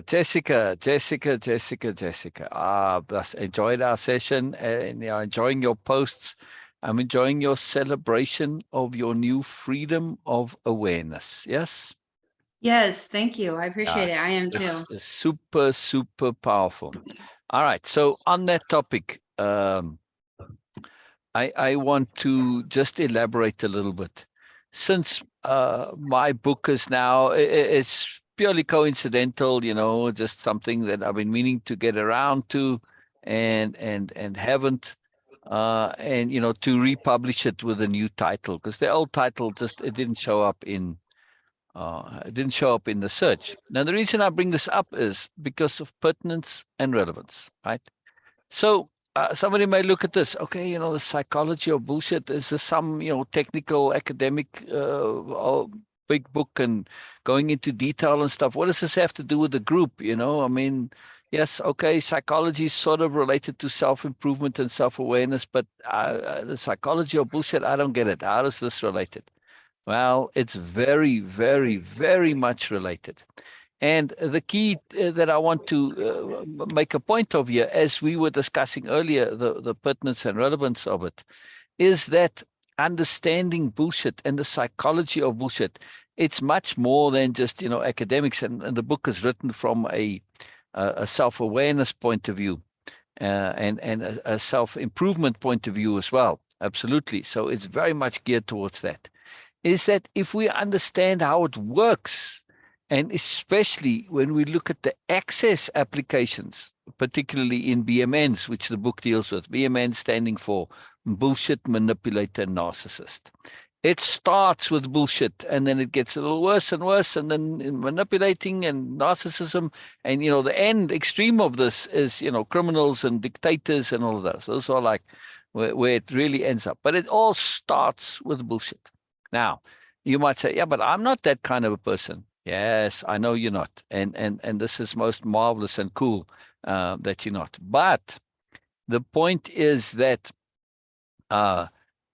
Jessica. Thus enjoyed our session and enjoying your posts. I'm enjoying your celebration of your new freedom of awareness. Yes? Yes, thank you. I appreciate it. I Yes. am too. This is super, super powerful. All right. So on that topic, I want to just elaborate a little bit. Since my book is now, it's purely coincidental, just something that I've been meaning to get around to and haven't. And to republish it with a new title, because the old title it didn't show up in the search. Now the reason I bring this up is because of pertinence and relevance, right? So somebody may look at this, okay, the psychology of bullshit. Is this some technical academic big book and going into detail and stuff? What does this have to do with the group? I mean, yes, okay, psychology is sort of related to self-improvement and self-awareness, but the psychology of bullshit, I don't get it. How is this related? Well, it's very, very, very much related. And the key that I want to make a point of here, as we were discussing earlier, the pertinence and relevance of it, is that understanding bullshit and the psychology of bullshit, it's much more than just, academics. And the book is written from a self-awareness point of view and a self-improvement point of view as well. Absolutely. So it's very much geared towards that. Is that if we understand how it works, and especially when we look at the access applications, particularly in BMNs, which the book deals with, BMN standing for bullshit, manipulator, narcissist. It starts with bullshit, and then it gets a little worse and worse, and then manipulating and narcissism. And, the end extreme of this is, criminals and dictators and all of those. Those are like where it really ends up. But it all starts with bullshit. Now, you might say, yeah, but I'm not that kind of a person. Yes, I know you're not. And this is most marvelous and cool that you're not. But the point is that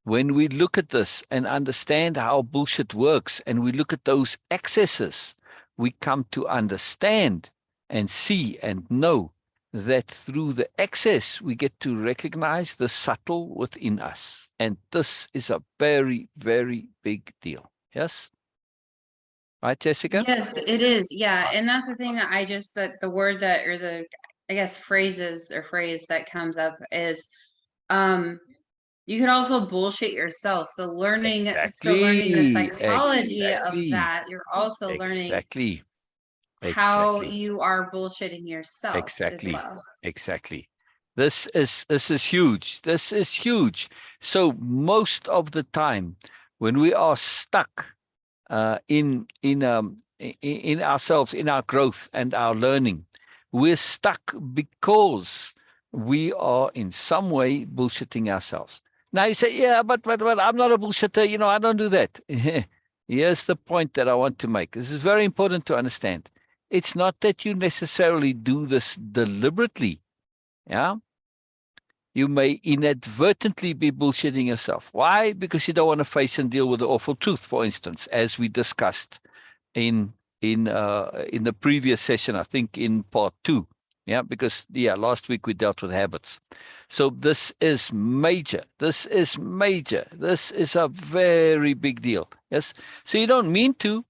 when we look at this and understand how bullshit works, and we look at those excesses, we come to understand and see and know that through the excess, we get to recognize the subtle within us. And this is a very, very big deal. Yes? Right, Jessica? Yes, it is. Yeah. And that's the thing that the word that, or the, I guess, phrase that comes up is, you could also bullshit yourself. So learning the psychology of that, you're also learning how you are bullshitting yourself as well. Exactly. This is huge. This is huge. So most of the time, when we are stuck in ourselves, in our growth and our learning, we're stuck because we are in some way bullshitting ourselves. Now you say, yeah, but I'm not a bullshitter. I don't do that. Here's the point that I want to make. This is very important to understand. It's not that you necessarily do this deliberately. Yeah. You may inadvertently be bullshitting yourself. Why? Because you don't want to face and deal with the awful truth, for instance, as we discussed in the previous session, I think in part 2. Yeah, because last week we dealt with habits. So this is major. This is a very big deal. Yes. So you don't mean to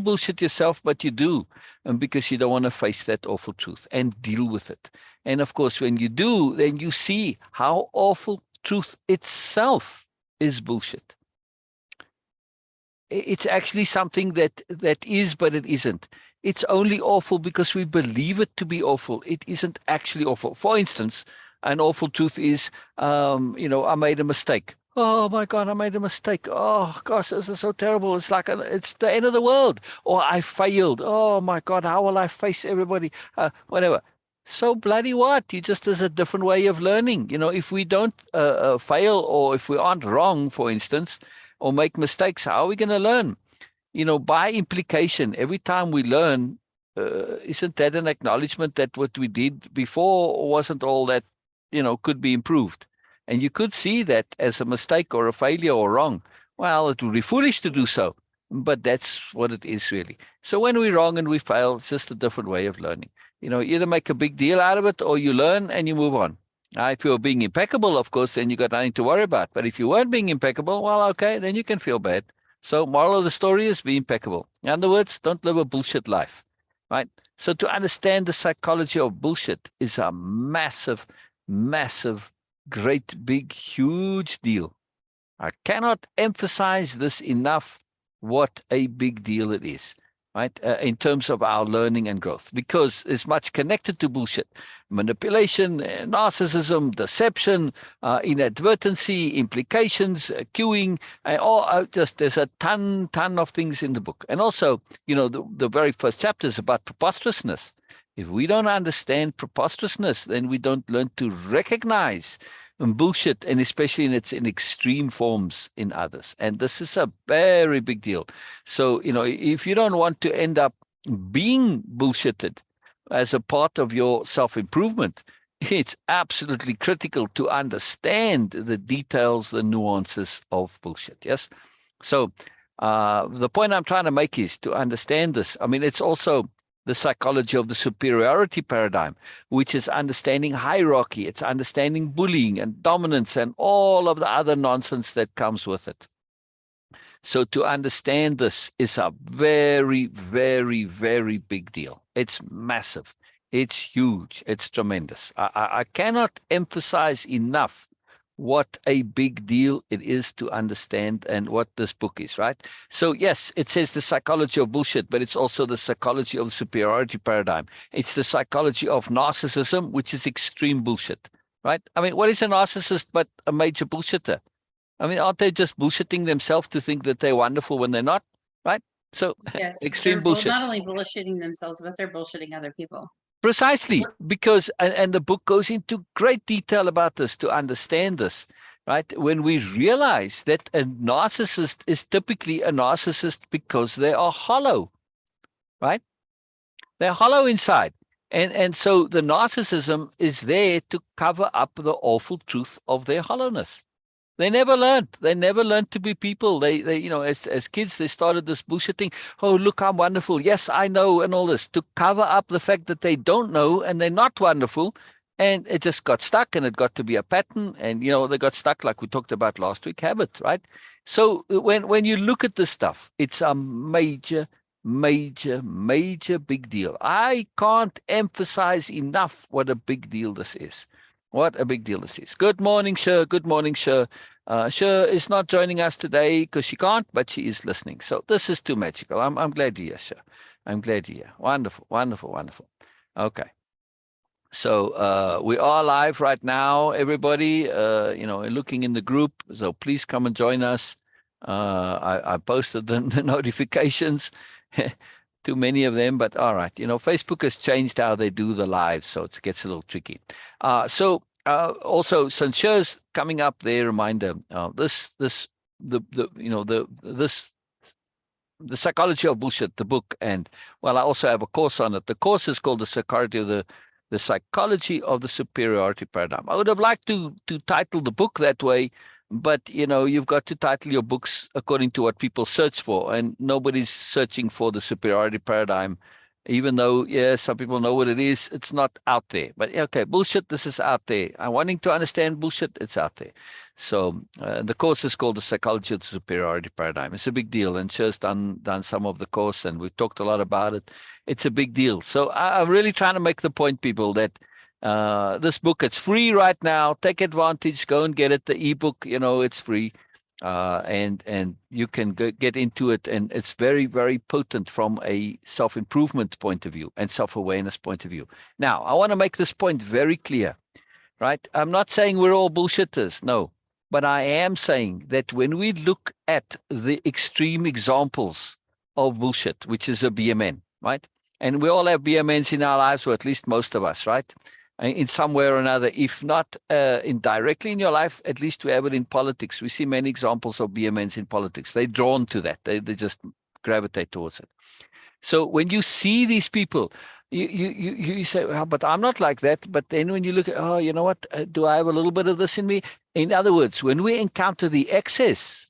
bullshit yourself, but you do. And because you don't want to face that awful truth and deal with it. And of course, when you do, then you see how awful truth itself is bullshit. It's actually something that is, but it isn't. It's only awful because we believe it to be awful. It isn't actually awful. For instance, an awful truth is, I made a mistake. Oh my God, I made a mistake. Oh gosh, this is so terrible. It's like it's the end of the world. Or I failed. Oh my God, how will I face everybody? Whatever. So bloody what? There's a different way of learning. If we don't fail, or if we aren't wrong, for instance, or make mistakes, how are we going to learn? By implication, every time we learn, isn't that an acknowledgement that what we did before wasn't all that, could be improved? And you could see that as a mistake or a failure or wrong. Well, it would be foolish to do so. but that's what it is really. So when we're wrong and we fail, it's just a different way of learning. Either make a big deal out of it or you learn and you move on. Now, if you're being impeccable, of course, then you got nothing to worry about. But if you weren't being impeccable, well, okay, then you can feel bad. So moral of the story is be impeccable. In other words, don't live a bullshit life, right? So to understand the psychology of bullshit is a massive, massive, great, big, huge deal. I cannot emphasize this enough, what a big deal it is, right? In terms of our learning and growth, because it's much connected to bullshit, manipulation, narcissism, deception, inadvertency, implications, queuing, there's a ton of things in the book. And also, the very first chapter is about preposterousness. If we don't understand preposterousness, then we don't learn to recognize bullshit, and especially in extreme forms in others. And this is a very big deal. So, if you don't want to end up being bullshitted as a part of your self-improvement, it's absolutely critical to understand the details, the nuances of bullshit. Yes. So the point I'm trying to make is to understand this. I mean, it's also the psychology of the superiority paradigm, which is understanding hierarchy. It's understanding bullying and dominance and all of the other nonsense that comes with it. So to understand this is a very, very, very big deal. It's massive. It's huge. It's tremendous. I cannot emphasize enough what a big deal it is to understand and what this book is, right? So yes, it says the psychology of bullshit, but it's also the psychology of the superiority paradigm. It's the psychology of narcissism, which is extreme bullshit, right? I mean, what is a narcissist but a major bullshitter? I mean, aren't they just bullshitting themselves to think that they're wonderful when they're not, right? So Yes, extreme they're bullshit. not only bullshitting themselves, but they're bullshitting other people. Precisely, because, and the book goes into great detail about this to understand this, right? When we realize that a narcissist is typically a narcissist because they are hollow, right? They're hollow inside. And so the narcissism is there to cover up the awful truth of their hollowness. They never learned. They never learned to be people. They as kids, they started this bullshitting. Oh, look, I'm wonderful. Yes, I know, and all this to cover up the fact that they don't know and they're not wonderful. And it just got stuck, and it got to be a pattern. And they got stuck, like we talked about last week, habit, right? So when you look at this stuff, it's a major, major, major big deal. I can't emphasize enough what a big deal this is. What a big deal this is. Good morning, Sher. Good morning, Sher. Sher is not joining us today because she can't, but she is listening. So this is too magical. I'm glad you're here, Sher. I'm glad you're here. Wonderful, wonderful, wonderful. Okay. So we are live right now, everybody, looking in the group. So please come and join us. I posted the notifications. Too many of them, but all right. Facebook has changed how they do the lives, so it gets a little tricky. Also, since Sher's coming up, there, reminder: the psychology of bullshit, the book, and I also have a course on it. The course is called the psychology of the superiority paradigm. I would have liked to title the book that way, but you've got to title your books according to what people search for, and nobody's searching for the superiority paradigm, even though some people know what it is. It's not out there. But okay, bullshit, this is out there. I'm wanting to understand bullshit, it's out there. So the course is called the psychology of the superiority paradigm. It's a big deal, and Cher's done some of the course, and we've talked a lot about it. It's a big deal. So I'm really trying to make the point, people, that this book, it's free right now. Take advantage. Go and get it. The ebook, it's free, and you can get into it. And it's very, very potent from a self-improvement point of view and self-awareness point of view. Now, I want to make this point very clear, right? I'm not saying we're all bullshitters, no, but I am saying that when we look at the extreme examples of bullshit, which is a BMN, right? And we all have BMNs in our lives, or at least most of us, right? In some way or another, if not indirectly in your life, at least we have it in politics. We see many examples of BMNs in politics. They're drawn to that. They just gravitate towards it. So when you see these people, you say, well, but I'm not like that. But then when you look at, oh, you know what? Do I have a little bit of this in me? In other words, when we encounter the excess,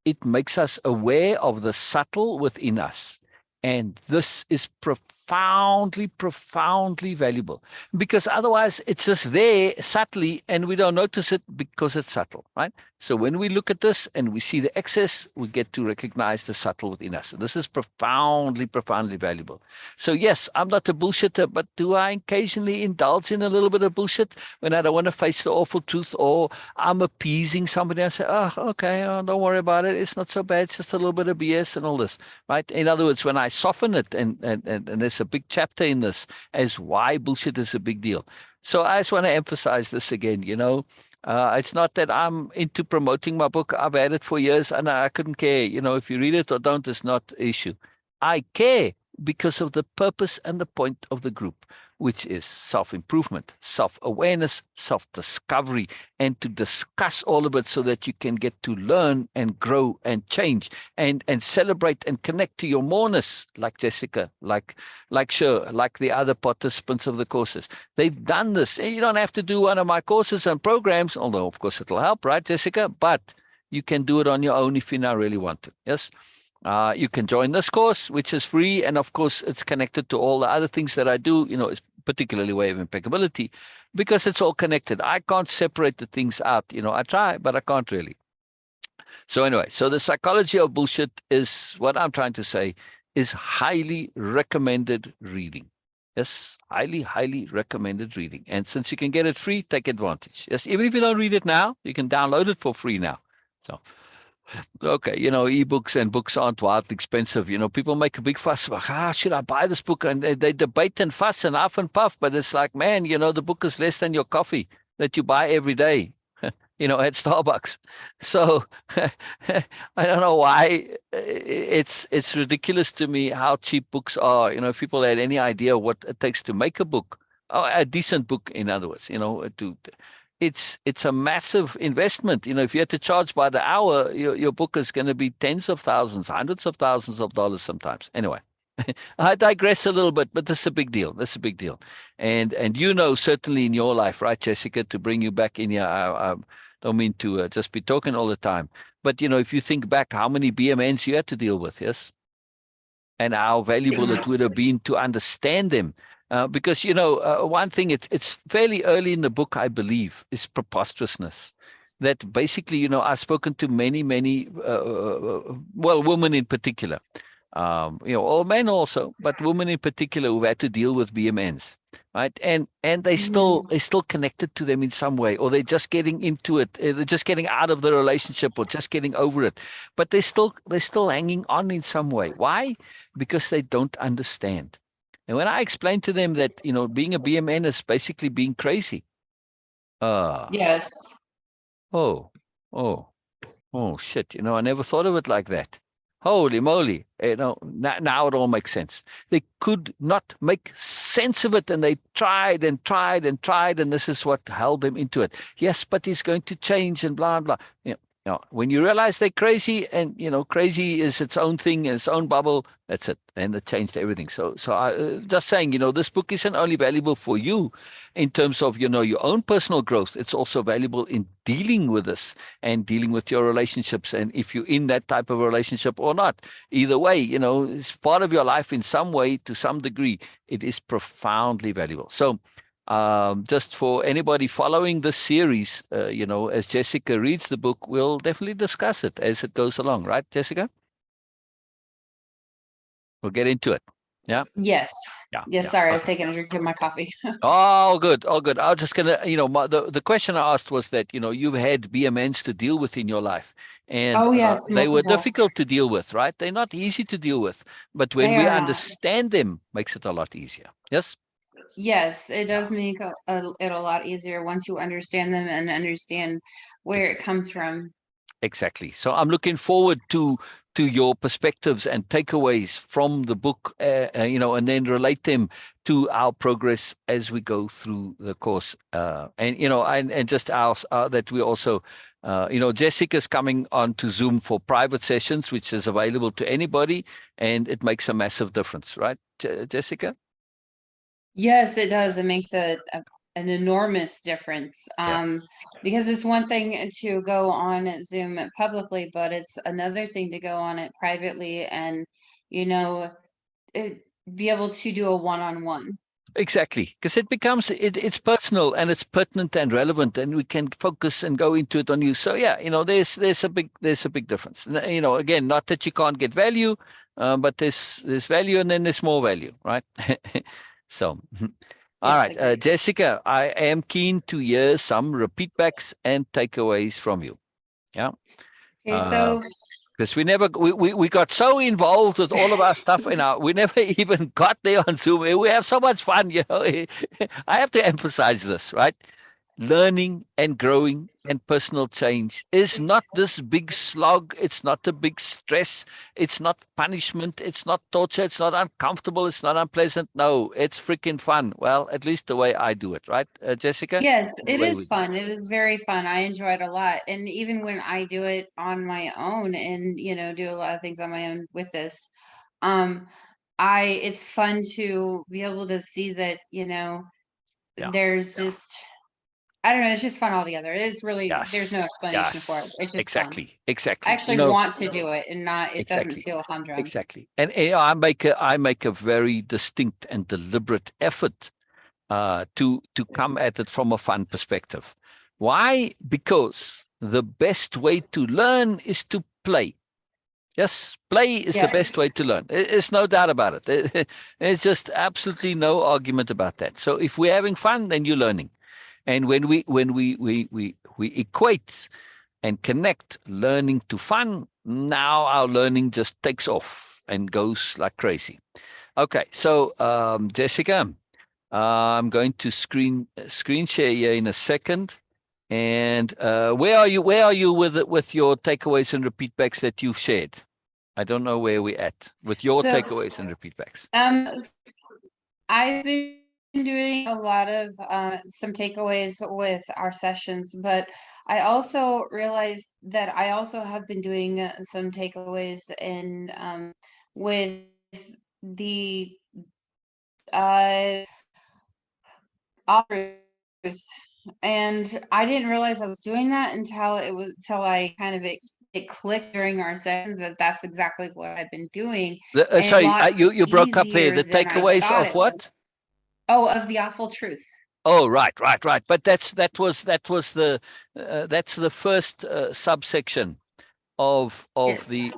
it makes us aware of the subtle within us. And this is profoundly, profoundly valuable, because otherwise it's just there subtly and we don't notice it because it's subtle, right? So when we look at this and we see the excess, we get to recognize the subtle within us. This is profoundly, profoundly valuable. So yes, I'm not a bullshitter, but do I occasionally indulge in a little bit of bullshit when I don't want to face the awful truth, or I'm appeasing somebody and say, oh, okay, don't worry about it. It's not so bad. It's just a little bit of BS and all this, right? In other words, when I soften it, and there's a big chapter in this as why bullshit is a big deal. So I just want to emphasize this again, it's not that I'm into promoting my book. I've had it for years and I couldn't care. If you read it or don't, it's not an issue. I care because of the purpose and the point of the group, which is self-improvement, self-awareness, self-discovery, and to discuss all of it so that you can get to learn and grow and change and celebrate and connect to your moreness, like Jessica, like Sher, like the other participants of the courses. They've done this. You don't have to do one of my courses and programs, although, of course, it'll help, right, Jessica? But you can do it on your own if you now really want to. Yes? You can join this course, which is free. And of course, it's connected to all the other things that I do, particularly Way of Impeccability, because it's all connected. I can't separate the things out. I try, but I can't really. So anyway, so the psychology of bullshit is what I'm trying to say is highly recommended reading. Yes, highly, highly recommended reading. And since you can get it free, take advantage. Yes, even if you don't read it now, you can download it for free now. So. Okay, ebooks and books aren't wildly expensive. People make a big fuss about, should I buy this book? And they debate and fuss and huff and puff. But it's like, man, the book is less than your coffee that you buy every day, at Starbucks. So I don't know why it's ridiculous to me how cheap books are. If people had any idea what it takes to make a book, a decent book, in other words, it's a massive investment. If you had to charge by the hour, your book is going to be tens of thousands, hundreds of thousands of dollars sometimes. Anyway, I digress a little bit, but this is a big deal. This is a big deal. And certainly in your life, right, Jessica, to bring you back in here, I don't mean to just be talking all the time. But, if you think back, how many BMNs you had to deal with, yes? And how valuable it would have been to understand them. Because, one thing, it's fairly early in the book, I believe, is preposterousness. That basically, I've spoken to many, many, women in particular, or men also, but women in particular who've had to deal with BMNs, right? And they're still connected to them in some way, or they're just getting into it, they're just getting out of the relationship or just getting over it, but they're still hanging on in some way. Why? Because they don't understand. And when I explain to them that, being a BMN is basically being crazy. Yes. Oh, shit. I never thought of it like that. Holy moly. Now it all makes sense. They could not make sense of it. And they tried and tried and tried. And this is what held them into it. Yes, but he's going to change and blah, blah. When you realize they're crazy, and crazy is its own thing, its own bubble, that's it, and it changed everything. So I just saying, this book isn't only valuable for you in terms of your own personal growth. It's also valuable in dealing with this and dealing with your relationships, and if you're in that type of relationship or not. Either way, it's part of your life in some way, to some degree. It is profoundly valuable. So. Just for anybody following this series, as Jessica reads the book, we'll definitely discuss it as it goes along, right, Jessica? We'll get into it. Yeah. Yes. Yeah. Yes. Yeah. Sorry, I was Okay. taking a drink of my coffee. Oh, good. I was just gonna, the question I asked was that you've had BMNs to deal with in your life, and Oh yes, they were multiple. difficult to deal with, right? They're not easy to deal with, but when They we are not. understand them, makes it a lot easier. Yes. Yes, it does make it a lot easier once you understand them and understand where it comes from. Exactly. So I'm looking forward to your perspectives and takeaways from the book, and then relate them to our progress as we go through the course. And just ask that we also, Jessica's coming on to Zoom for private sessions, which is available to anybody, and it makes a massive difference, right, Jessica? Yes, it does. It makes an enormous difference. Yeah. Because it's one thing to go on Zoom publicly, but it's another thing to go on it privately and, you know, it, be able to do a one-on-one. Exactly, because it becomes it's personal and it's pertinent and relevant, and we can focus and go into it on you. So yeah, there's a big difference. Again, not that you can't get value, but there's value and then there's more value, right? So, all Yes, right, agreed. Jessica, I am keen to hear some repeatbacks and takeaways from you. Yeah. Okay, so Because we got so involved with all of our stuff and we never even got there on Zoom. We have so much fun, I have to emphasize this, right? Learning and growing and personal change is not this big slog. It's not a big stress. It's not punishment. It's not torture. It's not uncomfortable. It's not unpleasant. No, it's freaking fun. Well, at least the way I do it, right, Jessica? yes, The it way is we do it. fun. It is very fun. I enjoy it a lot. And even when I do it on my own and, do a lot of things on my own with this, um, it's fun to be able to see that, Yeah. there's just, I don't know, it's just fun altogether. It is really, there's no Yes. explanation for it. Yes. It's just fun. Exactly. I Exactly. actually want to do it and it doesn't Exactly. feel humdrum. Exactly. And I make a very distinct and deliberate effort to come at it from a fun perspective. Why? Because the best way to learn is to play. Yes, play is the best Yes. way to learn. There's no doubt about it. There's just absolutely no argument about that. So if we're having fun, then you're learning. And when we equate and connect learning to fun, now our learning just takes off and goes like crazy. Okay, so Jessica, I'm going to screen share here in a second. And where are you? Where are you with your takeaways and repeatbacks that you've shared? I don't know where we're at with your So, takeaways and repeatbacks. I've been doing a lot of some takeaways with our sessions, but I also realized that I also have been doing some takeaways in with the uh truth. And I didn't realize I was doing that until I kind of it clicked during our sessions that that's exactly what I've been doing, and a Sorry, lot you broke up there. easier The than I takeaways thought of it what? was. Oh, of the awful truth. Oh, right. But that was that's the first subsection of Yes. the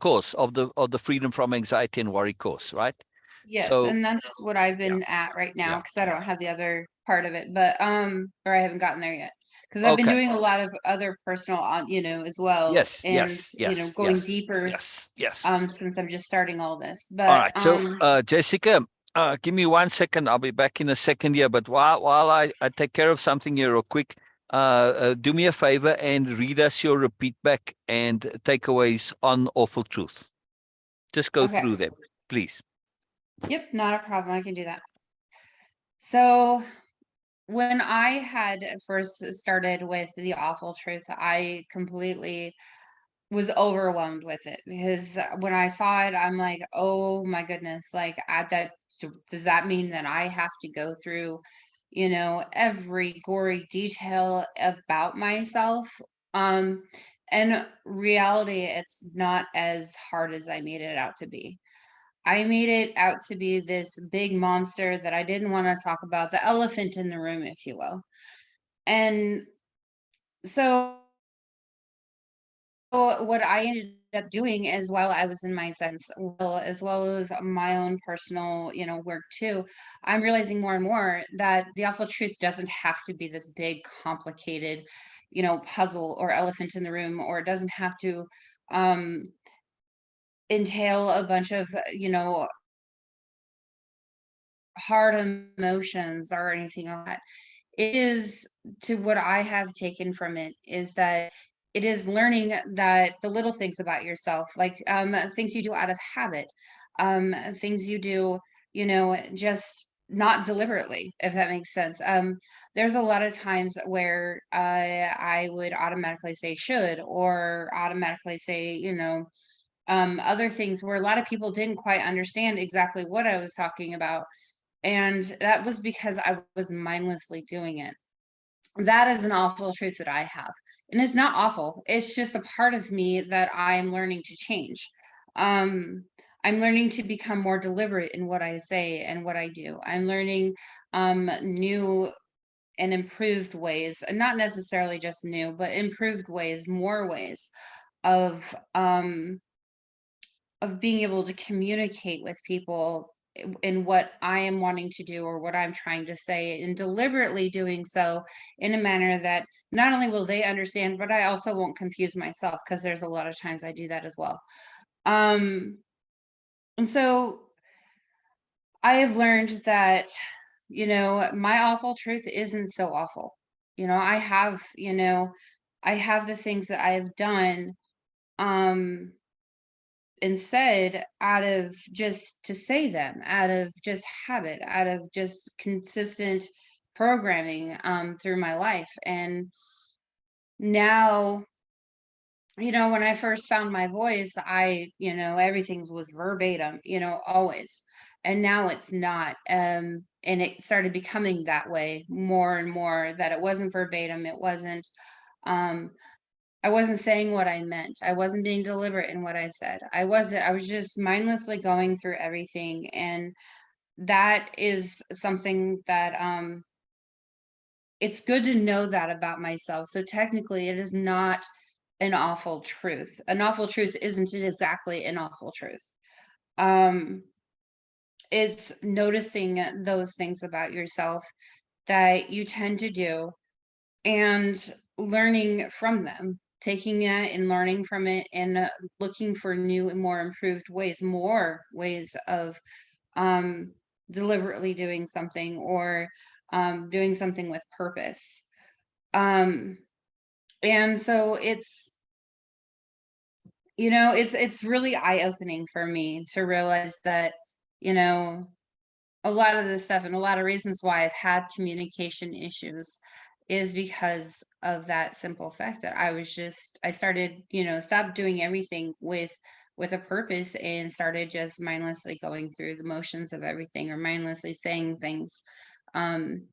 course of the freedom from anxiety and worry course, right? Yes, So and that's what I've yeah, been at right now yeah. because I don't have the other part of it, but or I haven't gotten there yet. Because I've been Okay. doing a lot of other personal, as well, Yes, and yes, yes, going yes, deeper yes, yes. since I'm just starting all this. All But right. So, Jessica, give me 1 second. I'll be back in a second here. But while I take care of something here real quick, do me a favor and read us your repeat back and takeaways on Awful Truth. Just go okay, through them, please. yep, not a problem. I can do that. So when I had first started with the awful truth, I completely was overwhelmed with it because when I saw it, I'm like, oh my goodness, like does that mean that I have to go through, every gory detail about myself? Um, and reality, it's not as hard as I made it out to be. I made it out to be this big monster that I didn't want to talk about, the elephant in the room, if you will. And so what I ended up doing is while I was in my sense, as well as my own personal, work too, I'm realizing more and more that the awful truth doesn't have to be this big, complicated, puzzle or elephant in the room, or it doesn't have to um entail a bunch of, hard emotions or anything like that. It is to what I have taken from it is that it is learning that the little things about yourself, like things you do out of habit, things you do, just not deliberately, if that makes sense. There's a lot of times where I would automatically say should or automatically say, other things where a lot of people didn't quite understand exactly what I was talking about And that was because I was mindlessly doing it. That is an awful truth that I have. And it's not awful. It's just a part of me that I'm learning to change. Um, I'm learning to become more deliberate in what I say and what I do. I'm learning new and improved ways, and not necessarily just new, but improved ways, more ways of being able to communicate with people in what I am wanting to do or what I'm trying to say, and deliberately doing so in a manner that not only will they understand, but I also won't confuse myself, because there's a lot of times I do that as well. And so I have learned that, my awful truth isn't so awful. I have the things that I have done um and said out of just to say them, out of just habit, out of just consistent programming through my life. And now, when I first found my voice, everything was verbatim, always. And now it's not. And it started becoming that way more and more, that it wasn't verbatim. Um, I wasn't saying what I meant. I wasn't being deliberate in what I said. I was just mindlessly going through everything. And that is something that it's good to know that about myself. So technically it is not an awful truth. An awful truth isn't it exactly an awful truth. Um it's noticing those things about yourself that you tend to do, and learning from them, taking that and learning from it, and looking for new and more improved ways, more ways of um, deliberately doing something, or doing something with purpose. Um, and so it's really eye-opening for me to realize that, you know, a lot of this stuff, and a lot of reasons why I've had communication issues, is because of that simple fact that I started, stopped doing everything with a purpose, and started just mindlessly going through the motions of everything, or mindlessly saying things. Um,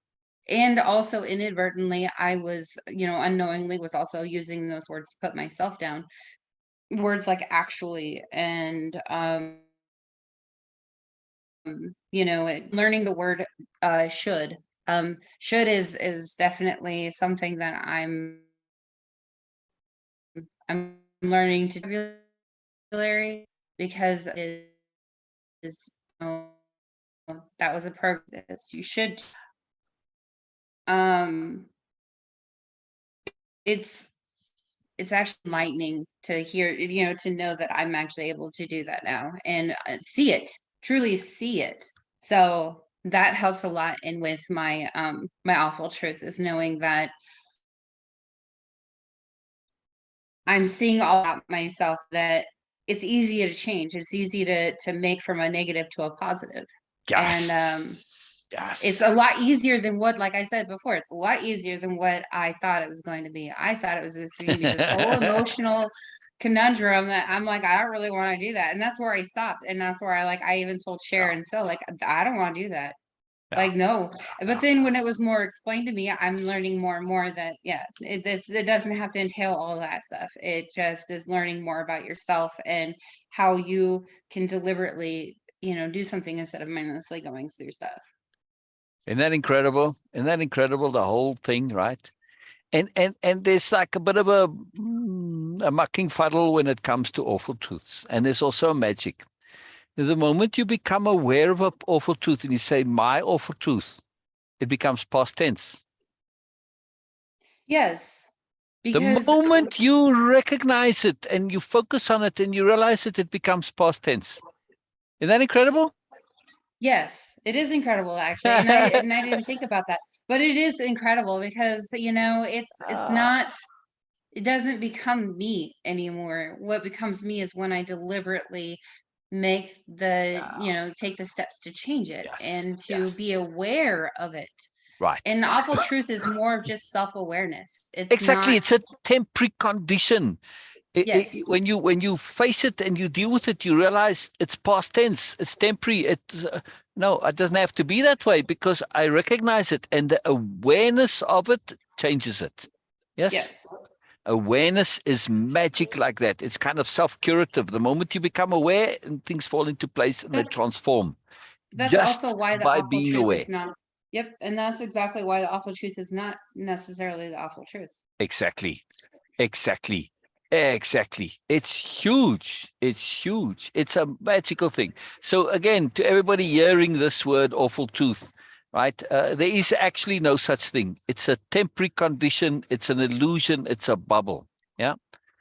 and also inadvertently, I was, unknowingly was also using those words to put myself down. Words like actually, and learning the word should. Should is definitely something that I'm learning to vocabulary, because it is, that was a purpose. You should. Um, it's it's actually enlightening to hear, to know that I'm actually able to do that now, and see it, truly see it. So that helps a lot. And with my awful truth, is knowing that I'm seeing all about myself, that it's easy to change. It's easy to make from a negative to a positive. And Yes. it's Yes. a lot easier than what, like I said before, it's a lot easier than what I thought it was going to be. I thought it was just going to be this whole emotional conundrum that I'm like, I don't really want to do that. And that's where I stopped. And that's where I even told Yeah. Sharon, so like, I don't want to do that. Yeah. Like, no. But Yeah. then when it was more explained to me, I'm learning more and more that, yeah, it doesn't have to entail all that stuff. It just is learning more about yourself, and how you can deliberately, do something instead of mindlessly going through stuff. Isn't that incredible? Isn't that incredible? The whole thing, right? And there's like a bit of a mucking fuddle when it comes to awful truths. And there's also magic. The moment you become aware of an awful truth and you say, my awful truth, it becomes past tense. Yes, The because moment you recognize it and you focus on it and you realize it, it becomes past tense. Isn't that incredible? yes, it is incredible actually. And I didn't think about that. But it is incredible because, it's Ah, not, it doesn't become me anymore. What becomes me is when I deliberately take the steps to change it, yes, and to be yes. aware of it. Right. And the awful truth is more of just self-awareness. It's Exactly. not. It's a temporary condition. Yes. When you face it and you deal with it, you realize it's past tense, it's temporary. No, it doesn't have to be that way because I recognize it, and the awareness of it changes it. Yes, Yes. awareness is magic like that. It's kind of self-curative. The moment you become aware, and things fall into place and they That's transform that's also just why the by awful being truth is aware. not. Yep, and that's exactly why the awful truth is not necessarily the awful truth. Exactly. Exactly. Exactly. It's huge. It's huge. It's a magical thing. So again, to everybody hearing this word awful truth, right? There is actually no such thing. It's a temporary condition. It's an illusion. It's a bubble. Yeah.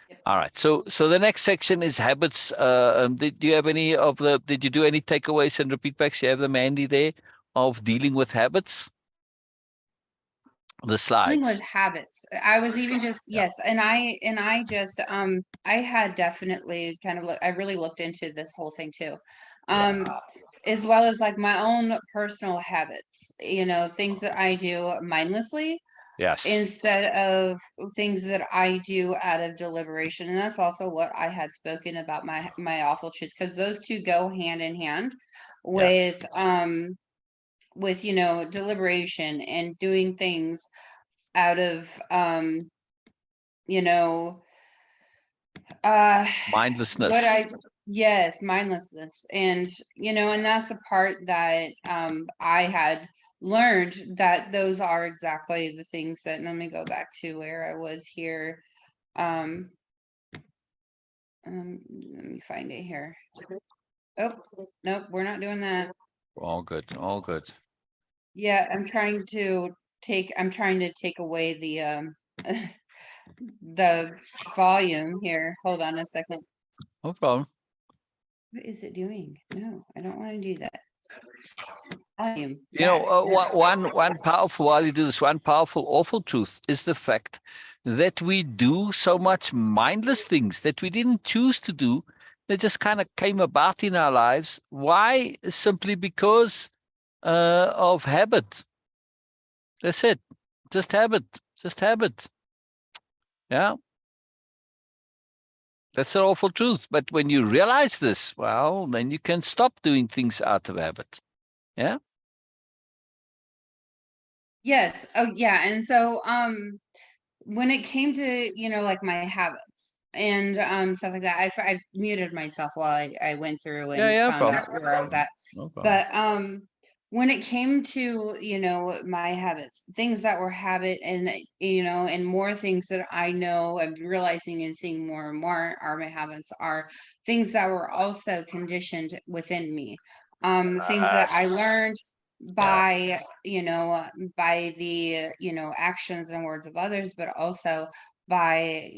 Yep. All right. So the next section is habits. Do you have any of the? Did you do any takeaways and repeat backs? You have them handy there of dealing with habits. The Dealing with slides. habits. I was even just, Yeah. yes, and I just I had definitely kind of I really looked into this whole thing too. Yeah. As well as like my own personal habits, things that I do mindlessly Yes. instead of things that I do out of deliberation. And that's also what I had spoken about my awful truth, because those two go hand in hand Yes. with deliberation and doing things out of you know what Mindlessness. I yes, mindlessness. And and that's the part that I had learned, that those are exactly the things that, let me go back to where I was here. um let me find it here. Oh, nope, we're not doing that. All good. All good. Yeah, I'm trying to take away the volume here. Hold on a second. No problem. What is it doing? No, I don't want to do that. Volume You know, back. There. one powerful, while you do this, one powerful, awful truth is the fact that we do so much mindless things that we didn't choose to do. They just kind of came about in our lives. Why? Simply because of habit. That's it. Just habit. Just habit. Yeah. That's an awful truth. But when you realize this, well, then you can stop doing things out of habit. Yeah. Yes. Oh, yeah. And so, when it came to, like my habits and stuff like that, I muted myself while I went through Yeah. and Yeah. No found problem. out where I was at. No problem. But when it came to, my habits, things that were habit, and and more things that I know I'm realizing and seeing more and more are my habits, are things that were also conditioned within me. Things that I Yes. learned Yeah. by, by the, actions and words of others, but also by,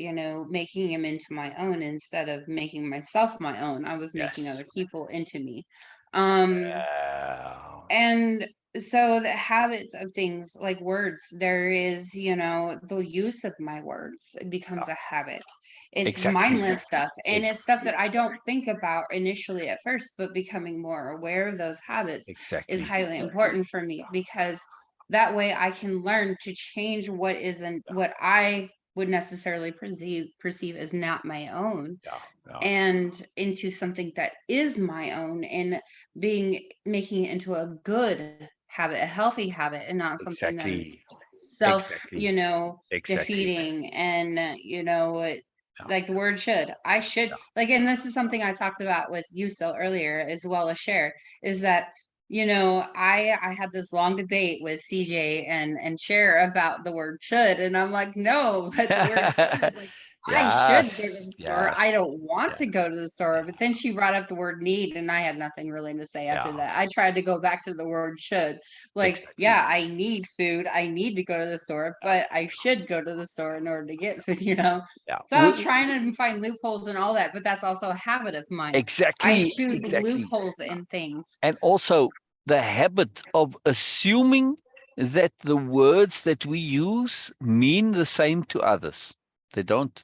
making them into my own instead of making myself my own. I was making Yes. other people into me. Um, Uh, and so the habits of things like words, there is, the use of my words, it becomes yeah. a habit. It's Exactly. mindless stuff, and it's Ex- stuff that I don't think about initially at first, but becoming more aware of those habits is exactly. highly important for me, because that way I can learn to change what isn't, what I would necessarily perceive as not my own, Yeah. Yeah. and into something that is my own, and making it into a good habit, a healthy habit, and not something that is Exactly. self, Exactly. Exactly. defeating. And Yeah. like the word should, I should, Yeah. like, and this is something I talked about with you so earlier, as well as share, is that I had this long debate with CJ and share about the word should, and I'm like, no, but the word should, like, I should go to Yes. the store. Yes. I don't want Yeah. to go to the store. Yeah. But then she brought up the word need, and I had nothing really to say after Yeah. that. I tried to go back to the word should. Like, Exactly. yeah, I need food. I need to go to the store, but I should go to the store in order to get food. Yeah. So I was trying to find loopholes and all that, but that's also a habit of mine. I Exactly. choose Exactly. loopholes in things. And also the habit of assuming that the words that we use mean the same to others. They don't.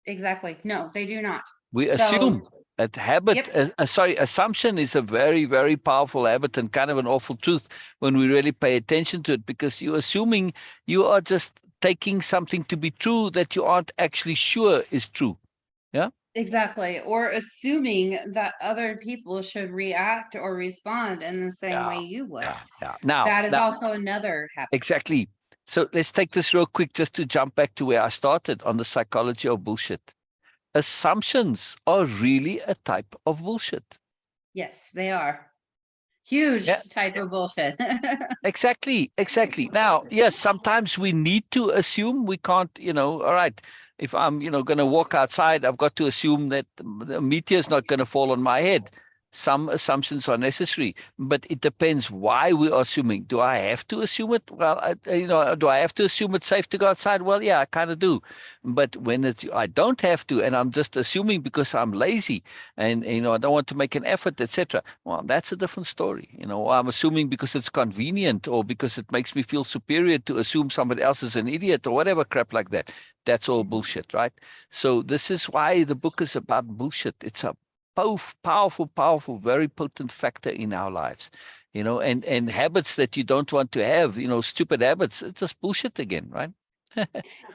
Exactly. No, they do not. We So, assume that habit, yep. assumption is a very, very powerful habit and kind of an awful truth when we really pay attention to it, because you're assuming you are just taking something to be true that you aren't actually sure is true. Yeah. Exactly. Or assuming that other people should react or respond in the same way Yeah. you would. Yeah. Now, That is also another habit. exactly. So let's take this real quick just to jump back to where I started on the psychology of bullshit. Assumptions are really a type of bullshit. Yes, they are. Huge Yeah. type of bullshit. Exactly, exactly. Now, yes, sometimes we need to assume. We can't, all right, if I'm, going to walk outside, I've got to assume that the meteor is not going to fall on my head. Some assumptions are necessary, but it depends why we are assuming. Do I have to assume it? Well, do I have to assume it's safe to go outside? Well, yeah, I kind of do. But when I don't have to, and I'm just assuming because I'm lazy, and I don't want to make an effort, etc. Well, that's a different story. I'm assuming because it's convenient or because it makes me feel superior to assume somebody else is an idiot or whatever crap like that. That's all bullshit, right? So this is why the book is about bullshit. It's a powerful, very potent factor in our lives. And habits that you don't want to have, stupid habits, it's just bullshit again, right?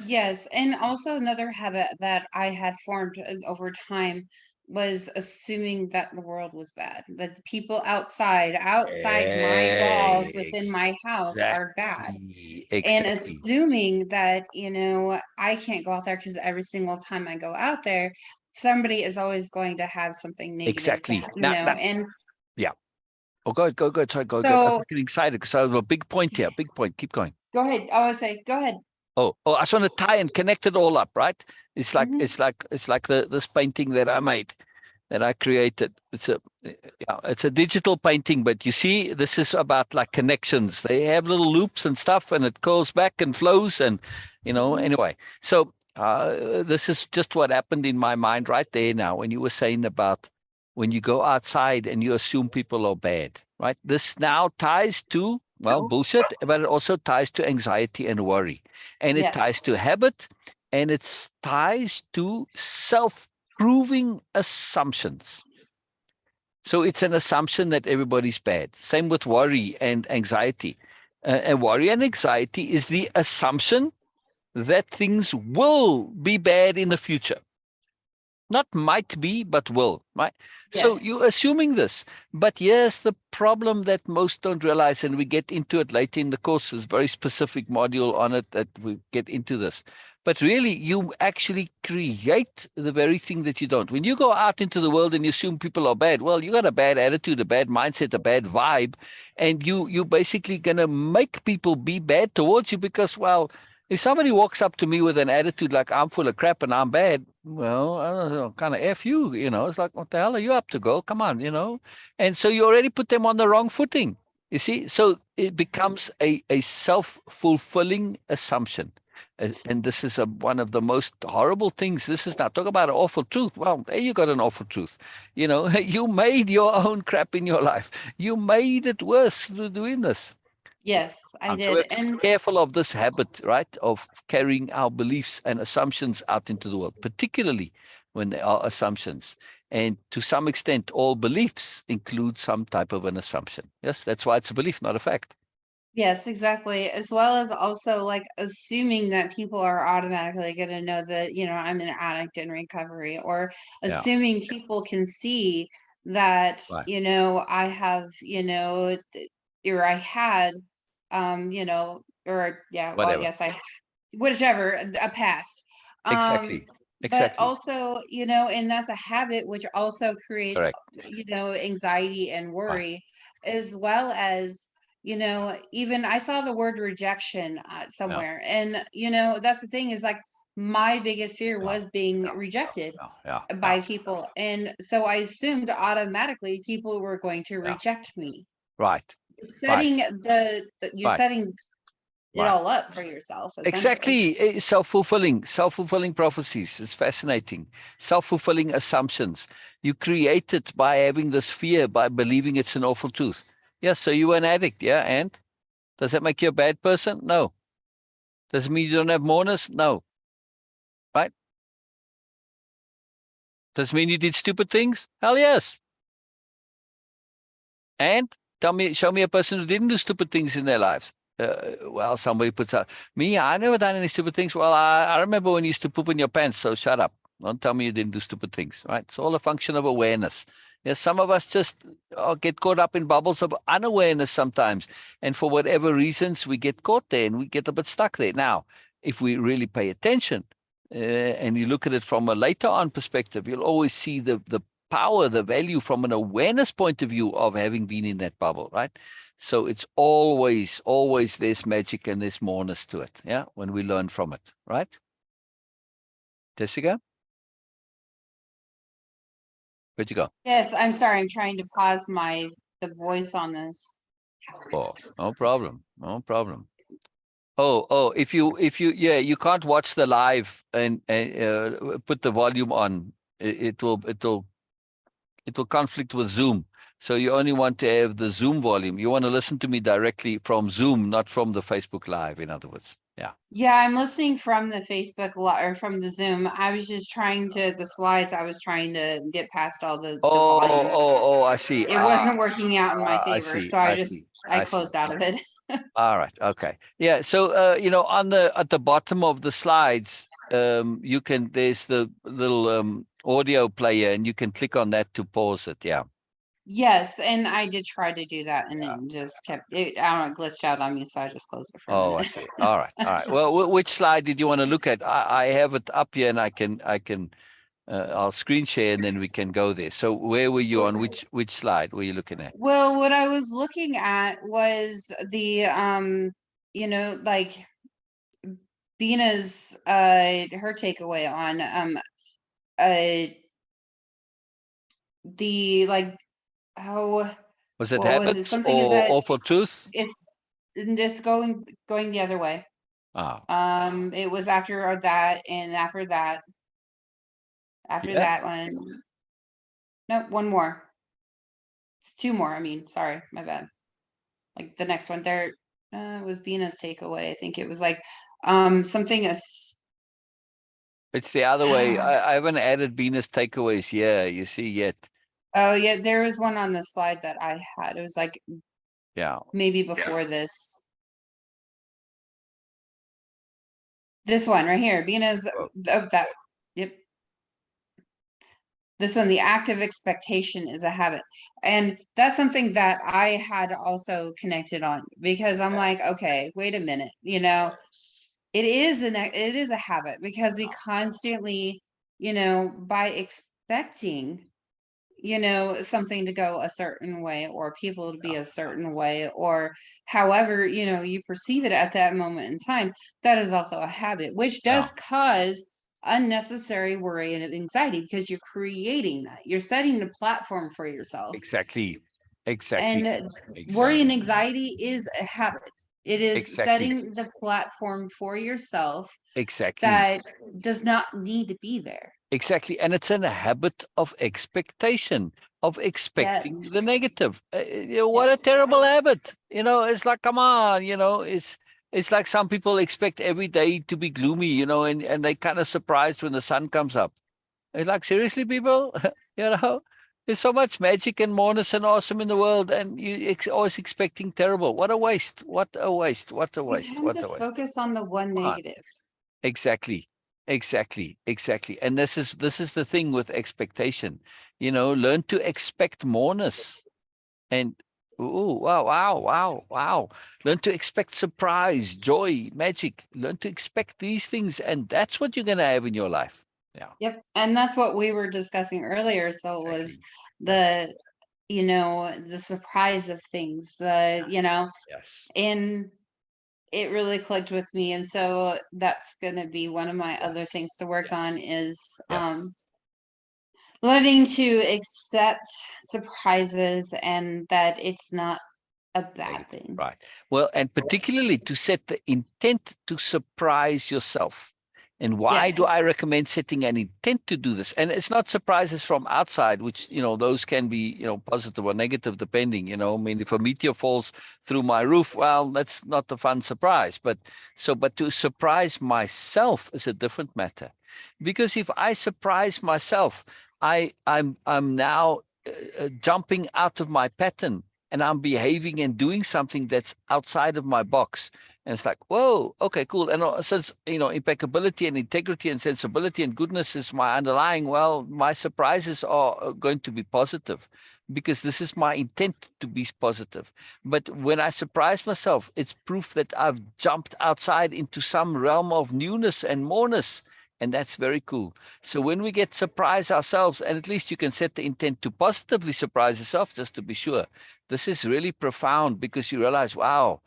Yes, and also another habit that I had formed over time was assuming that the world was bad, that the people outside my walls within my house are bad, Exactly. and Exactly. assuming that, I can't go out there because every single time I go out there, somebody is always going to have something negative to, Exactly. Now, and yeah. Oh, go ahead, go ahead, sorry, go ahead. I'm so just getting excited because I have a big point here. Big point. Keep going. go ahead. I would say, go ahead. Oh, I just want to tie and connect it all up, right? It's like Hmm. this painting that I made, that I created. It's a digital painting, but you see, this is about like connections. They have little loops and stuff, and it curls back and flows, and anyway. So this is just what happened in my mind right there now when you were saying about when you go outside and you assume people are bad, right? This now ties to, well, bullshit, but it also ties to anxiety and worry. And it Yes. ties to habit, and it ties to self-proving assumptions. So it's an assumption that everybody's bad. Same with worry and anxiety. And worry and anxiety is the assumption that things will be bad in the future. Not might be, but will, right? So Yes. you're assuming this. But here's the problem that most don't realize, and we get into it later in the course. There's a very specific module on it that we get into this. But really, you actually create the very thing that you don't. When you go out into the world and you assume people are bad, well, you got a bad attitude, a bad mindset, a bad vibe, and you basically gonna make people be bad towards you because, well, if somebody walks up to me with an attitude like I'm full of crap and I'm bad, well, I don't know, kind of F you, it's like, what the hell are you up to, girl? Come on. And so you already put them on the wrong footing, you see? So it becomes a self-fulfilling assumption. And this is one of the most horrible things. This is now, talk about an awful truth. Well, there you got an awful truth. You made your own crap in your life. You made it worse through doing this. Yes, I So we did. have to be And careful of this habit, right, of carrying our beliefs and assumptions out into the world, particularly when they are assumptions. And to some extent, all beliefs include some type of an assumption. Yes, that's why it's a belief, not a fact. yes, exactly. As well as also like assuming that people are automatically going to know that, I'm an addict in recovery, or Yeah, assuming people can see that, right. I have, or I had, or yeah, well, Whatever. yes, whichever, a past. Um, Exactly. but Exactly. also, and that's a habit which also creates, Correct. anxiety and Right. worry, as well as, even I saw the word rejection Yeah. somewhere. And, that's the thing, is like my biggest fear Yeah. was being Yeah. rejected Yeah. Yeah. Yeah. by people. And so I assumed automatically people were going to Yeah. reject me. Right. Setting Right. you're Right. setting it Right. all up for yourself, essentially. Exactly. Self-fulfilling prophecies. It's fascinating. Self-fulfilling assumptions. You create it by having this fear, by believing it's an awful truth. Yeah, so you were an addict, yeah, and does that make you a bad person? No. Does it mean you don't have mourners? No. Right? Does it mean you did stupid things? Hell yes. And show me a person who didn't do stupid things in their lives. Well, somebody puts out me. I never done any stupid things. Well, I remember when you used to poop in your pants. So shut up. Don't tell me you didn't do stupid things, right? It's all a function of awareness. Yeah, some of us just get caught up in bubbles of unawareness sometimes. And for whatever reasons, we get caught there and we get a bit stuck there. Now, if we really pay attention and you look at it from a later on perspective, you'll always see the power, the value from an awareness point of view of having been in that bubble, right? So it's always there's magic and there's moreness to it, yeah, when we learn from it, right? Jessica? Where'd you go? Yes, I'm sorry. I'm trying to pause the voice on this. Oh, no problem. No problem. Oh, if you, yeah, you can't watch the live and put the volume on. It'll conflict with Zoom. So you only want to have the Zoom volume. You want to listen to me directly from Zoom, not from the Facebook Live, in other words. Yeah. Yeah, I'm listening from the Facebook or from the Zoom. I was just trying to the slides. I was trying to get past all the volume. I see. It wasn't working out in my I favor, see. so I see. I I see. closed out of it. All right. Okay. Yeah. So at the bottom of the slides, you can there's the little audio player, and you can click on that to pause it. Yeah. Yes, and I did try to do that, and it just kept it. I don't know, glitched out on me, so I just closed it for a Oh, I minute. see. All right. All right. Well, which slide did you want to look at? I have it up here, and I can I'll screen share, and then we can go there. So where were you on? Which slide were you looking at? Well, what I was looking at was the like Bina's her takeaway on the like how Was it what was it? habits Something is that or for truth? it's going the other way. Ah, It was after that, and after yeah. that one. Nope, one more. It's two more. I mean, sorry, my bad. Like the next one there was Bina's takeaway. I think it was like something It's the other way. I haven't added Venus takeaways here, you see, yet. oh yeah, there was one on the slide that I had. It was like Yeah. maybe before this. This one right here. Bina's Oh, of that. Yep. This one, the active expectation is a habit. And that's something that I had also connected on because I'm like, okay, wait a minute, it is a habit because we constantly, by expecting, something to go a certain way or people to be a certain way or however, you perceive it at that moment in time, that is also a habit, which yeah. does cause unnecessary worry and anxiety because you're creating that. You're setting the platform for yourself. Exactly. Exactly. And worry and Exactly. anxiety is a habit. It is Exactly. setting the platform for yourself Exactly. that does not need to be there. Exactly. And it's in a habit of expectation, of expecting Yes. the negative. What a Yes. terrible habit. It's like, come on, it's like some people expect every day to be gloomy, and they kind of surprised when the sun comes up. It's like, seriously, people, there's so much magic and moreness and awesome in the world, and you always expecting terrible. What a waste. What a waste. What a We waste. tend What to a waste. focus on the one Come on. negative. Exactly. Exactly. Exactly. And this is the thing with expectation. Learn to expect moreness. And oh, wow, wow, wow, wow. Learn to expect surprise, joy, magic. Learn to expect these things, and that's what you're gonna have in your life. Yeah. Yep. And that's what we were discussing earlier. So it was Exactly. the, the surprise of things, Yes. and it really clicked with me. And so that's going to be one of my other Yes. things to work Yes. on is Yes. learning to accept surprises and that it's not a bad thing. Right. Well, and particularly to set the intent to surprise yourself. And why do I Yes. recommend setting an intent to do this? And it's not surprises from outside, which, those can be, positive or negative, depending, I mean, if a meteor falls through my roof, well, that's not a fun surprise. But to surprise myself is a different matter. Because if I surprise myself, I'm now jumping out of my pattern, and I'm behaving and doing something that's outside of my box. And it's like, whoa, okay, cool. And since, impeccability and integrity and sensibility and goodness is my underlying, well, my surprises are going to be positive because this is my intent to be positive. But when I surprise myself, it's proof that I've jumped outside into some realm of newness and moreness. And that's very cool. So when we get surprised ourselves, and at least you can set the intent to positively surprise yourself, just to be sure. This is really profound because you realize, wow,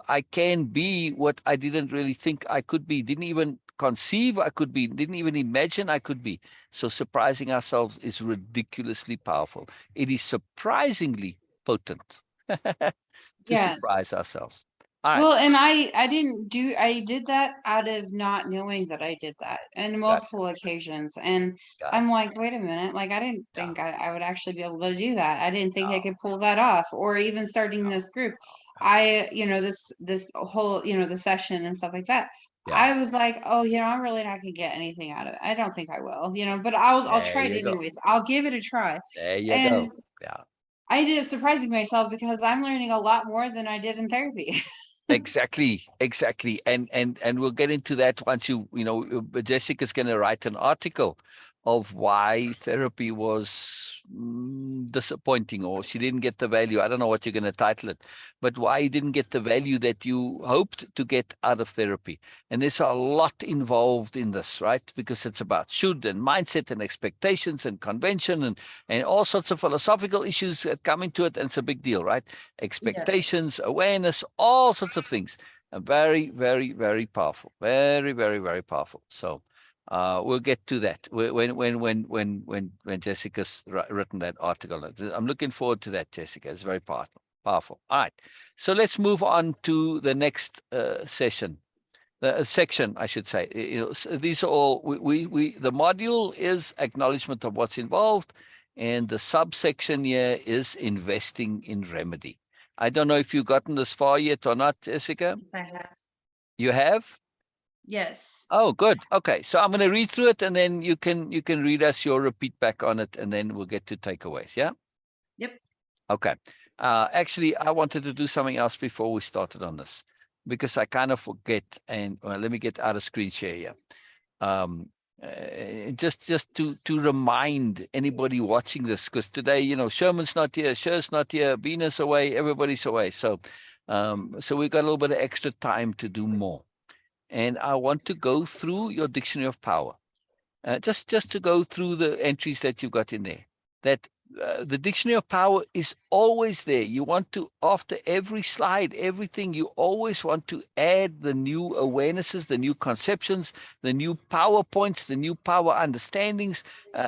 I can be what I didn't really think I could be, didn't even conceive I could be, didn't even imagine I could be. So surprising ourselves is ridiculously powerful. It is surprisingly potent to Yes. surprise ourselves. All right. Well, and I did that out of not knowing that I did that on Gotcha. multiple occasions. And I'm Gotcha. like, wait a minute, like I didn't Yeah. think I would actually be able to do that. I didn't think I Oh, could pull that off. Or even starting this group. This whole, the session and stuff like that. yeah. I was like, oh, I'm really not gonna get anything out of it. I don't think I will, but I'll There try it you go. anyways. I'll give it a try. There you And go. Yeah. I ended up surprising myself because I'm learning a lot more than I did in therapy. Exactly, exactly. And we'll get into that once Jessica's going to write an article of why therapy was disappointing, or she didn't get the value. I don't know what you're going to title it, but why you didn't get the value that you hoped to get out of therapy. And there's a lot involved in this, right? Because it's about should and mindset and expectations and convention and all sorts of philosophical issues that come into it. And it's a big deal, right? Yes. Expectations, awareness, all sorts of things. Very, very, very powerful. Very, very, very powerful. So we'll get to that when Jessica's written that article. I'm looking forward to that, Jessica. It's very powerful. Powerful. All right. So let's move on to the next session. Section, I should say. These are all the module is acknowledgement of what's involved, and the subsection here is investing in remedy. I don't know if you've gotten this far yet or not, Jessica. Yes, I have. You have? Yes. Oh, good. Okay, so I'm going to read through it, and then you can read us your repeat back on it, and then we'll get to takeaways. Yeah. Yep. Okay. Actually, I wanted to do something else before we started on this because I kind of forget. And let me get out of screen share here. Just to remind anybody watching this, because today, Sherman's not here, Sher's not here, Venus away, everybody's away. So we've got a little bit of extra time to do more. And I want to go through your dictionary of power. Just to go through the entries that you've got in there. That the dictionary of power is always there. You want to, after every slide, everything, you always want to add the new awarenesses, the new conceptions, the new power points, the new power understandings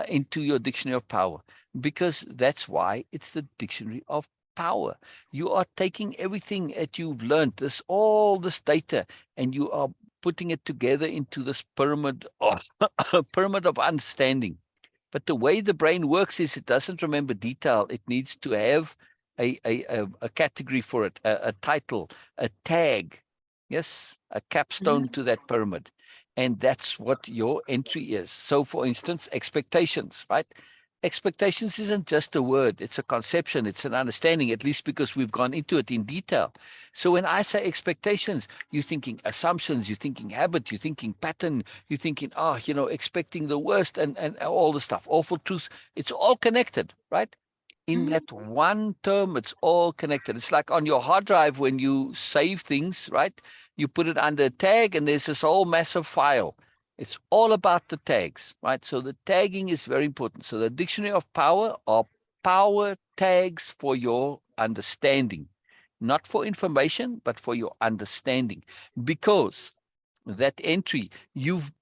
into your dictionary of power, because that's why it's the dictionary of power. You are taking everything that you've learned, all this data, and you are putting it together into this pyramid of pyramid of understanding. But the way the brain works is it doesn't remember detail. It needs to have a category for it, a title, a tag, yes, a capstone Mhm. to that pyramid. And that's what your entry is. So, for instance, expectations, right? Expectations isn't just a word, it's a conception, it's an understanding, at least because we've gone into it in detail. So when I say expectations, you're thinking assumptions, you're thinking habit, you're thinking pattern, you're thinking, expecting the worst and all the stuff, awful truths. It's all connected, right? In Mhm. that one term, it's all connected. It's like on your hard drive when you save things, right? You put it under a tag and there's this whole massive file. It's all about the tags, right? So the tagging is very important. So the dictionary of power are power tags for your understanding, not for information, but for your understanding. Because that entry, you've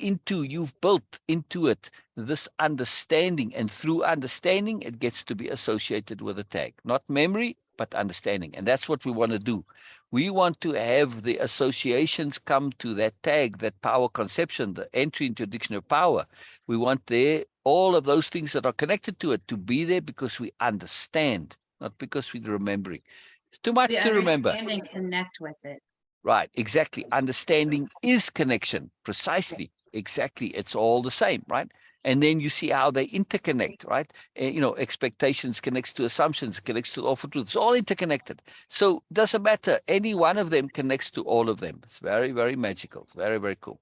you've built into it this understanding. And through understanding, it gets to be associated with a tag, not memory, but understanding. And that's what we want to do. We want to have the associations come to that tag, that power conception, the entry into dictionary of power. We want there all of those things that are connected to it to be there because we understand, not because we're remembering. It's too We much to remember. understand and connect with it. Right, exactly. Understanding is connection. Precisely. Yes. Exactly. It's all the same, right? And then you see how they interconnect, right? Expectations connects to assumptions, connects to awful truth. It's all interconnected. So doesn't matter. Any one of them connects to all of them. It's very, very magical. It's very, very cool.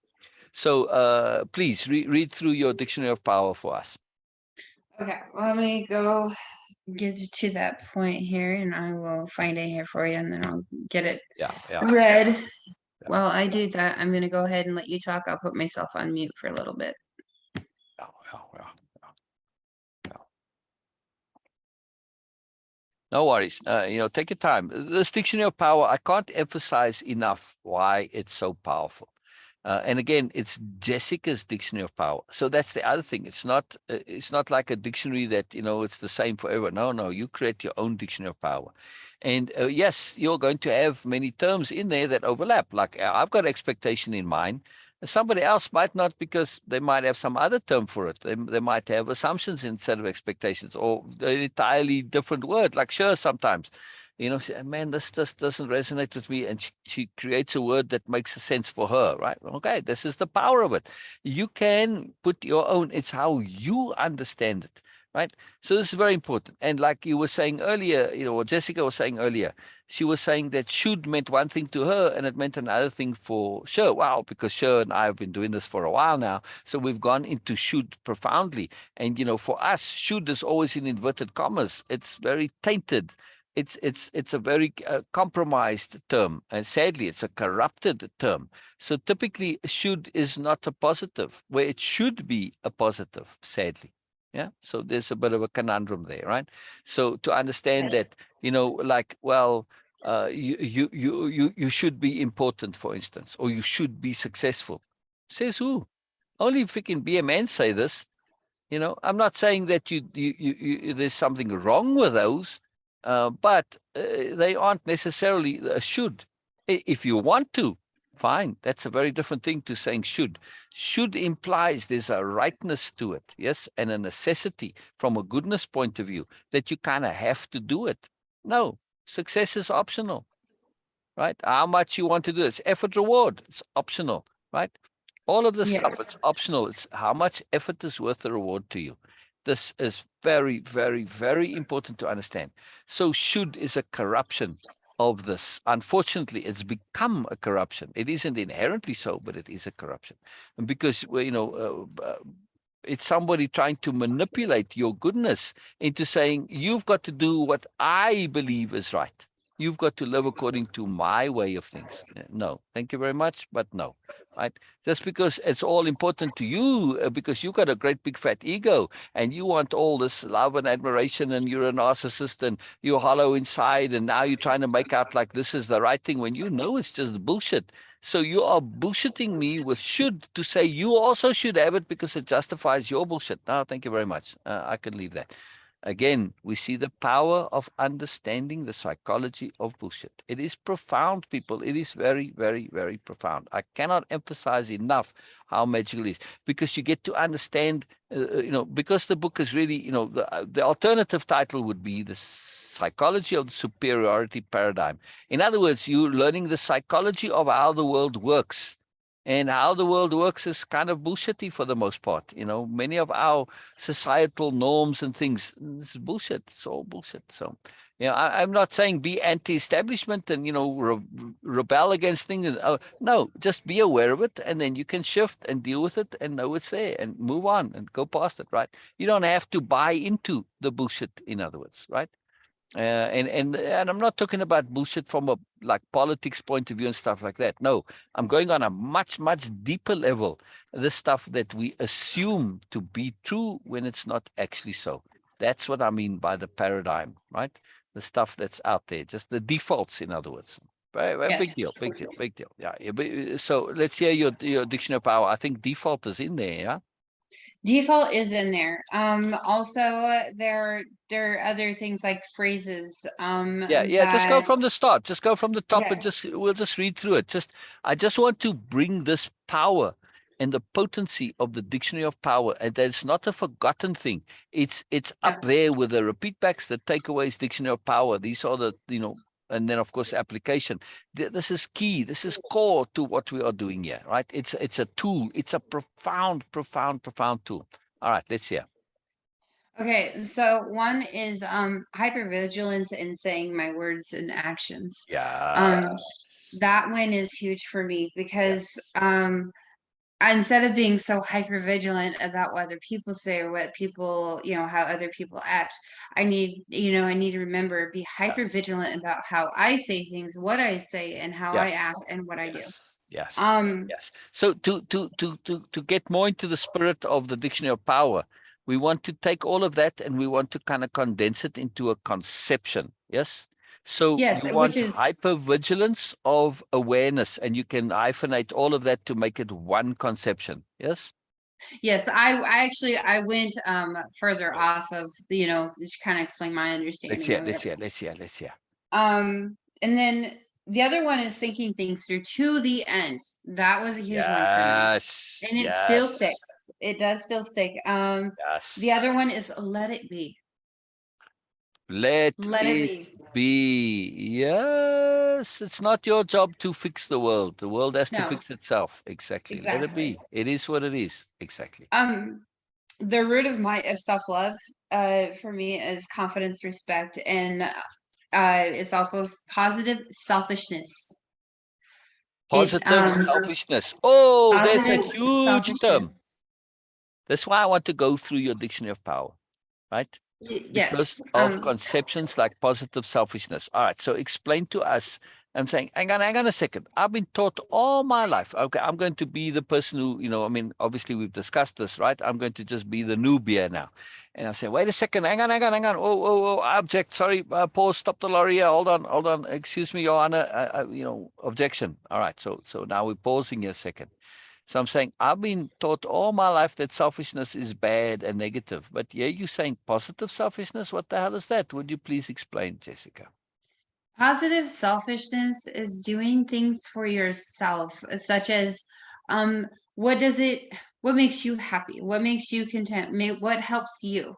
So please read through your dictionary of power for us. Okay, let me go get to that point here, and I will find it here for you, and then I'll get it read. While I do that, I'm going to go ahead and let you talk. I'll put myself on mute for a little bit. No worries. Take your time. This dictionary of power, I can't emphasize enough why it's so powerful. And again, it's Jessica's dictionary of power. So that's the other thing. It's not like a dictionary that, it's the same forever. No, you create your own dictionary of power. And yes, you're going to have many terms in there that overlap. Like I've got expectation in mind. Somebody else might not, because they might have some other term for it. They might have assumptions instead of expectations, or an entirely different word, like sure sometimes. Say, man, this doesn't resonate with me. And she creates a word that makes sense for her, right? Okay, this is the power of it. You can put your own, it's how you understand it, right? So this is very important. And like you were saying earlier, what Jessica was saying earlier, she was saying that should meant one thing to her and it meant another thing for sure. Wow, because sure and I have been doing this for a while now. So we've gone into should profoundly. And, for us, should is always in inverted commas. It's very tainted. It's a very compromised term, and sadly, it's a corrupted term. So typically, should is not a positive, where it should be a positive. Sadly, yeah. So there's a bit of a conundrum there, right? So to understand that, like, well, you should be important, for instance, or you should be successful. Says who? Only if we can be a man say this. I'm not saying that there's something wrong with those, but they aren't necessarily a should. If you want to, fine. That's a very different thing to saying should. Should implies there's a rightness to it, yes, and a necessity from a goodness point of view that you kind of have to do it. No, success is optional, right? How much you want to do it's effort reward. It's optional, right? All of this stuff, it's optional. It's how much effort is worth the reward to you. This is very, very, very important to understand. So should is a corruption of this. Unfortunately, it's become a corruption. It isn't inherently so, but it is a corruption. And because, it's somebody trying to manipulate your goodness into saying, you've got to do what I believe is right. You've got to live according to my way of things. No, thank you very much, but no. Right? Just because it's all important to you, because you've got a great big fat ego and you want all this love and admiration, and you're a narcissist and you're hollow inside, and now you're trying to make out like this is the right thing when you know it's just bullshit. So you are bullshitting me with should to say you also should have it because it justifies your bullshit. No, thank you very much. I can leave that. Again, we see the power of understanding the psychology of bullshit. It is profound, people. It is very, very, very profound. I cannot emphasize enough how magical it is, because you get to understand, because the book is really, the alternative title would be the psychology of the superiority paradigm. In other words, you're learning the psychology of how the world works. And how the world works is kind of bullshitty for the most part. Many of our societal norms and things, it's bullshit. It's all bullshit. So, I'm not saying be anti-establishment and, rebel against things. No, just be aware of it, and then you can shift and deal with it and know it's there and move on and go past it, right? You don't have to buy into the bullshit, in other words, right? And I'm not talking about bullshit from a like politics point of view and stuff like that. No, I'm going on a much, much deeper level. The stuff that we assume to be true when it's not actually so. That's what I mean by the paradigm, right? The stuff that's out there, just the defaults, in other words. Very, very big deal, big deal, big deal. Yeah. So let's hear your dictionary of power. I think default is in there. Yeah. Default is in there. Also, there are other things like phrases. Yeah. Just go That from the start. Just go from the top, okay. and we'll just read through it. I just want to bring this power and the potency of the dictionary of power, and that it's not a forgotten thing. It's up there with the RepeatBacks, the takeaways, dictionary of power. These are the and then of course application. This is key. This is core to what we are doing here, right? It's a tool. It's a profound, profound, profound tool. All right, let's hear. Okay, so one is hypervigilance in saying my words and actions. Yeah. Um that one is huge for me Yeah. because instead of being so hyper vigilant about what other people say or what people, how other people act, I need to remember, be hyper Yes. vigilant about how I say things, what I say, and how I Yes. act and what I do. Yes. Yes. Um, Yes. So to get more into the spirit of the dictionary of power, we want to take all of that and we want to kind of condense it into a conception. Yes. So yes, you which want is hypervigilance of awareness, and you can hyphenate all of that to make it one conception. Yes. yes, I actually I went further off of the, just kind of explain my Let's understanding hear. of it. Let's hear. Let's hear. Let's hear. And then the other one is thinking things through to the end. That was a huge one for me. Yes. And it still Yes. sticks. It does still stick. The Yes. other one is let it be. Let Let it it be. be. Yes. It's not your job to fix the world. The world has to No, fix itself. Exactly. Let it exactly. be. It is what it is. Exactly. The root of self-love, for me is confidence, respect, and it's also positive selfishness. It Positive selfishness. Oh, that's a Positive huge term. selfishness. That's why I want to go through your dictionary of power, right? Because Yes. of conceptions like positive selfishness. All right. So explain to us. I'm saying, hang on a second. I've been taught all my life. Okay, I'm going to be the person who, I mean, obviously we've discussed this, right? I'm going to just be the noob here now. And I say, wait a second, hang on. Oh, I object. Sorry, pause, stop the lorry here. Hold on. Excuse me, Your Honor. Objection. All right. So now we're pausing here a second. So I'm saying I've been taught all my life that selfishness is bad and negative. But yeah, you're saying positive selfishness? What the hell is that? Would you please explain, Jessica? Positive selfishness is doing things for yourself, such as um what does it what makes you happy? What makes you content? What helps you?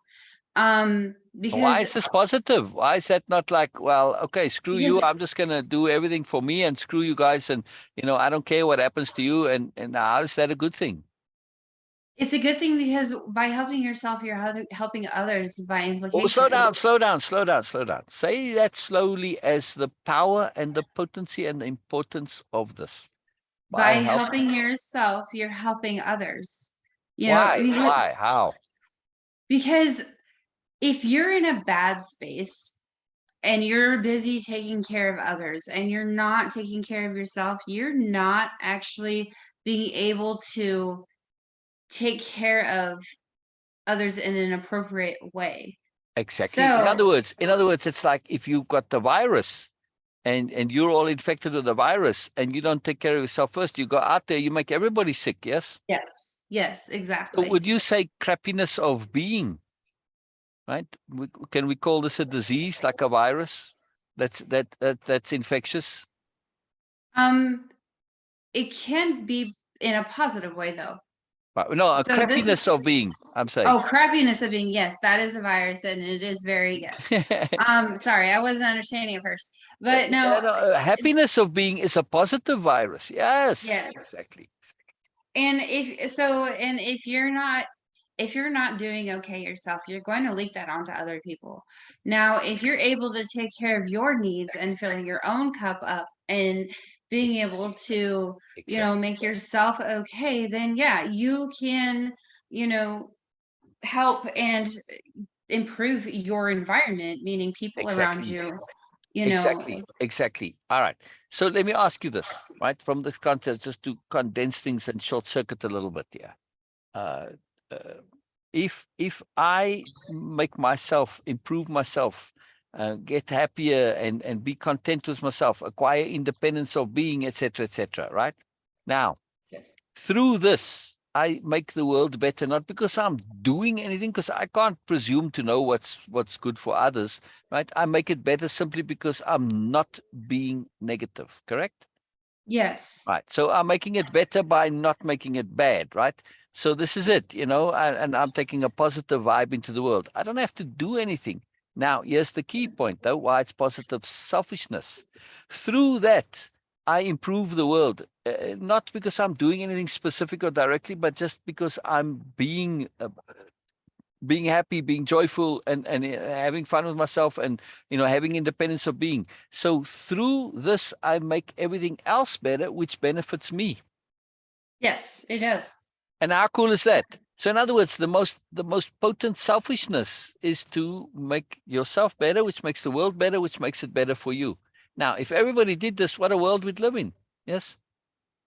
Why Because is this positive? Why is that not like, well, okay, screw because you. I'm just going to do everything for me and screw you guys. And, I don't care what happens to you. And how is that a good thing? it's a good thing because by helping yourself, you're helping others by Oh, slow implication. down. Say that slowly as the power and the potency and the importance of this. By By help. helping yourself, you're helping others. Why? Because Why? How? because if you're in a bad space and you're busy taking care of others and you're not taking care of yourself, you're not actually being able to take care of others in an appropriate way. Exactly. In So, other words, it's like if you've got the virus and you're all infected with the virus and you don't take care of yourself first, you go out there, you make everybody sick, yes? yes, So exactly. would you say crappiness of being, right? Can we call this a disease like a virus that's infectious? Um, it can be in a positive way though. Right. No, a So this crappiness is of being, I'm saying. Oh, crappiness of being, yes, that is a virus and it is very, yes. Sorry, I wasn't understanding at first. But no, No, happiness of being is a positive virus. Yes, yes. exactly. And if you're not doing okay yourself, you're going to leak that onto other people. Now, if you're able to take care of your needs and filling your own cup up and being able to, Exactly. make yourself okay, then yeah, you can, you know, help and improve your environment, meaning people around Exactly. you, Exactly. All right. So let me ask you this, right? From the context, just to condense things and short circuit a little bit here. Uh, uh, if I make myself improve myself, get happier and be content with myself, acquire independence of being, etc., right? Now, Yes. through this, I make the world better, not because I'm doing anything, because I can't presume to know what's good for others, right? I make it better simply because I'm not being negative, correct? Yes. Right. So I'm making it better by not making it bad, right? So this is it, and I'm taking a positive vibe into the world. I don't have to do anything. Now, here's the key point, though, why it's positive selfishness. Through that, I improve the world, not because I'm doing anything specific or directly, but just because I'm being being happy, being joyful, and having fun with myself, and having independence of being. So through this, I make everything else better, which benefits me. Yes, it does. And how cool is that? So in other words, the most potent selfishness is to make yourself better, which makes the world better, which makes it better for you. Now, if everybody did this, what a world we'd live in. Yes.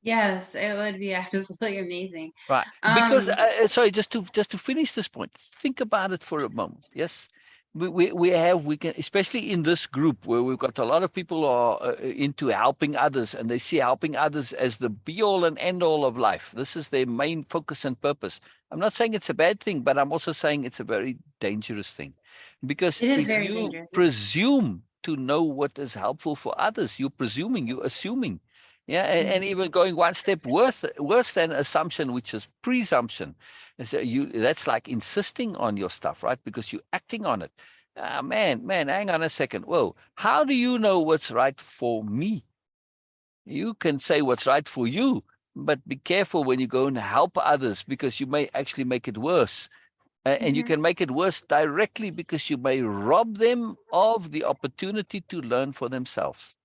Yes, it would be absolutely amazing. Right. Because Um, sorry, just to finish this point, think about it for a moment. Yes. We can, especially in this group where we've got a lot of people who are into helping others, and they see helping others as the be all and end all of life. This is their main focus and purpose. I'm not saying it's a bad thing, but I'm also saying it's a very dangerous thing, because it is if very you dangerous. presume to know what is helpful for others, you're assuming. Yeah, and Mhm. even going one step worse than assumption, which is presumption. And so that's like insisting on your stuff, right? Because you're acting on it. Man, hang on a second. Whoa, how do you know what's right for me? You can say what's right for you, but be careful when you go and help others, because you may actually make it worse. And you Mhm. can make it worse directly, because you may rob them of the opportunity to learn for themselves.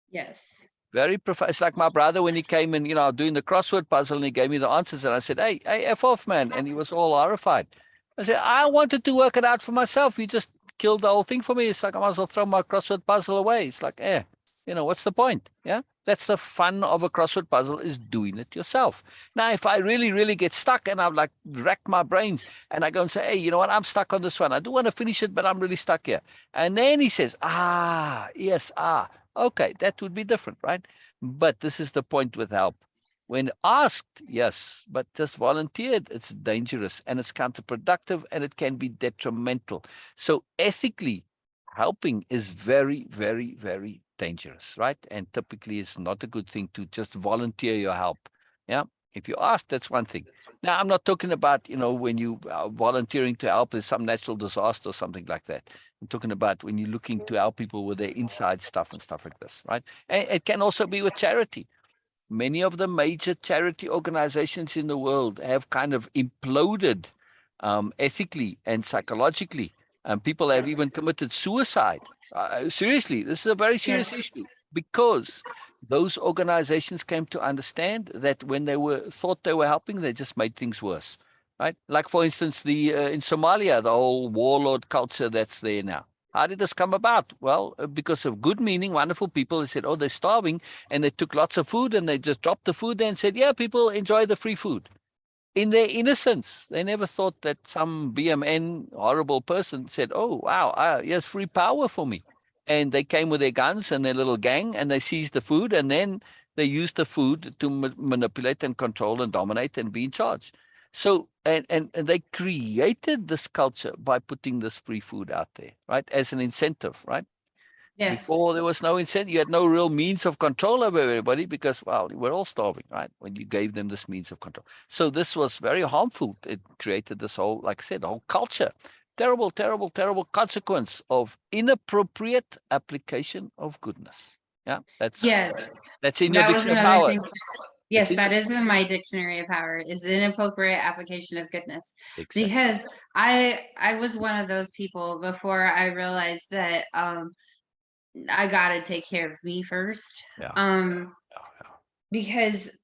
Yes. Very profound. It's like my brother when he came in, doing the crossword puzzle, and he gave me the answers, and I said, "Hey, F off, man!" And he was all horrified. I said, "I wanted to work it out for myself. You just killed the whole thing for me. It's like I might as well throw my crossword puzzle away." It's like, what's the point? Yeah, that's the fun of a crossword puzzle, is doing it yourself. Now, if I really, really get stuck and I'm like rack my brains, and I go and say, "Hey, you know what? I'm stuck on this one. I do want to finish it, but I'm really stuck here." And then he says, yes, okay, that would be different, right? But this is the point with help. When asked, yes, but just volunteered, it's dangerous and it's counterproductive and it can be detrimental. So ethically, helping is very, very, very dangerous, right? And typically it's not a good thing to just volunteer your help. Yeah. If you ask, that's one thing. Now, I'm not talking about, when you are volunteering to help with some natural disaster or something like that. I'm talking about when you're looking to help people with their inside stuff and stuff like this, right? And it can also be with charity. Many of the major charity organizations in the world have kind of imploded ethically and psychologically. And people have Yes. even committed suicide. Seriously, this is a very serious Yes. issue, because those organizations came to understand that when they thought they were helping, they just made things worse. Right? Like, for instance, the in Somalia, the whole warlord culture that's there now. How did this come about? Well, because of good meaning, wonderful people. They said, "Oh, they're starving," and they took lots of food, and they just dropped the food there and said, "Yeah, people enjoy the free food." In their innocence, they never thought that some BMN horrible person said, "Oh, wow, yes, free power for me." And they came with their guns and their little gang, and they seized the food, and then they used the food to manipulate and control and dominate and be in charge. So, and they created this culture by putting this free food out there, right, as an incentive, right? Yes. Before, there was no incentive. You had no real means of control over everybody, because, well, we're all starving, right? When you gave them this means of control. So this was very harmful. It created this whole, like I said, the whole culture. Terrible, terrible, terrible consequence of inappropriate application of goodness. Yeah, Yes. that's in your That was dictionary of another power. thing. It's Yes, in your, that is in my dictionary of power, is inappropriate application of goodness. exactly. Because I was one of those people before I realized that I gotta take care of me first. Yeah, Um, yeah, because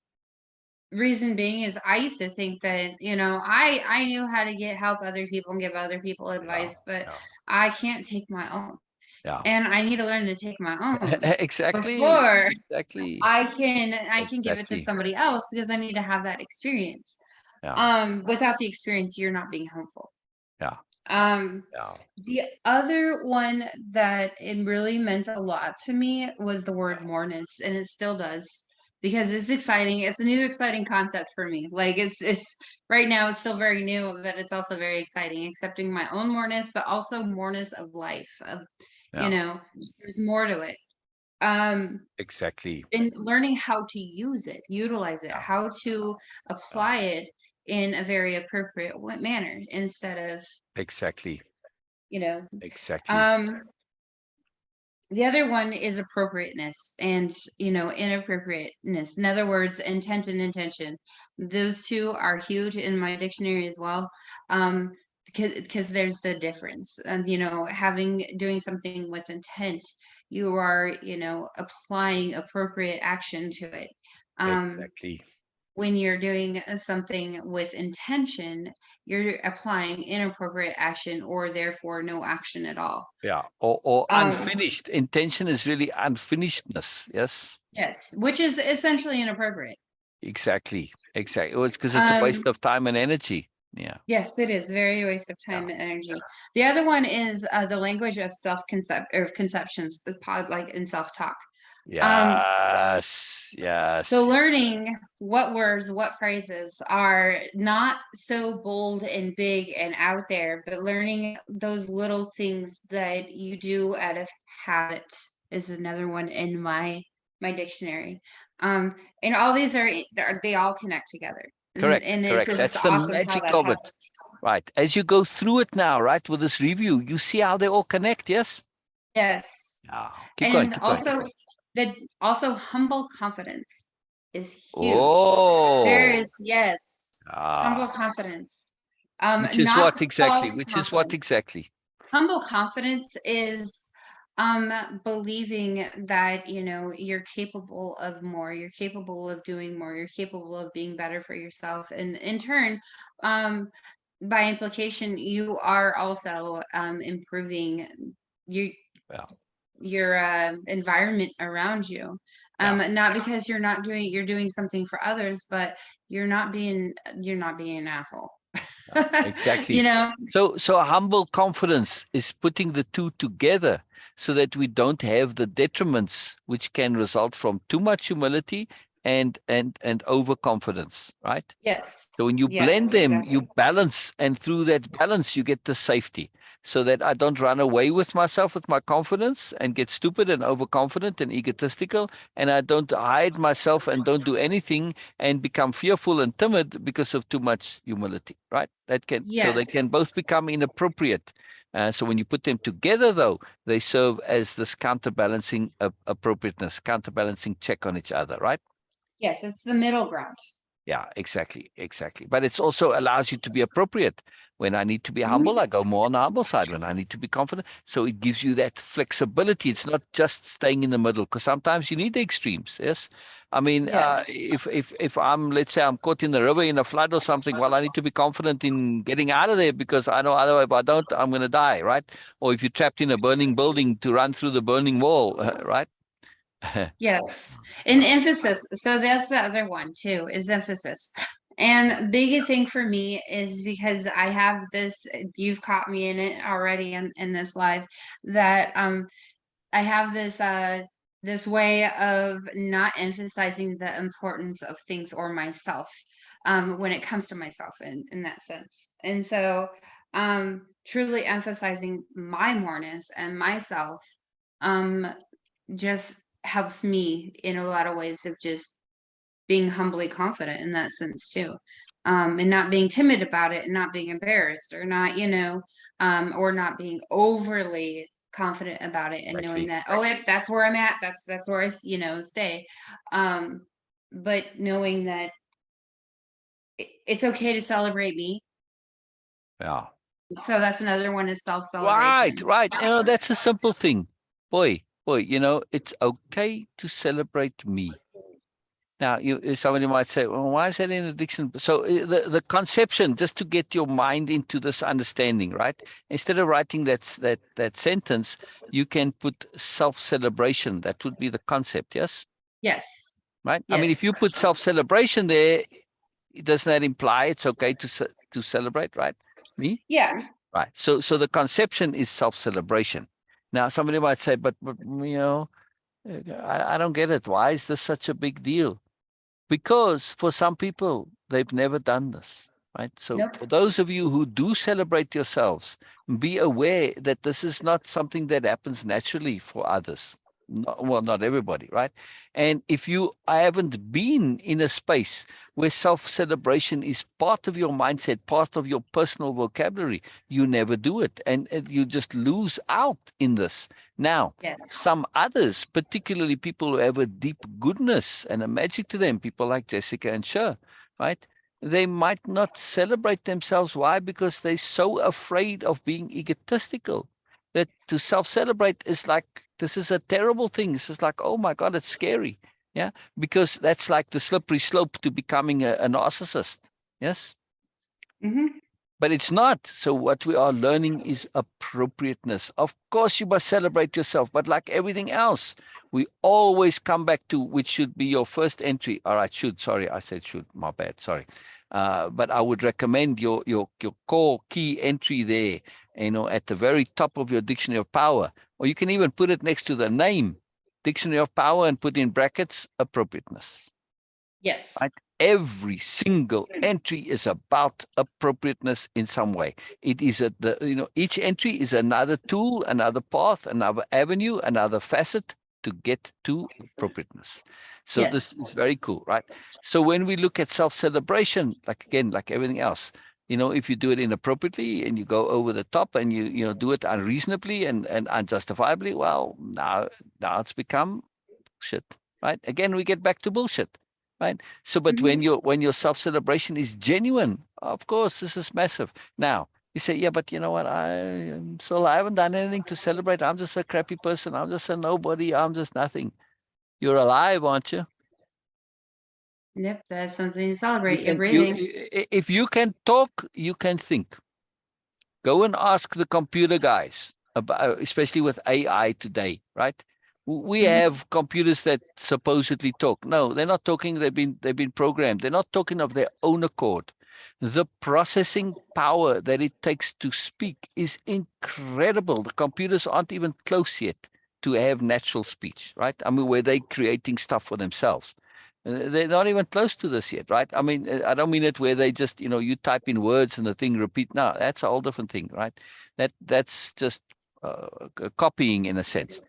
reason being is I used to think that, I knew how to get help other people and give other people yeah, advice, but yeah, I can't take my own. yeah, And I need to learn to take my own yeah. Exactly, before exactly, I can give it to exactly. somebody else, because I need to have that experience. Yeah, Without the experience, you're not being helpful. yeah, Um, yeah, the other one that it really meant a lot to me was the word moreness, and it still does, because it's exciting. It's a new exciting concept for me. Like it's right now it's still very new, but it's also very exciting, accepting my own moreness, but also moreness of life. Of yeah, there's more to it. Um, exactly. and learning how to use it, utilize it, Yeah, how to yeah, apply it in a very appropriate manner, instead of, exactly, you know, exactly. um, the other one is appropriateness and, inappropriateness. In other words, intent and intention. Those two are huge in my dictionary as well. Um, because there's the difference. And doing something with intent, you are applying appropriate action to it. Exactly. When you're doing something with intention, you're applying inappropriate action, or therefore no action at all. Yeah. Or um unfinished. Intention is really unfinishedness. Yes. yes, which is essentially inappropriate. Exactly. Exactly. Well, it's because it's a waste um of time and energy. Yeah. yes, it is very waste of Yeah. time and energy. The other one is the language of conceptions, the pod, like in self-talk. um Yes. So Yes. learning what words, what phrases are not so bold and big and out there, but learning those little things that you do out of habit is another one in my dictionary. And all these they all connect together. Correct. And it's Correct. just That's the awesome how magic that of happens. it. Right. As you go through it now, right, with this review, you see how they all connect. Yes. Yes. Yeah. Keep going. And Keep going. also humble confidence is huge. There Oh. is, yes, humble Ah. confidence. Which is Not what exactly? false Which is what confidence. exactly? Humble confidence is believing that you're capable of more, you're capable of doing more, you're capable of being better for yourself, and in turn, um by implication, you are also improving your Yeah. environment around you. Yeah. Not because you're doing something for others, but you're not being an asshole. Yeah, exactly. you know So humble confidence is putting the two together so that we don't have the detriments which can result from too much humility and overconfidence, right? Yes. So when you Yes, blend them, exactly. you balance, and through that balance, you get the safety. So that I don't run away with myself with my confidence and get stupid and overconfident and egotistical, and I don't hide myself and don't do anything and become fearful and timid because of too much humility. Right? So they can Yes. both become inappropriate. So when you put them together, though, they serve as this counterbalancing appropriateness, counterbalancing check on each other. Right? Yes, it's the middle ground. Yeah, exactly, exactly. But it's also allows you to be appropriate. When I need to be humble, Mhm. I go more on the humble side. When I need to be confident, so it gives you that flexibility. It's not just staying in the middle, because sometimes you need the extremes. Yes, I mean, Yes. if I'm, let's say I'm caught in the river in a flood or something, well, I need to be confident in getting out of there, because I know otherwise if I don't, I'm going to die, right? Or if you're trapped in a burning building, to run through the burning wall, right? Yes. And emphasis. So that's the other one too, is emphasis. And big thing for me is because I have this, you've caught me in it already in this live, that I have this way of not emphasizing the importance of things or myself, when it comes to myself in that sense. And so truly emphasizing my moreness and myself um just helps me in a lot of ways of just being humbly confident in that sense too. And not being timid about it, and not being embarrassed, or not, or not being overly confident about it, and knowing Exactly. that, oh, if that's where I'm at, that's where stay. Um, but knowing that it's okay to celebrate me. Yeah. So that's another one, is Right, self-celebration. right. That's a simple thing. Boy, it's okay to celebrate me. Now, somebody might say, well, why is that in addiction? So the conception, just to get your mind into this understanding, right? Instead of writing that sentence, you can put self-celebration. That would be the concept, yes? Yes. Right? I mean, if Yes. you put self-celebration there, doesn't that imply it's okay to celebrate, right? Me? Yeah. Right. So the conception is self-celebration. Now, somebody might say, but I don't get it. Why is this such a big deal? Because for some people, they've never done this, right? So Nope. for those of you who do celebrate yourselves, be aware that this is not something that happens naturally for others. Well, not everybody, right? And if I haven't been in a space where self-celebration is part of your mindset, part of your personal vocabulary, you never do it. And you just lose out in this. Now, Yes. some others, particularly people who have a deep goodness and a magic to them, people like Jessica and Sher, right? they might not celebrate themselves. Why? Because they're so afraid of being egotistical that to self-celebrate is like, this is a terrible thing. This is like, oh my God, it's scary. Yeah. Because that's like the slippery slope to becoming a narcissist. Yes. Mm-hmm. But it's not. So what we are learning is appropriateness. Of course, you must celebrate yourself, but like everything else, we always come back to which should be your first entry. All right, should. Sorry, I said should. My bad. Sorry. But I would recommend your core key entry there. At the very top of your dictionary of power, or you can even put it next to the name, dictionary of power, and put in brackets appropriateness. Yes. Right? Every single entry is about appropriateness in some way. It is each entry is another tool, another path, another avenue, another facet to get to appropriateness. So this Yes. is very cool, right? So when we look at self-celebration, like everything else, if you do it inappropriately and you go over the top and you do it unreasonably and unjustifiably, well, now it's become bullshit, right? Again, we get back to bullshit. Right. So, but Mm-hmm. when your self-celebration is genuine, of course, this is massive. Now, you say, yeah, but you know what? I haven't done anything to celebrate. I'm just a crappy person. I'm just a nobody. I'm just nothing. You're alive, aren't you? Yep, that's something to You celebrate. You're can, breathing. if you can talk, you can think. Go and ask the computer guys about, especially with AI today, right? We Mm-hmm. have computers that supposedly talk. No, they're not talking. They've been programmed. They're not talking of their own accord. The processing power that it takes to speak is incredible. The computers aren't even close yet to have natural speech, right? I mean, where they're creating stuff for themselves. They're not even close to this yet, right? I mean, I don't mean it where they just, you type in words and the thing repeat. No, that's a whole different thing, right? That's just copying in a sense.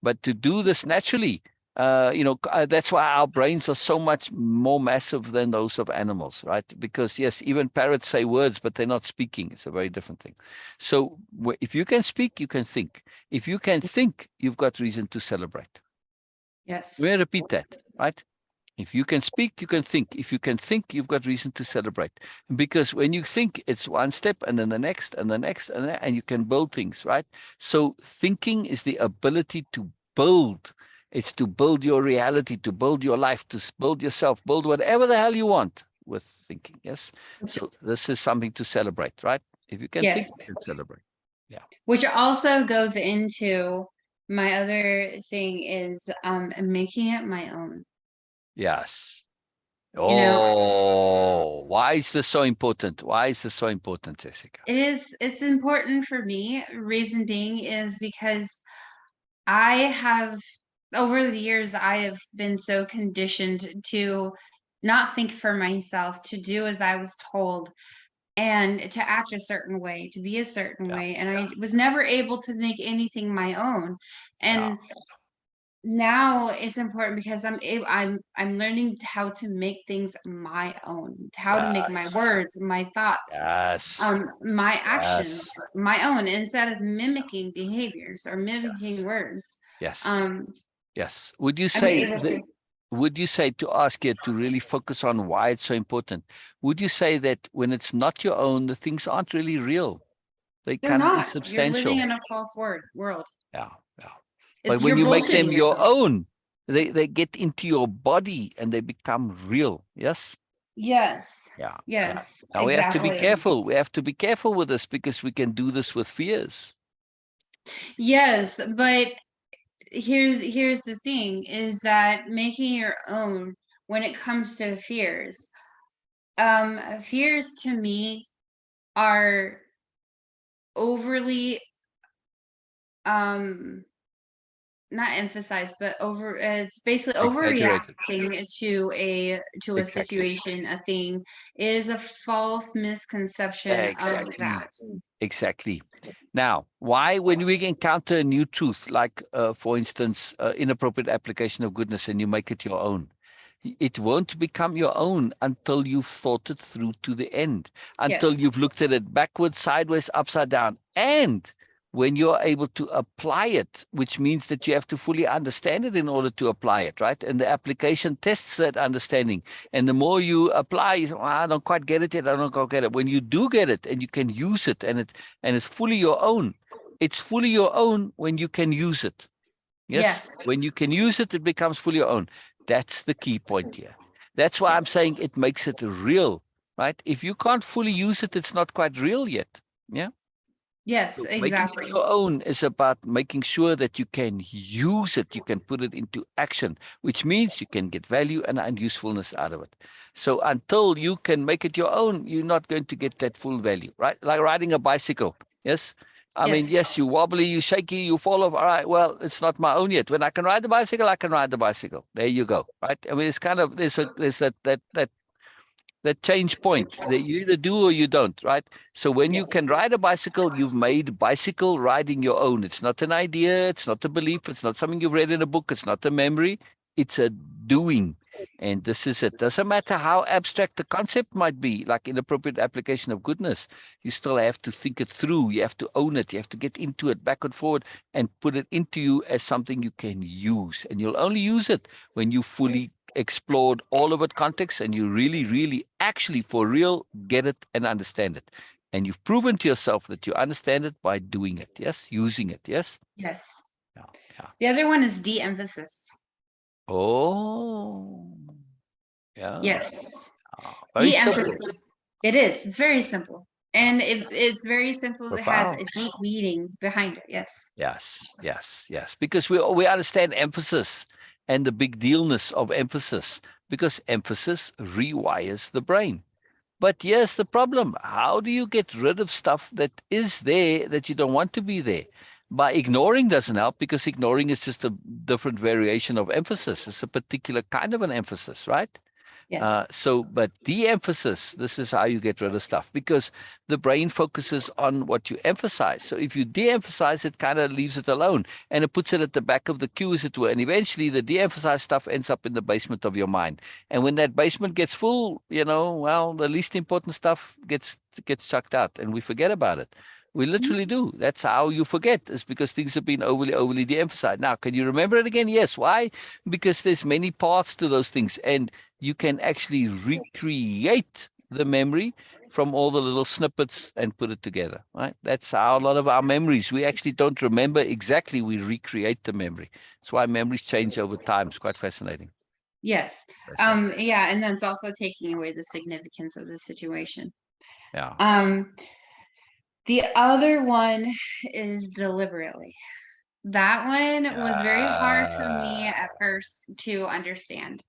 But to do this naturally, that's why our brains are so much more massive than those of animals, right? Because yes, even parrots say words, but they're not speaking. It's a very different thing. So if you can speak, you can think. If you can think, you've got reason to celebrate. We Yes. repeat that, right? If you can speak, you can think. If you can think, you've got reason to celebrate. Because when you think, it's one step and then the next and the next, and you can build things, right? So thinking is the ability to build. It's to build your reality, to build your life, to build yourself, build whatever the hell you want with thinking. Yes. So this is something to celebrate, right? If you can think, Yes. you can celebrate. Yeah. Which also goes into my other thing is making it my own. Yes. You know, Oh, why is this so important? Why is this so important, Jessica? it's important for me. Reason being is because I have over the years I have been so conditioned to not think for myself, to do as I was told, and to act a certain way, to be a certain Yeah. way, and I was never able to make anything my own. Yeah. And now it's important because I'm learning how to make things my own, how to make my Yes. words, my thoughts, Yes. my actions Yes. my own, instead of mimicking behaviors or Yes. mimicking words. Yes. um Yes. Would you I'm say able that, to. would you say, to ask you to really focus on why it's so important? Would you say that when it's not your own, the things aren't really real? They They're can not. You're living insubstantial. in a false world. Yeah. Yeah. But It's when you're you make them bullshitting your yourself. own, they get into your body and they become real. Yes. Yes. Yeah. Yeah. Yes, Now we have to be exactly. careful. We have to be careful with this because we can do this with fears. Yes, but here's the thing is that making your own when it comes to fears, fears to me are overly um not emphasized, but it's basically Exaggerated. overreacting to a Exactly. situation, a thing. Is a false misconception of Exactly. that. Exactly. Now, why, when we encounter a new truth, like, for instance, inappropriate application of goodness, and you make it your own, it won't become your own until you've thought it through to the end, until Yes. you've looked at it backwards, sideways, upside down. And when you're able to apply it, which means that you have to fully understand it in order to apply it, right? And the application tests that understanding. And the more you apply, you say, "Well, I don't quite get it yet. I don't quite get it." When you do get it and you can use it, and it's fully your own, it's fully your own when you can use it. Yes. Yes. When you can use it, it becomes fully your own. That's the key point here. That's why I'm saying it makes it real, right? If you can't fully use it, it's not quite real yet. Yeah. Yes, So making it exactly. your own is about making sure that you can use it, you can put it into action, which means you can get value and usefulness out of it. So until you can make it your own, you're not going to get that full value, right? Like riding a bicycle. Yes. I mean, Yes. yes, you wobbly, you shaky, you fall off. All right, well, it's not my own yet. When I can ride the bicycle, I can ride the bicycle. There you go, right? I mean, it's kind of there's that change point that you either do or you don't, right? So when you Yes. can ride a bicycle, you've made bicycle riding your own. It's not an idea, it's not a belief, it's not something you've read in a book, it's not a memory, it's a doing. And this is it. Doesn't matter how abstract the concept might be, like inappropriate application of goodness, you still have to think it through. You have to own it. You have to get into it back and forward and put it into you as something you can use. And you'll only use it when you fully explored all of it context and you really, really actually for real get it and understand it. And you've proven to yourself that you understand it by doing it. Yes. Using it. Yes. Yes. Yeah. Yeah. The other one is de-emphasis. Oh, yeah. Yes. Very simple. De-emphasis. It is. It's very simple. And it's very simple. It has Profound. a deep meaning behind it. Yes. Yes, yes, yes. Because we understand emphasis and the big dealness of emphasis, because emphasis rewires the brain. But here's the problem. How do you get rid of stuff that is there that you don't want to be there? By ignoring doesn't help, because ignoring is just a different variation of emphasis. It's a particular kind of an emphasis, right? Yes. But de-emphasis, this is how you get rid of stuff, because the brain focuses on what you emphasize. So if you de-emphasize, it kind of leaves it alone and it puts it at the back of the queue, as it were. And eventually the de-emphasized stuff ends up in the basement of your mind. And when that basement gets full, well, the least important stuff gets chucked out and we forget about it. We literally do. That's how you forget, is because things have been overly de-emphasized. Now, can you remember it again? Yes. Why? Because there's many paths to those things, and you can actually recreate the memory from all the little snippets and put it together, right? That's how a lot of our memories, we actually don't remember exactly, we recreate the memory. That's why memories change over time. It's quite fascinating. Yes. Fascinating. Yeah, and that's also taking away the significance of the situation. Yeah. The other one is deliberately. That one was very hard for me at first to understand.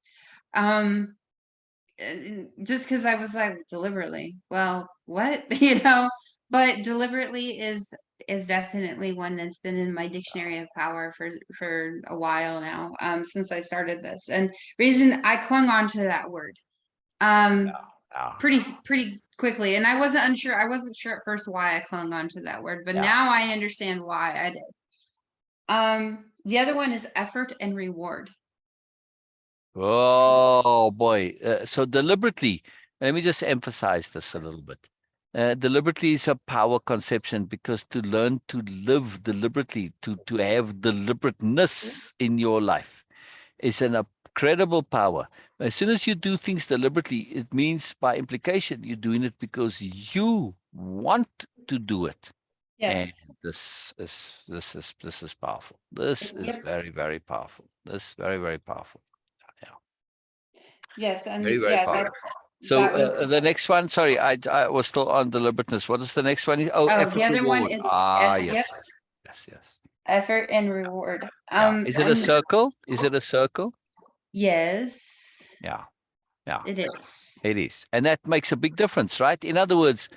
Just because I was like, deliberately, well, what? But deliberately is definitely one that's been in my dictionary of power for a while now, since I started this. And reason I clung on to that word Yeah. pretty quickly. And I wasn't sure at first why I clung on to that word, but Yeah. now I understand why I did. The other one is effort and reward. Oh boy. So deliberately, let me just emphasize this a little bit. Deliberately is a power conception, because to learn to live deliberately, to have deliberateness in your life is an incredible power. As soon as you do things deliberately, it means by implication, you're doing it because you want to do it. And Yes. this is powerful. This is Yep. very, very powerful. This is very, very powerful. Yeah. Yes, and Very, very yes, powerful. So that was the next one, sorry, I was still on deliberateness. What is the next one? Oh, the effort other one reward. is yep, Yes, yes, yes, yes. effort and reward. Yeah. Is it a And circle? Is it a circle? yes, Yeah, yeah, it is. it is. And that makes a big difference, right? In other words,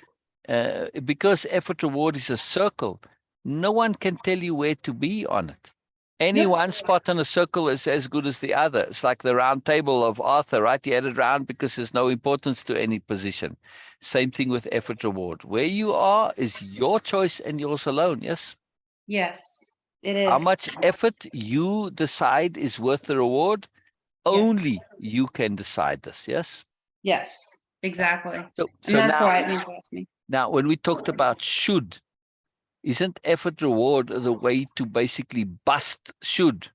because effort reward is a circle, no one can tell you where to be on it. Any Yep. one spot on a circle is as good as the other. It's like the round table of Arthur, right? He had it round because there's no importance to any position. Same thing with effort reward. Where you are is your choice and yours alone. Yes. Yes, it How is. much effort you decide is worth the reward, Yes. only you can decide this. Yes. Yes, Yeah. exactly. So, And so that's now, why it means a lot to me. now when we talked about should, Isn't effort reward the way to basically bust should?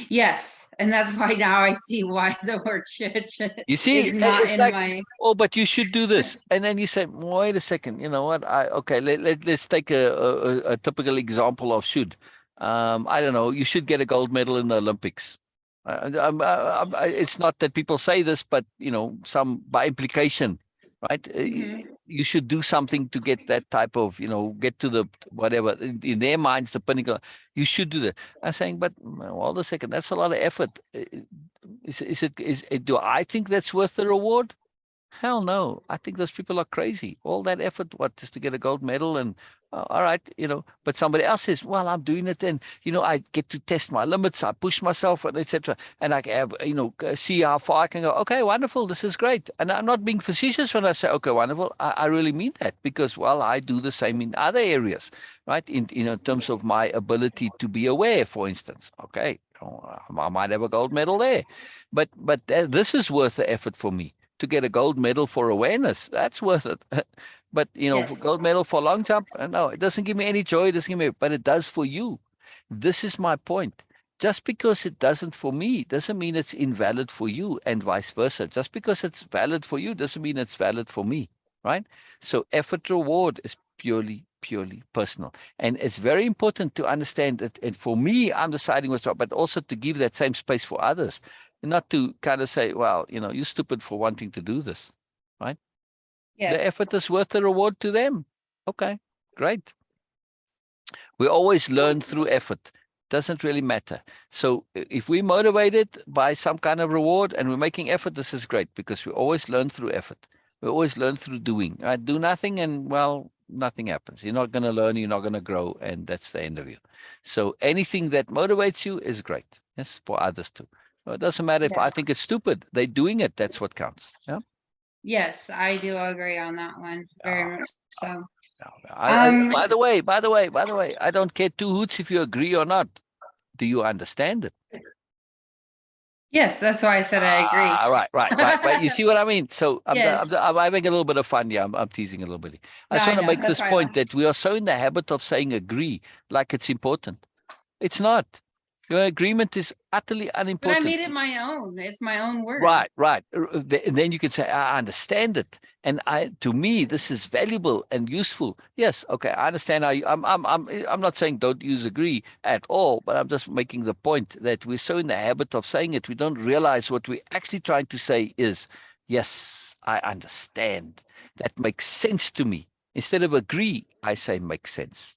Yes, and that's why now I see why the word should You see, is not it's in like, my. oh, but you should do this. And then you say, wait a second, you know what? Okay, let's take a typical example of should. I don't know, you should get a gold medal in the Olympics. It's not that people say this, but, you know, some by implication, right? You should do something to get that type of, you know, get to the whatever, in their minds, the pinnacle. You should do that. I'm saying, but hold a second, that's a lot of effort. Do I think that's worth the reward? Hell no. I think those people are crazy. All that effort, what, just to get a gold medal and all right, you know, but somebody else says, well, I'm doing it and, you know, I get to test my limits. I push myself and etc. And I can have, you know, see how far I can go. Okay, wonderful. This is great. And I'm not being facetious when I say, okay, wonderful. I really mean that because, well, I do the same in other areas, right? In terms of my ability to be aware, for instance. Okay, I might have a gold medal there, but this is worth the effort for me to get a gold medal for awareness. That's worth it. But you know, for Yes. gold medal for long jump, no, it doesn't give me any joy. It doesn't give me, but it does for you. This is my point. Just because it doesn't for me doesn't mean it's invalid for you, and vice versa. Just because it's valid for you doesn't mean it's valid for me, right? So effort reward is purely personal, and it's very important to understand that. And for me, I'm deciding what's right, but also to give that same space for others, not to kind of say, well, you know, you're stupid for wanting to do this, right? The Yes. effort is worth the reward to them. Okay, great. We always learn through effort. Doesn't really matter. So if we motivated by some kind of reward and we're making effort, this is great because we always learn through effort. We always learn through doing. Right? Do nothing and, well, nothing happens. You're not going to learn, you're not going to grow, and that's the end of you. So anything that motivates you is great. Yes, for others too. So it doesn't matter if I think Yes. it's stupid. They're doing it. That's what counts. Yeah. Yes, I do agree on that one. Yeah. Very much so. No, Um, by the way, I don't care two hoots if you agree or not. Do you understand it? yes, that's why I said I agree. Right. You see what I mean? So Yes. I'm having a little bit of fun. Yeah, I'm teasing a little bit. I No, just I want to know. make That's this why I point laughed. that we are so in the habit of saying agree like it's important. It's not. Your agreement is utterly But I unimportant. made it my own. It's my own word. Right. And then you can say, I understand it. And to me, this is valuable and useful. Yes, okay, I understand how you, I'm not saying don't use agree at all, but I'm just making the point that we're so in the habit of saying it, we don't realize what we're actually trying to say is, yes, I understand. That makes sense to me. Instead of agree, I say makes sense.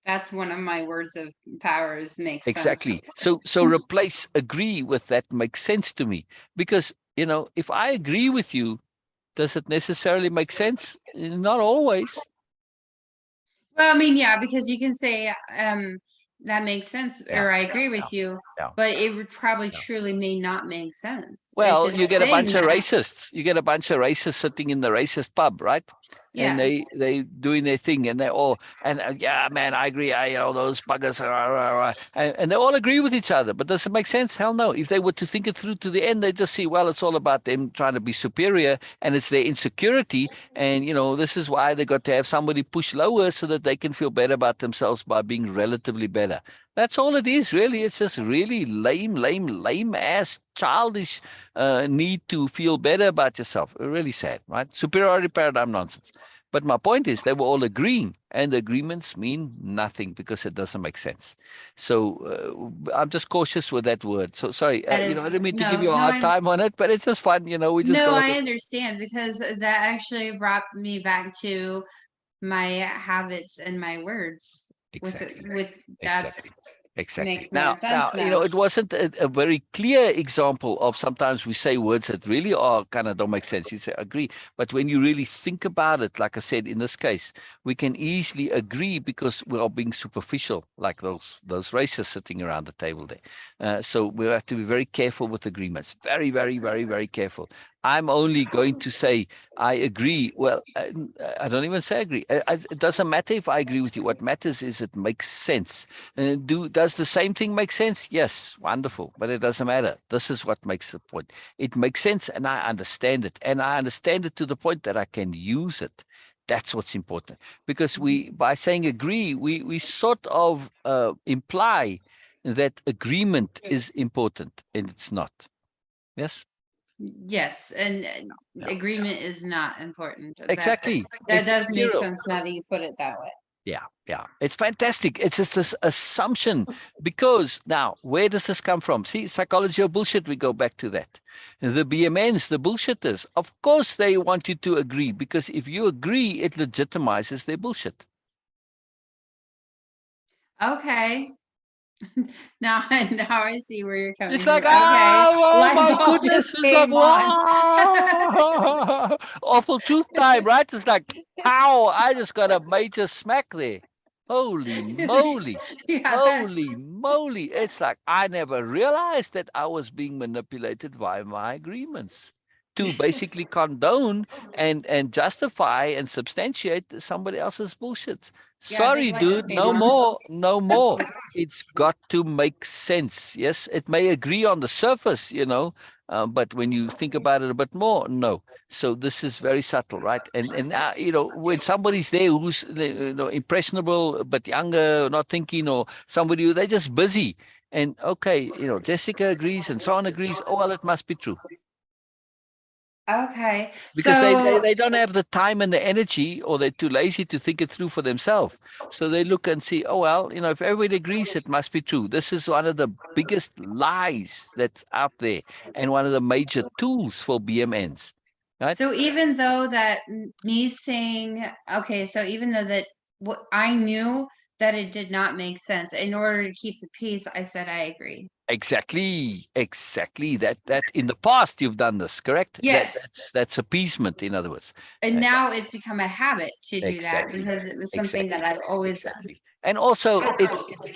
That's one of my words of powers. Makes sense. Exactly. So replace agree with that makes sense to me. Because, you know, if I agree with you, does it necessarily make sense? Not always. Well, I mean, yeah, because you can say that makes sense, Yeah, or I yeah, agree yeah, with you, yeah. but it would probably Yeah. truly may not make sense. It's Well, just you get a saying bunch of that. racists. You get a bunch of racists sitting in the racist pub, right? And Yeah. they doing their thing, and they all and yeah, man, I agree. You know, those buggers, and they all agree with each other. But does it make sense? Hell no. If they were to think it through to the end, they just see, well, it's all about them trying to be superior, and it's their insecurity, and you know, this is why they got to have somebody push lower so that they can feel better about themselves by being relatively better. That's all it is, really. It's just really lame ass, childish need to feel better about yourself. Really sad, right? Superiority paradigm nonsense. But my point is, they were all agreeing, and the agreements mean nothing because it doesn't make sense. So I'm just cautious with that word. So sorry, That you know, I is didn't mean to give no, you a no, hard I time on it, but it's just fun. You know, we just no, go on I this. understand because that actually brought me back to my habits and my words Exactly. with that's Exactly. Exactly. makes more Now, sense you know, now. it wasn't a very clear example of sometimes we say words that really are kind of don't make sense. You say agree, but when you really think about it, like I said, in this case, we can easily agree because we are being superficial, like those racists sitting around the table there. So we have to be very careful with agreements. Very careful. I'm only going to say I agree. Well, I don't even say agree. It doesn't matter if I agree with you. What matters is it makes sense. Does the same thing make sense? Yes, wonderful, but it doesn't matter. This is what makes the point. It makes sense, and I understand it, and I understand it to the point that I can use it. That's what's important, because by saying agree, we sort of imply that agreement is important, and it's not. Yes. Yes, and Yeah. agreement is not important. Exactly. That It's does make immaterial. sense now that you put it that way. Yeah, yeah. It's fantastic. It's just this assumption, because now, where does this come from? See, psychology of bullshit, we go back to that. The BMNs, the bullshitters, of course they want you to agree, because if you agree, it legitimizes their bullshit. Okay. Now I see where you're It's coming from. like, Okay. oh Light my bulb goodness. just It's like, came on. wow. Awful truth time, right? It's like, pow, I just got a major smack there. Holy moly. Yeah, that Holy moly. It's like, I never realized that I was being manipulated by my agreements to basically condone and justify and substantiate somebody else's bullshit. yeah, big Sorry, light just dude, came no on. more, no more. It's got to make sense. Yes, it may agree on the surface, but when you think about it a bit more, no. So this is very subtle, right? And when somebody's there who's impressionable but younger, not thinking, or somebody who they're just busy, and okay, Jessica agrees and so on agrees. Oh well, it must be true, Okay. because they, they So they don't have the time and the energy, or they're too lazy to think it through for themselves. So they look and see, oh well, if everybody agrees, it must be true. This is one of the biggest lies that's out there, and one of the major tools for BMNs, right? so even though that me saying, okay, so even though that what I knew that it did not make sense, in order to keep the peace, I said I agree. Exactly. That in the past you've done this, correct? Yes. That's appeasement, in other words. And Yeah, now it's become a habit to do that exactly, because it was something that exactly, I've always done. exactly. And also,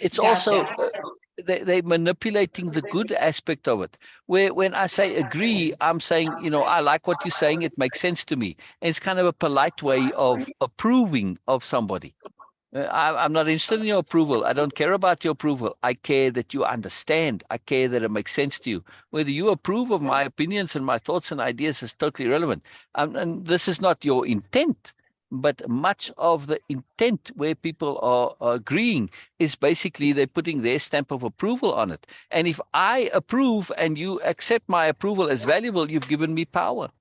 it's also Gotcha. they're manipulating the good aspect of it. Where when I say agree, I'm saying, I like what you're saying. It makes sense to me. And it's kind of a polite way of approving of somebody. I'm not interested in your approval. I don't care about your approval. I care that you understand. I care that it makes sense to you. Whether you approve of my opinions and my thoughts and ideas is totally irrelevant. And this is not your intent, but much of the intent where people are agreeing is basically they're putting their stamp of approval on it. And if I approve and you accept my approval as valuable, you've given me power.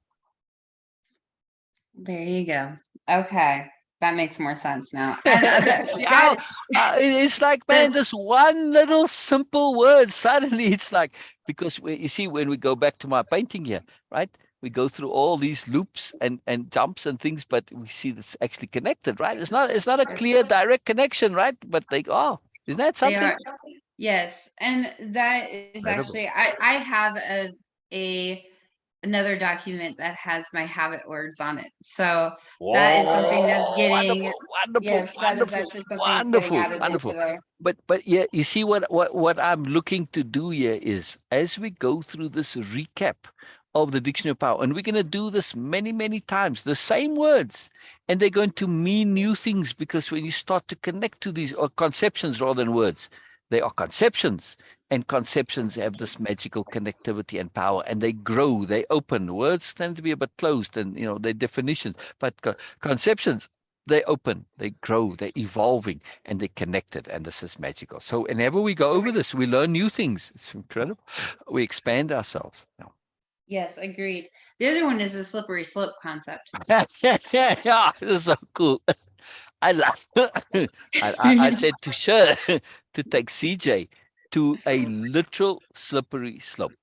There you go. Okay. That makes more sense now. And See how that it's like, the man, this one little simple word, suddenly it's like, because you see, when we go back to my painting here, right? We go through all these loops and jumps and things, but we see that's actually connected, right? It's not a clear direct connection, right? But isn't that they something? are. Yes, and that is Incredible. actually I have a another document that has my habit words on it. So that is something that's Whoa, getting, wonderful, wonderful, yes, that is wonderful, actually something that's getting wonderful, added into wonderful. there. But yeah, you see what I'm looking to do here is, as we go through this recap of the dictionary of power, and we're going to do this many, many times, the same words, and they're going to mean new things, because when you start to connect to these, or conceptions rather than words, they are conceptions. And conceptions have this magical connectivity and power, and they grow, they open. Words tend to be a bit closed, and they're definitions, but conceptions, they open, they grow, they're evolving, and they're connected. And this is magical. So whenever we go over this, we learn new things. It's incredible. We expand ourselves. Yes, agreed. The other one is a slippery slope concept. Yeah, this is so cool. I love. I said to Sher to take CJ to a literal slippery slope,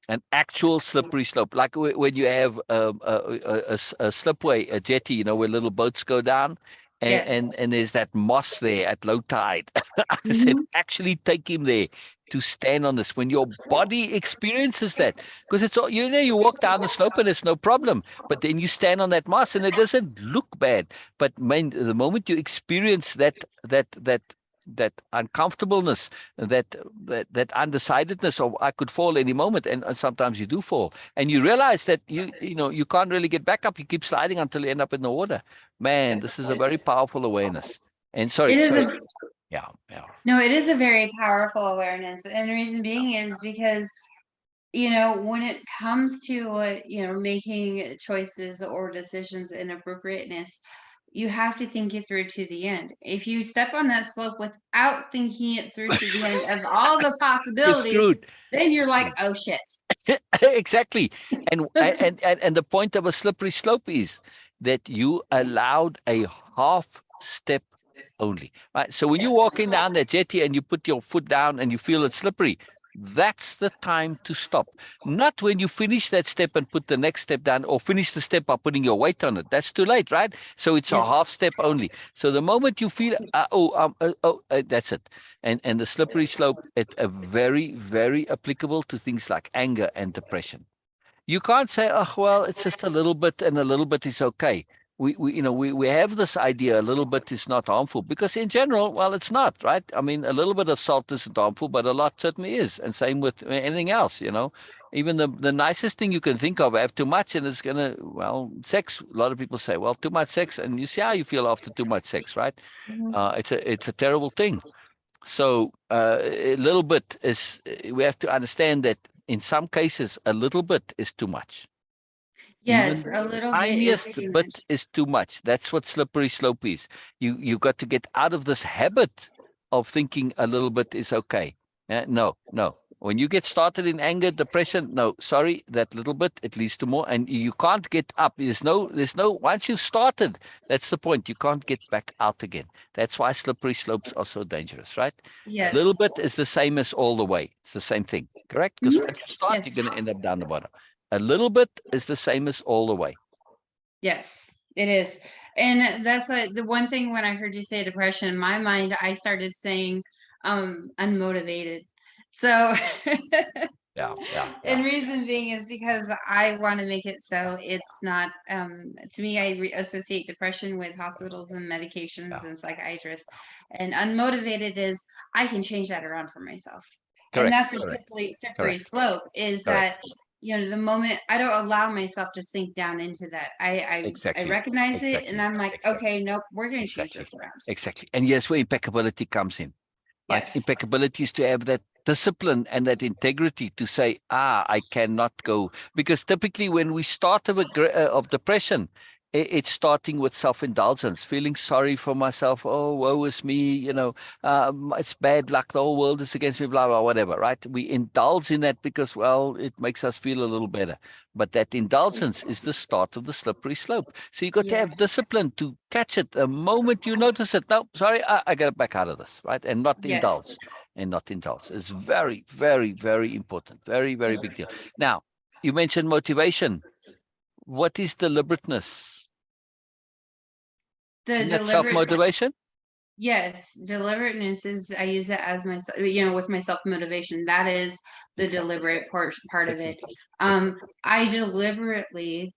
an actual slippery slope, like when you have a slipway, a jetty, where little boats go down, and, Yes. and and there's that moss there at low tide. I said, Mhm. actually take him there to stand on this when your body experiences that, because it's all, you walk down the slope and it's no problem, but then you stand on that moss and it doesn't look bad. But man, the moment you experience that uncomfortableness, that undecidedness of, I could fall any moment, and sometimes you do fall, and you realize that you can't really get back up. You keep sliding until you end up in the water. Man, Yes. this is a very powerful awareness. And It is sorry, a yeah, yeah. no, it is a very powerful awareness. And the reason being is because you know, when it comes to, you know, making choices or decisions in appropriateness, you have to think it through to the end. If you step on that slope without thinking it through to the end of all the You're possibilities, screwed. then you're like, oh shit. Exactly. And the point of a slippery slope is that you allowed a half step only. Right. So when you're Yes. walking down that jetty and you put your foot down and you feel it's slippery, that's the time to stop. Not when you finish that step and put the next step down, or finish the step by putting your weight on it. That's too late, right? So it's a half Yes. step only. So the moment you feel, that's it. And the slippery slope, it's a very, very applicable to things like anger and depression. You can't say, oh, well, it's just a little bit and a little bit is okay. We have this idea a little bit is not harmful, because in general, well, it's not, right? I mean, a little bit of salt isn't harmful, but a lot certainly is. And same with anything else. Even the nicest thing you can think of, have too much and it's going to, well, sex. A lot of people say, well, too much sex. And you see how you feel after too much sex, right? Mhm. It's a terrible thing. So a little bit is, we have to understand that in some cases, a little bit is too much. Yes, Even a little bit is tiniest too bit much. is too much. That's what slippery slope is. You got to get out of this habit of thinking a little bit is okay. No, no. When you get started in anger, depression, no, sorry, that little bit, it leads to more, and you can't get up. There's no. Once you've started, that's the point. You can't get back out again. That's why slippery slopes are so dangerous, right? A little Yes. bit is the same as all the way. It's the same thing, correct? Because Mhm. once you start, you're Yes. going to end up down the bottom. A little bit is the same as all the way. Yes, it is. And that's what the one thing when I heard you say depression, in my mind, I started saying unmotivated. So Yeah, yeah, yeah, and reason being is because I want to make it so it's not to me, associate depression with hospitals and medications yeah. and psychiatrists. And unmotivated is I can change that around for myself. And Correct, that's the correct, slippery correct, slope is correct. that, you know, the moment I don't allow myself to sink down into that, I Exactly, recognize it and exactly, I'm like, exactly, okay, nope, we're going to change exactly, this around. exactly. And yes, where impeccability comes in. Right? Yes. Impeccability is to have that discipline and that integrity to say, I cannot go. Because typically, when we start of depression, it's starting with self-indulgence, feeling sorry for myself. Oh, woe is me. It's bad luck. The whole world is against me, blah, blah, whatever, right? We indulge in that because, well, it makes us feel a little better. But that indulgence is the start of the slippery slope. So you got to have Yes. discipline to catch it the moment you notice it. No, sorry, I got to back out of this, right? And not Yes. indulge. And not indulge. It's very, very, very important. Very, very big deal. Now, you mentioned motivation. What is deliberateness? The Isn't that deliberate self-motivation? Yes, deliberateness is I use it as my you know, with my self-motivation. That is the Exactly. deliberate part of it. Exactly. Um, Exactly. I deliberately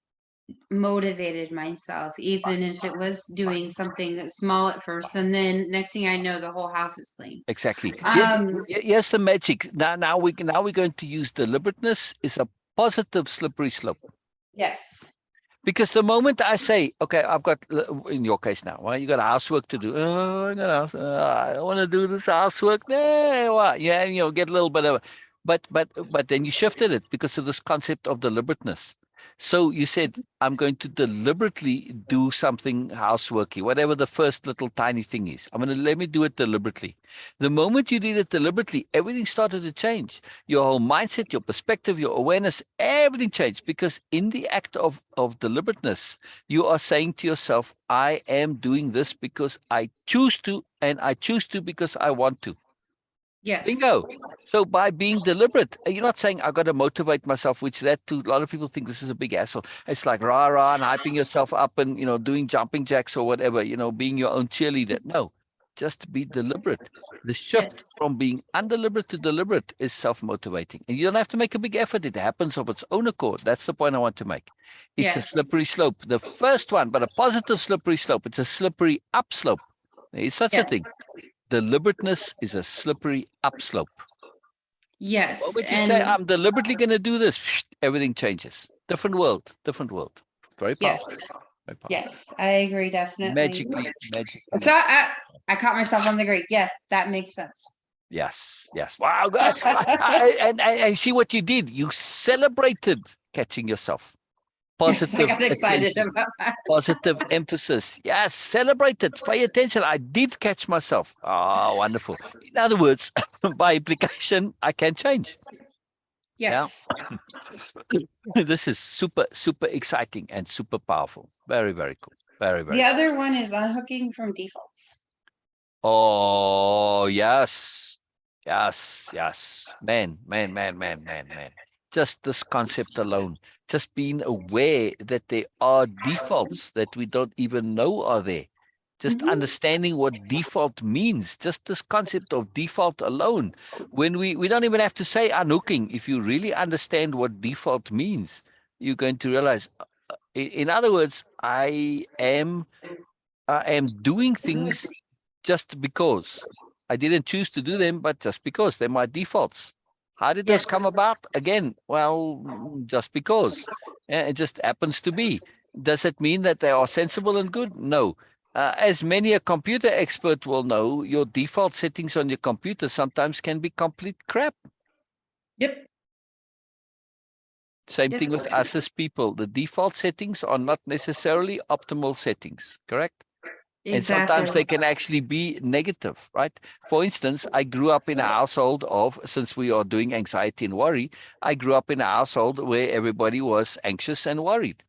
motivated myself, Fine. even if it was Fine. doing something small at first, and then next thing I know, the whole house is clean. Exactly. Yeah, Um, yes, the magic. Now we're going to use deliberateness is a positive slippery slope. yes, Because the moment I say, okay, I've got, in your case now, well, you got housework to do. Oh, I don't want to do this housework. No, what? Yeah, get a little bit of, but then you shifted it because of this concept of deliberateness. So you said, I'm going to deliberately do something houseworky, whatever the first little tiny thing is. I'm going to let me do it deliberately. The moment you did it deliberately, everything started to change. Your whole mindset, your perspective, your awareness, everything changed because in the act of deliberateness, you are saying to yourself, I am doing this because I choose to, and I choose to because I want to. yes, Bingo. So by being deliberate, you're not saying I got to motivate myself, which that to a lot of people think this is a big hassle. It's like rah rah and hyping yourself up and doing jumping jacks or whatever, being your own cheerleader. No, just be deliberate. The shift yes, from being undeliberate to deliberate is self-motivating. And you don't have to make a big effort. It happens of its own accord. That's the point I want to make. It's a yes, slippery slope. The first one, but a positive slippery slope. It's a slippery upslope. There is such a yes, thing. Deliberateness is a slippery upslope. The yes, moment you say, and I'm deliberately going to do this, everything changes. Different world, different world. Very powerful, yes, very powerful. yes, I agree definitely. Magically, magically. So I caught myself on the great. Yes, that makes sense. Yes, yes. Wow. And I see what you did. You celebrated catching yourself. Yes, I Positive got excited attention, about that. positive emphasis. Yes, celebrate it. Pay attention. I did catch myself. Oh, wonderful. In other words, by implication, I can change. Yeah. Yes. This is super, super exciting and super powerful. Very, very cool. Very, The very cool. other one is unhooking from defaults. Oh, yes. Yes, yes. Man. Just this concept alone, just being aware that there are defaults that we don't even know are there. Just Mhm. understanding what default means, just this concept of default alone. When we don't even have to say unhooking. If you really understand what default means, you're going to realize, in other words, I am doing things just because. I didn't choose to do them, but just because they're my defaults. How did this Yes. come about? Again, well, just because. It just happens to be. Does it mean that they are sensible and good? No. As many a computer expert will know, your default settings on your computer sometimes can be complete crap. Yep. Same thing with Yes. us as people. The default settings are not necessarily optimal settings, correct? And Exactly. sometimes they can actually be negative, right? For instance, I grew up in a household of, since we are doing anxiety and worry, I grew up in a household where everybody was anxious and worried.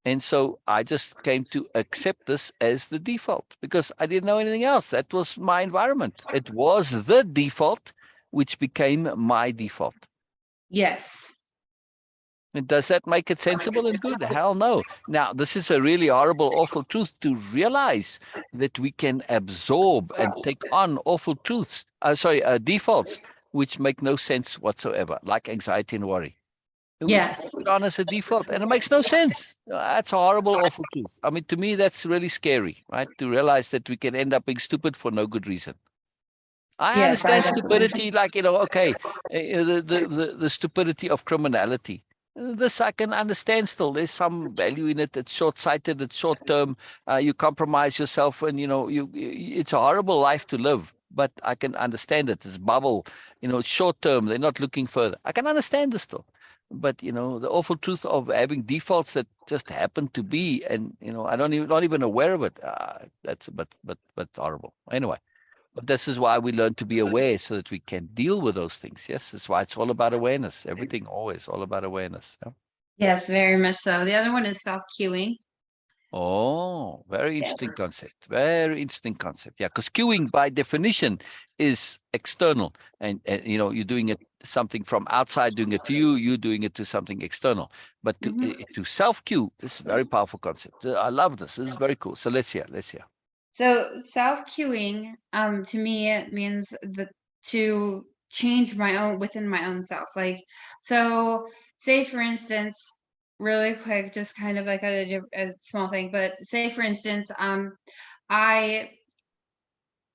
And so I just came to accept this as the default because I didn't know anything else. That was my environment. It was the default, which became my default. Yes. And does that make it sensible and good? Hell no. Now, this is a really horrible, awful truth to realize that we can absorb and take on awful truths, defaults, which make no sense whatsoever, like anxiety and worry. We just Yes. take it on as a default, and it makes no sense. That's a horrible, awful truth. I mean, to me, that's really scary, right? To realize that we can end up being stupid for no good reason. I Yes, I understand definitely. stupidity, like, okay, the stupidity of criminality. This I can understand still. There's some value in it. It's short-sighted. It's short-term. You compromise yourself, and it's a horrible life to live. But I can understand it. It's bubble. It's short-term. They're not looking further. I can understand this still. But the awful truth of having defaults that just happen to be, and I don't even not even aware of it. That's but horrible. Anyway. But this is why we learn to be aware so that we can deal with those things. Yes, that's why it's all about awareness. Everything always all about awareness. Yeah. Yes, very much so. The other one is self-cueing. Oh, very Yes. interesting concept. Very interesting concept. Yeah, because queuing by definition is external, and you're doing it something from outside, doing it to you. You doing it to something external. But to Mhm. to self cue is a very powerful concept. I love this. This is very cool. So let's hear. Let's hear. So self-cueing, to me, it means to change my own within my own self. Like, so say for instance, really quick, just kind of like a small thing, but say for instance, I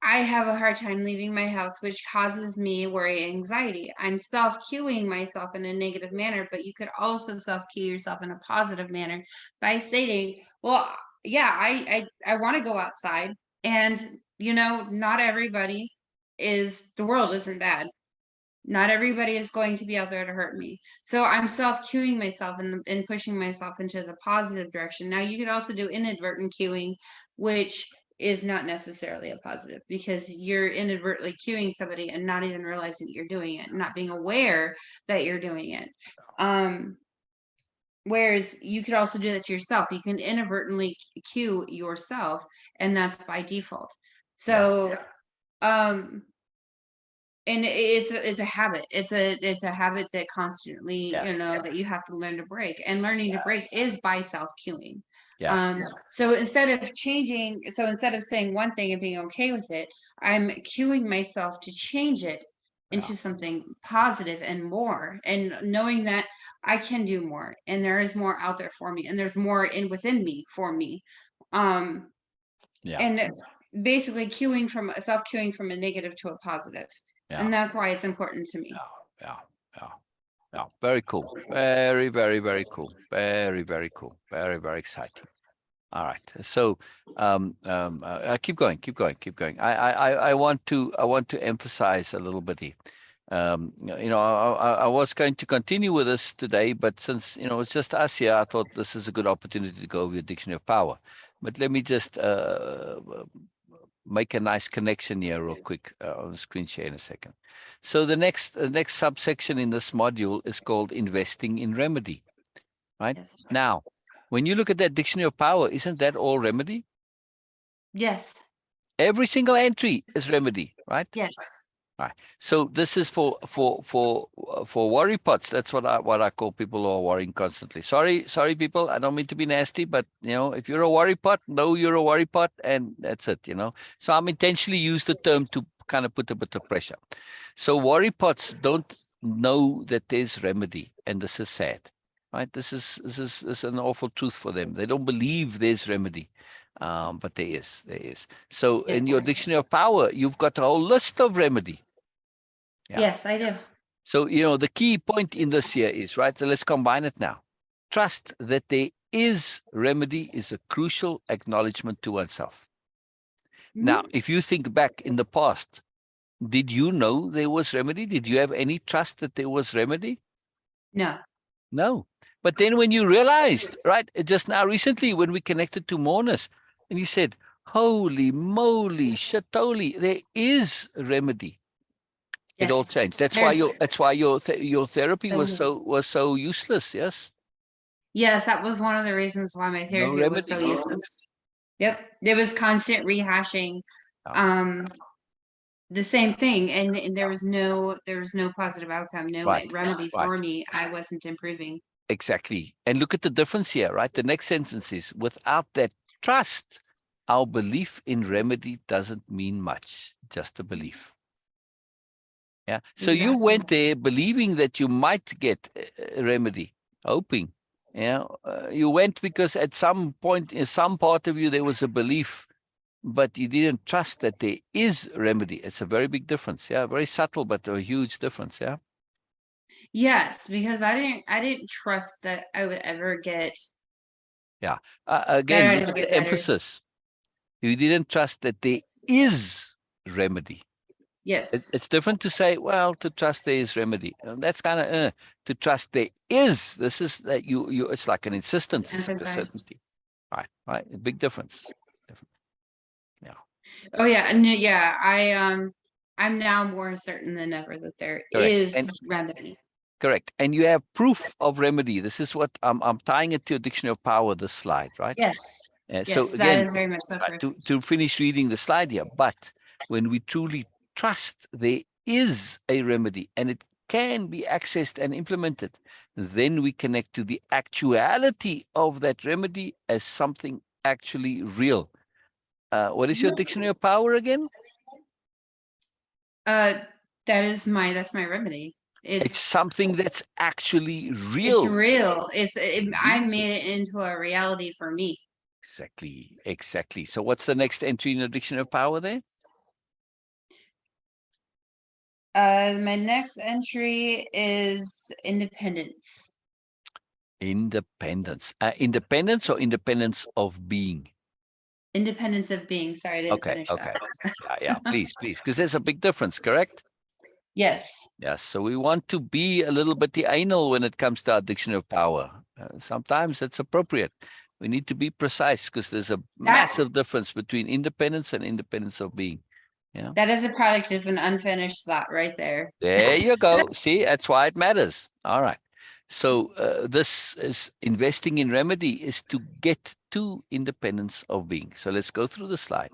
I have a hard time leaving my house, which causes me worry, anxiety. I'm self-cueing myself in a negative manner, but you could also self-cue yourself in a positive manner by stating, well, yeah, I want to go outside. And not everybody is the world isn't bad. Not everybody is going to be out there to hurt me. So I'm self-cueing myself and pushing myself into the positive direction. Now you could also do inadvertent cueing, which is not necessarily a positive because you're inadvertently cueing somebody and not even realizing that you're doing it, not being aware that you're doing it. Um, Whereas you could also do that to yourself. You can inadvertently cue yourself, and that's by default. Yeah. So, um, and it's a habit. It's a habit that constantly, Yes. that you have to learn to break. And learning to break Yes. is by self-cueing. Yes. So instead of saying one thing and being okay with it, I'm cueing myself to change it Yeah. into something positive and more, and knowing that I can do more, and there is more out there for me, and there's more in within me for me. Um, Yeah. and basically cueing from self-cueing from a negative to a positive. Yeah. And that's why it's important to me. Yeah. Yeah. Yeah. Yeah. Very cool. Very, very, very cool. Very, very cool. Very, very exciting. All right. So keep going, keep going, keep going. I want to emphasize a little bit here. I was going to continue with this today, but since it's just us here, I thought this is a good opportunity to go over the dictionary of power. But let me just make a nice connection here real quick on the screen share in a second. So the next subsection in this module is called investing in remedy, right? Yes. Now, when you look at that dictionary of power, isn't that all remedy? Yes. Every single entry is remedy, right? Yes. Right. So this is for worry pots. That's what I call people who are worrying constantly. Sorry, people. I don't mean to be nasty, but if you're a worry pot, know you're a worry pot, and that's it. So I'm intentionally use the term to kind of put a bit of pressure. So worry pots don't know that there's remedy, and this is sad, right? This is an awful truth for them. They don't believe there's remedy. But there is. So in Yes. your dictionary of power, you've got a whole list of remedy. Yeah. Yes, I do. So, the key point in this here is, right, so let's combine it now. Trust that there is remedy is a crucial acknowledgement to oneself. Now, if you think back in the past, did you know there was remedy? Did you have any trust that there was remedy? No. No. But then when you realized, right, just now recently when we connected to mourners, and you said, holy moly, shatoli, there is remedy. It all Yes. changed. That's There's why your therapy so was so useless. Yes, Yes, that was one of the reasons why my no therapy was so remedy. useless. Yep. There was constant rehashing Yeah, the same thing, and there was no positive outcome, no right, remedy for right, me. I wasn't improving. exactly. And look at the difference here, right? The next sentence is, without that trust, our belief in remedy doesn't mean much. Just a belief. Yeah. So you Exactly. went there believing that you might get a remedy, hoping. You went because at some point in some part of you there was a belief, but you didn't trust that there is remedy. It's a very big difference. Yeah, very subtle, but a huge difference. Yeah. Yes, because I didn't trust that I would ever get Yeah. that Again, I'd look ever at get the better. emphasis. You didn't trust that there is remedy. Yes. It's different to say, well, to trust there is remedy. That's kind of to trust there is. This is that you. It's like an insistence. It's like a Emphasize. certainty. Right. Right. A big difference. Different. Yeah. Oh yeah, and yeah, I'm now more certain than ever that there Correct. is And remedy. correct. And you have proof of remedy. This is what I'm tying it to a dictionary of power. This slide, right? Yes. So Yes, that again, is very much so right, proof. to finish reading the slide here, but when we truly trust there is a remedy and it can be accessed and implemented, then we connect to the actuality of that remedy as something actually real. What is your dictionary of power again? Uh, that's my remedy. It's It's something that's actually it's real. real. I Beautiful. made it into a reality for me. Exactly, exactly. So what's the next entry in the dictionary of power there? My next entry is independence. Independence. Independence or independence of being? Independence of being. Sorry, I didn't Okay, finish okay. Yeah, please, because there's a big difference, correct? Yes. Yes, so we want to be a little bit anal when it comes to our dictionary of power. Sometimes it's appropriate. We need to be precise because there's a massive difference between independence and independence of being. Yeah. That is a product of an unfinished thought right there. There you go. See, that's why it matters. All right. So this is investing in remedy is to get to independence of being. So let's go through the slide.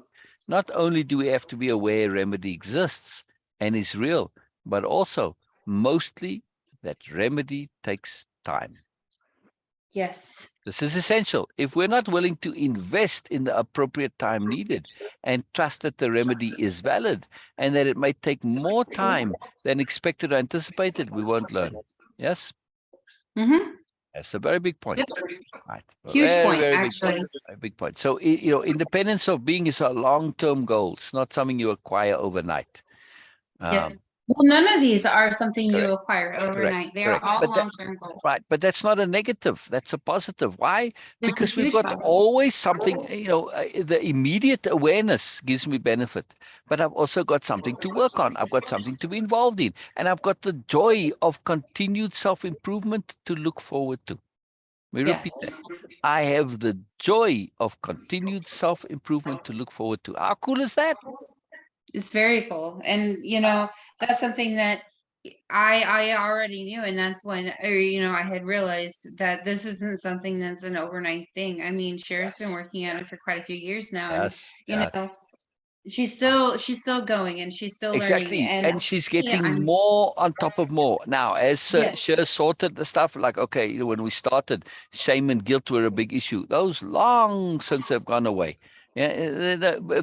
Not only do we have to be aware remedy exists and is real, but also mostly that remedy takes time. Yes. This is essential. If we're not willing to invest in the appropriate time needed and trust that the remedy is valid and that it might take more time than expected or anticipated, we won't learn. Yes? Mm-hmm. That's a very big Yep. point. Right. A Huge very, point, very big actually. point. A big point. So, independence of being is a long-term goal. It's not something you acquire overnight. Yep. Well, none of these are something you Correct. acquire overnight. They are Correct. all But that, long-term goals. right, but that's not a negative. That's a positive. Why? It's a Because we've huge got positive. always something, the immediate awareness gives me benefit, but I've also got something to work on. I've got something to be involved in, and I've got the joy of continued self-improvement to look forward to. We repeat that. Yes. I have the joy of continued self-improvement to look forward to. How cool is that? It's very cool. And that's something that I already knew, and that's when, or I had realized that this isn't something that's an overnight thing. I mean, Cher's been Yes. working at it for quite a few years now, and Yes. you Yes. know, she's still going and she's still learning. Exactly. And And she's yeah, getting more on top of more. Now, as yes, Cher sorted the stuff, like, okay, when we started, shame and guilt were a big issue. Those long since have gone away. Yeah,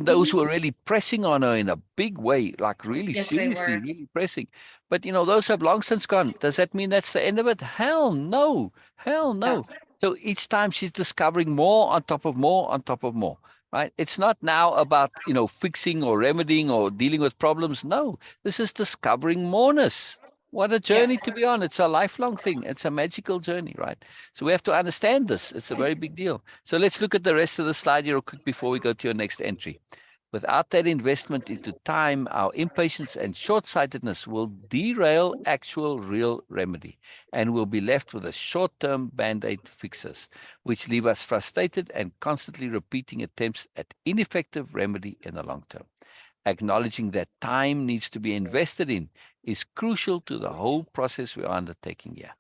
those were really pressing on her in a big way, like really yes, they seriously, were. really pressing. But, those have long since gone. Does that mean that's the end of it? Hell no. Hell No. no. So each time she's discovering more on top of more on top of more. Right? It's not now about, fixing or remedying or dealing with problems. No, this is discovering moreness. What a journey to Yes. be on. It's a lifelong thing. It's a magical journey, right? So we have to understand this. It's a very big deal. So let's look at the rest of the slide here real quick before we go to your next entry. Without that investment into time, our impatience and short-sightedness will derail actual real remedy, and we'll be left with a short-term band-aid fixes, which leave us frustrated and constantly repeating attempts at ineffective remedy in the long term. Acknowledging that time needs to be invested in is crucial to the whole process we are undertaking here.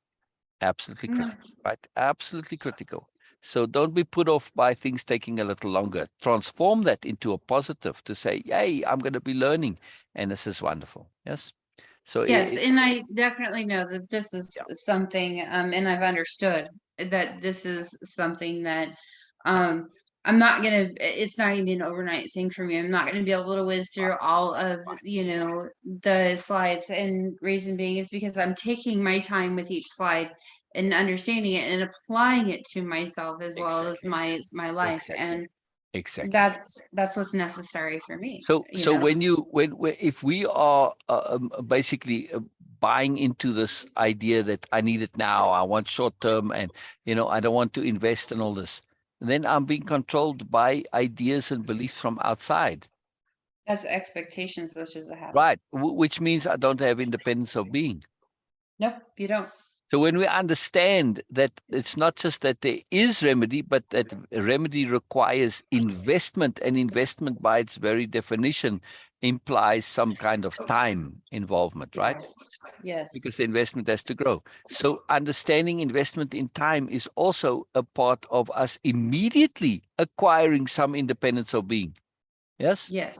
Absolutely Mm, critical, right? Absolutely critical. So don't be put off by things taking a little longer. Transform that into a positive to say, "Yay, I'm going to be learning, and this is wonderful." Yes. So yes, and I definitely know that this is yeah, something, and I've understood that this is something that um I'm not gonna it's not gonna be an overnight thing for me. I'm not gonna be able to whiz through all of, the slides. And reason being is because I'm taking my time with each slide and understanding it and applying it to myself as well as exactly, my life. exactly, And exactly. that's what's necessary for me, So when if we are basically buying into this idea that I need it now, I want short term, and I don't want to invest in all this, then I'm being controlled by ideas and beliefs from outside, That's expectations, which is a habit. right? Which means I don't have independence of being. Nope, you don't. So when we understand that it's not just that there is remedy, but that remedy requires investment, and investment by its very definition implies some kind of time involvement, right? Yes. Yes. Because the investment has to grow. So understanding investment in time is also a part of us immediately acquiring some independence of being. Yes? Yes.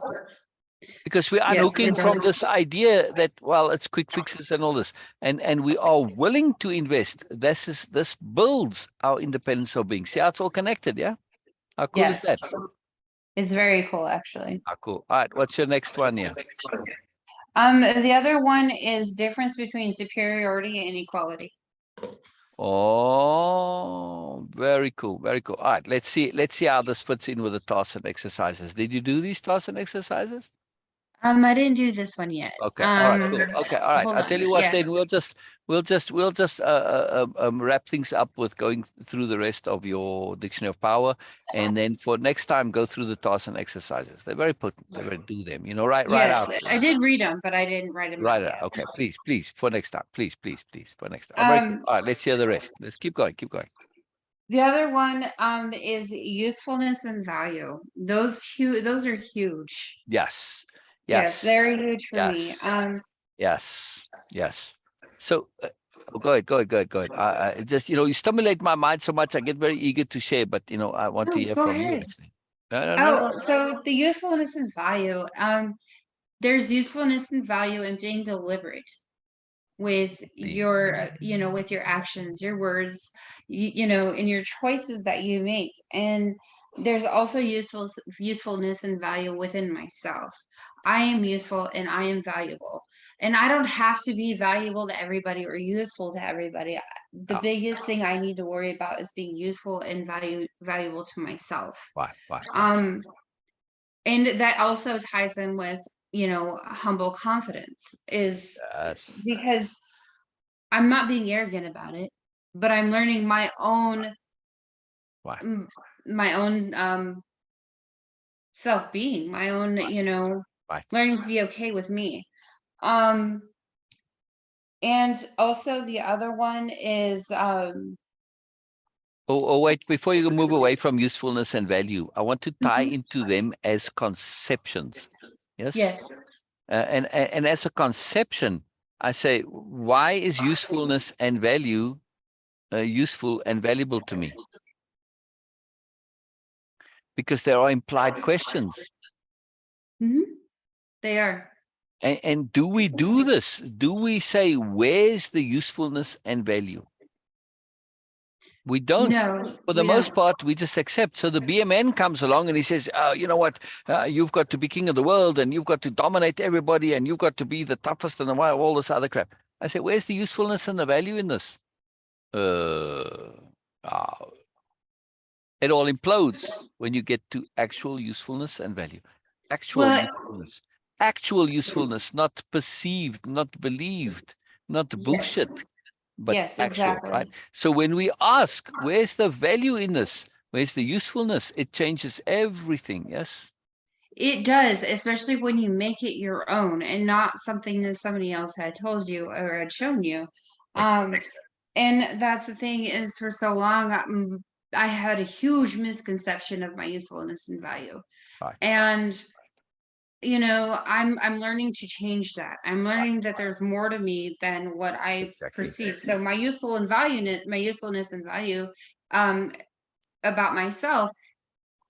Because we're Yes, unhooking it from does. this idea that, well, it's quick fixes and all this, and we are willing to invest. This builds our independence of being. See how it's all connected. Yeah, how cool is that? Yes. It's very cool, actually. How cool. All right, what's your next one here? The other one is difference between superiority and equality. Oh, very cool, very cool. All right, let's see how this fits in with the tasks and exercises. Did you do these tasks and exercises? I didn't do this one yet. Okay. All right. Cool. Okay. All right. Hold I'll on. tell you what. Yeah. Then we'll just wrap things up with going through the rest of your dictionary of power, and then for next time go through the tasks and exercises. They're very potent. They very do them. Right Yes, out. I did read them, but I didn't write them out Right out. yet. Okay. Please, please, for next time. Please, please, please, for next time. Oh, very cool. Um, All right. Let's hear the rest. Let's keep going. Keep going. the other one is usefulness and value. Those are huge. Yes. Yes, Yes. very huge for me. Yes. Yes. Yes. So, go ahead, go ahead, go ahead, go ahead. I just, you stimulate my mind so much. I get very eager to share, but I want to No, hear go from you ahead. actually. No, no, no, no. Oh, so the usefulness and value. There's usefulness and value in being deliberate with Me. with your actions, your words, and your choices that you make. And there's also usefulness and value within myself. I am useful and I am valuable, and I don't have to be valuable to everybody or useful to everybody. The Oh, biggest thing I need to worry about is being useful and valuable to myself. why, why? um and that also ties in with humble confidence is Yes. because I'm not being arrogant about it, but I'm learning Right. m- my own self-being, my own, Right. learning to be okay with me. Um, and also the other one is Wait, before you move away from usefulness and value, I want to tie mhm, into them as conceptions. Yes. yes. And as a conception, I say, why is usefulness and value useful and valuable to me? Because there are implied questions. Mhm, they are. And do we do this? Do we say, where's the usefulness and value? We don't. No, For the we most don't. part, we just accept. So the BMN comes along and he says, you know what? You've got to be king of the world and you've got to dominate everybody and you've got to be the toughest and all this other crap. I say, where's the usefulness and the value in this? Uh, uh, it all implodes when you get to actual usefulness and value. Actual Well, usefulness. Actual usefulness, not perceived, not believed, not yes. bullshit, but Yes, actual, exactly. right? So when we ask, where's the value in this? Where's the usefulness? It changes everything. Yes. It does, especially when you make it your own and not something that somebody else had told you or had shown you. Um, Exactly. and that's the thing is for so long, I had a huge misconception of my usefulness and value. Right. And I'm learning to change that. I'm learning that there's more to me than what I Exactly. perceive. So my usefulness and value um about myself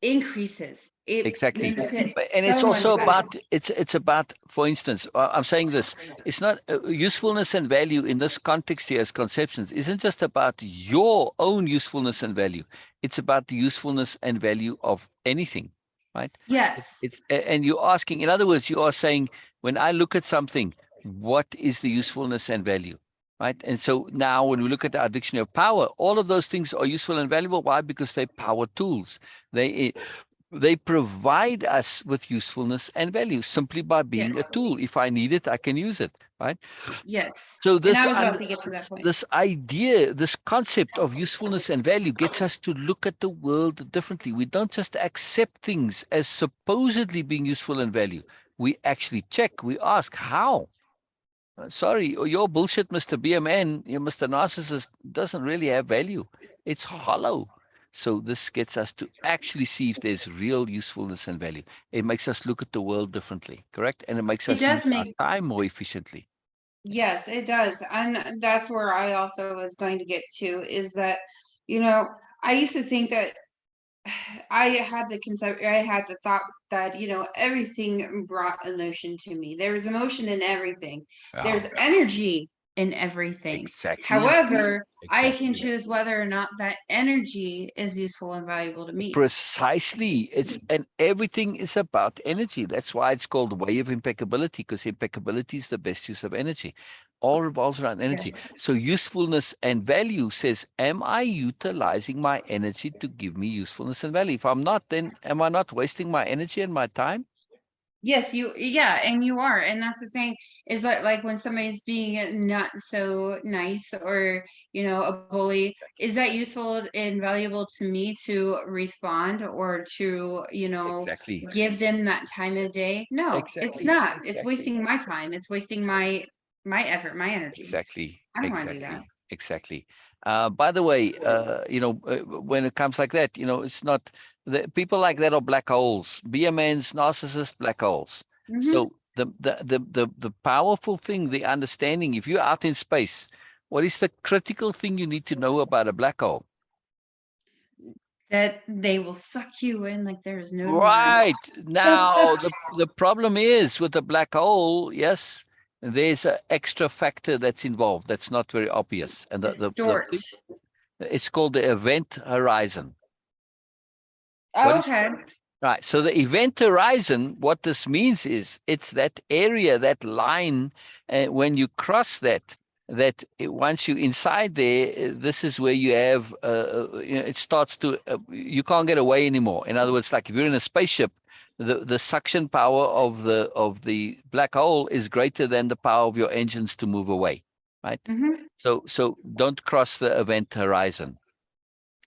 increases. It Exactly. makes it And it's so much also better. about it's about, for instance, I'm saying this. It's not usefulness and value in this context here as conceptions. Isn't just about your own usefulness and value. It's about the usefulness and value of anything, right? Yes. And you're asking. In other words, you are saying, when I look at something, what is the usefulness and value? Right. And so now when we look at our dictionary of power, all of those things are useful and valuable. Why? Because they're power tools. They provide us with usefulness and value simply by being a Yes. tool. If I need it, I can use it, right? Yes. So And I was about to get to that point. this idea, this concept of usefulness and value gets us to look at the world differently. We don't just accept things as supposedly being useful and value. We actually check. We ask how. Sorry, your bullshit, Mr. BMN, Mr. Narcissist, doesn't really have value. It's hollow. So this gets us to actually see if there's real usefulness and value. It makes us look at the world differently, correct? And it makes It us does use our make time more efficiently. Yes, it does. And that's where I also was going to get to is that, you know, I used to think that I had the thought that, everything brought emotion to me. There was emotion in everything. There's Oh, energy in everything. exactly. However, I can Exactly. choose whether or not that energy is useful and valuable to me. Precisely. And everything is about energy. That's why it's called way of impeccability, because impeccability is the best use of energy. All revolves around energy. Yes. So usefulness and value says, am I utilizing my energy to give me usefulness and value? If I'm not, then am I not wasting my energy and my time? Yes, yeah, and you are. And that's the thing is that like when somebody's being not so nice or, a bully, is that useful and valuable to me to respond or to, Exactly. give them that time of day? No, it's Exactly. not. It's Exactly. wasting my time. It's wasting my effort, my energy. Exactly, I don't want to do that. exactly, exactly. By the way, when it comes like that, it's not the people like that are black holes. Be a man's narcissist, black holes. Hmm. So the powerful thing, the understanding, if you're out in space, what is the critical thing you need to know about a black hole? That they will suck you in like there is no tomorrow. Right. Now, the problem is with the black hole, yes, there's an extra factor that's involved that's not very obvious. And the Distort. thing, it's called the event horizon. What Oh, is okay. right? So the event horizon, what this means is it's that area, that line, when you cross that, once you're inside there, this is where you have, it starts to, you can't get away anymore. In other words, like if you're in a spaceship, the suction power of the black hole is greater than the power of your engines to move away, right? Mm-hmm. So don't cross the event horizon.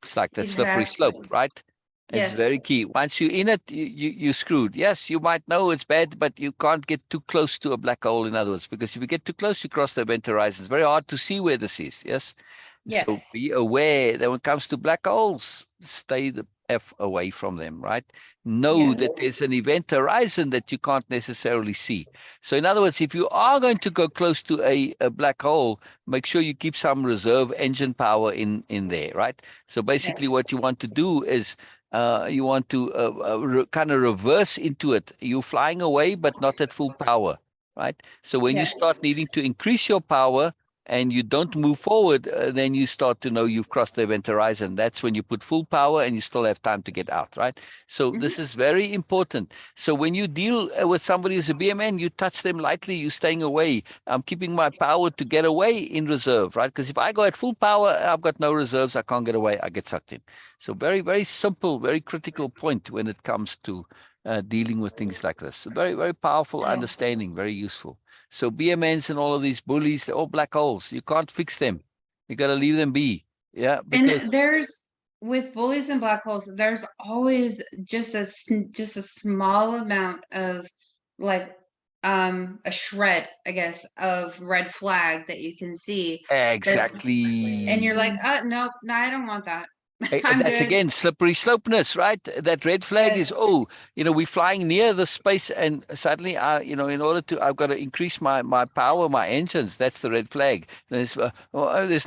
It's like that slippery slope, Exactly. right? It's very Yes. key. Once you're in it, you're screwed. Yes, you might know it's bad, but you can't get too close to a black hole, in other words, because if you get too close, you cross the event horizon. It's very hard to see where this is. Yes. So Yes. be aware that when it comes to black holes, stay the F away from them, right? Know Yes. that there's an event horizon that you can't necessarily see. So, in other words, if you are going to go close to a black hole, make sure you keep some reserve engine power in there, right? So, basically, Yes. what you want to do is you want to kind of reverse into it. You're flying away, but not at full power, right? So, when you Yes. start needing to increase your power, and you don't move forward, then you start to know you've crossed the event horizon. That's when you put full power and you still have time to get out, right? So Mm-hmm. this is very important. So when you deal with somebody who's a BMN, you touch them lightly, you're staying away. I'm keeping my power to get away in reserve, right? Because if I go at full power, I've got no reserves, I can't get away, I get sucked in. So very, very simple, very critical point when it comes to dealing with things like this. Very, very powerful Yes. understanding, very useful. So BMNs and all of these bullies, they're all black holes. You can't fix them. You got to leave them be. Yeah, And because there's with bullies and black holes, there's always just a small amount of like a shred, I guess, of red flag that you can see that's and you're like, exactly. nope, no, I don't want that. I'm That's good. again slippery slopeness, right? That red flag is, Yes. oh, we're flying near the space, and suddenly, in order to, I've got to increase my power, my engines. That's the red flag. There's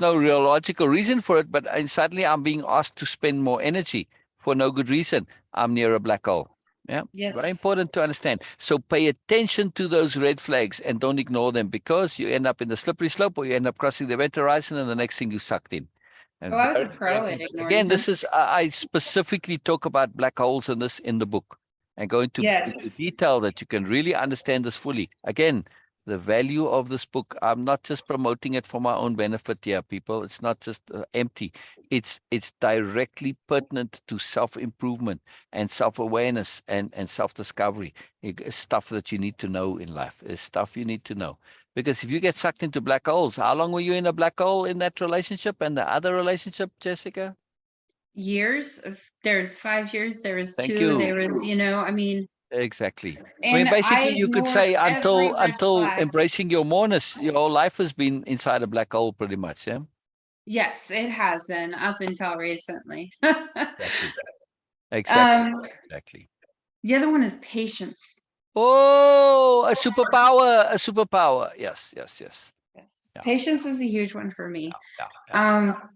no real logical reason for it, but and suddenly I'm being asked to spend more energy for no good reason. I'm near a black hole. Yeah, very Yes. important to understand. So pay attention to those red flags and don't ignore them, because you end up in the slippery slope, or you end up crossing the event horizon, and the next thing you're sucked in. Oh, And I was a very, very pro at important. ignoring Again, them. this is I specifically talk about black holes in this in the book, and go into Yes. detail that you can really understand this fully. Again, the value of this book. I'm not just promoting it for my own benefit here, people. It's not just empty. It's directly pertinent to self improvement and self awareness and self discovery. Stuff that you need to know in life. Is stuff you need to know. Because if you get sucked into black holes, how long were you in a black hole in that relationship and the other relationship, Jessica? Years of there's 5 years, there was Thank two, there you. was, I mean, Exactly. I mean, and I basically, you could ignored say every red until flag. embracing your moreness, your whole life has been inside a black hole, pretty much. Yeah. Yes, it has been up until recently. Exactly. Exactly. Um, Exactly. the other one is patience. Oh, a superpower. A superpower. Yes. Yes. Yes. Yes. Yeah. Patience is a huge one for me. Yeah. Yeah. Yeah. Um,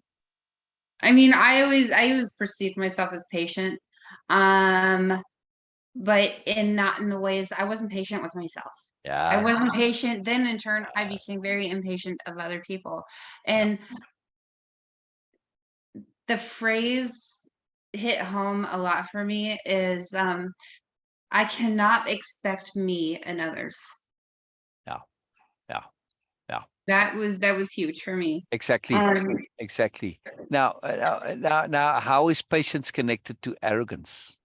I mean, I always perceived myself as patient. Um, but in not in the ways I wasn't patient with myself. I Yeah. wasn't patient. Then in turn, I Yes. became very impatient of other people. Yeah. And the phrase hit home a lot for me is I cannot expect me and others. Yeah. Yeah. Yeah. That was huge for me. Exactly. Um, Exactly. Now, how is patience connected to arrogance?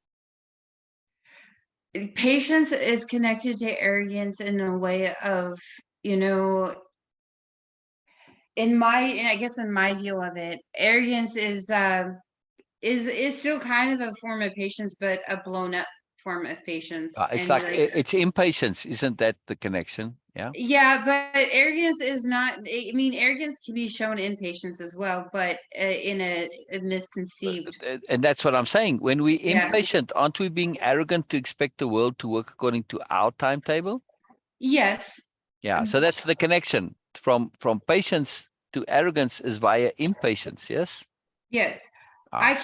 Patience is connected to arrogance in a way of, you know, and I guess in my view of it, arrogance is still kind of a form of patience, but a blown up form of patience. It's And like like, it's impatience, isn't that the connection? Yeah. yeah, but arrogance is not. I mean, arrogance can be shown in patience as well, but in a misconceived. And that's what I'm saying. When we Yeah. impatient, aren't we being arrogant to expect the world to work according to our timetable? Yes. Yeah. So that's the connection from patience to arrogance is via impatience. Yes. Yes. Ah. I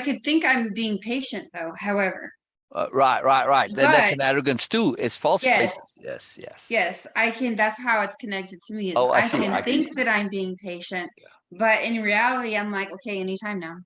could think I'm being patient though. However, Right. Then that's but an arrogance too. It's false patience. yes, Yes. Yes. yes, I can. That's how it's connected to me. Is Oh, I I see. can I get think you. that I'm being patient, but in reality, I'm like, okay, anytime now.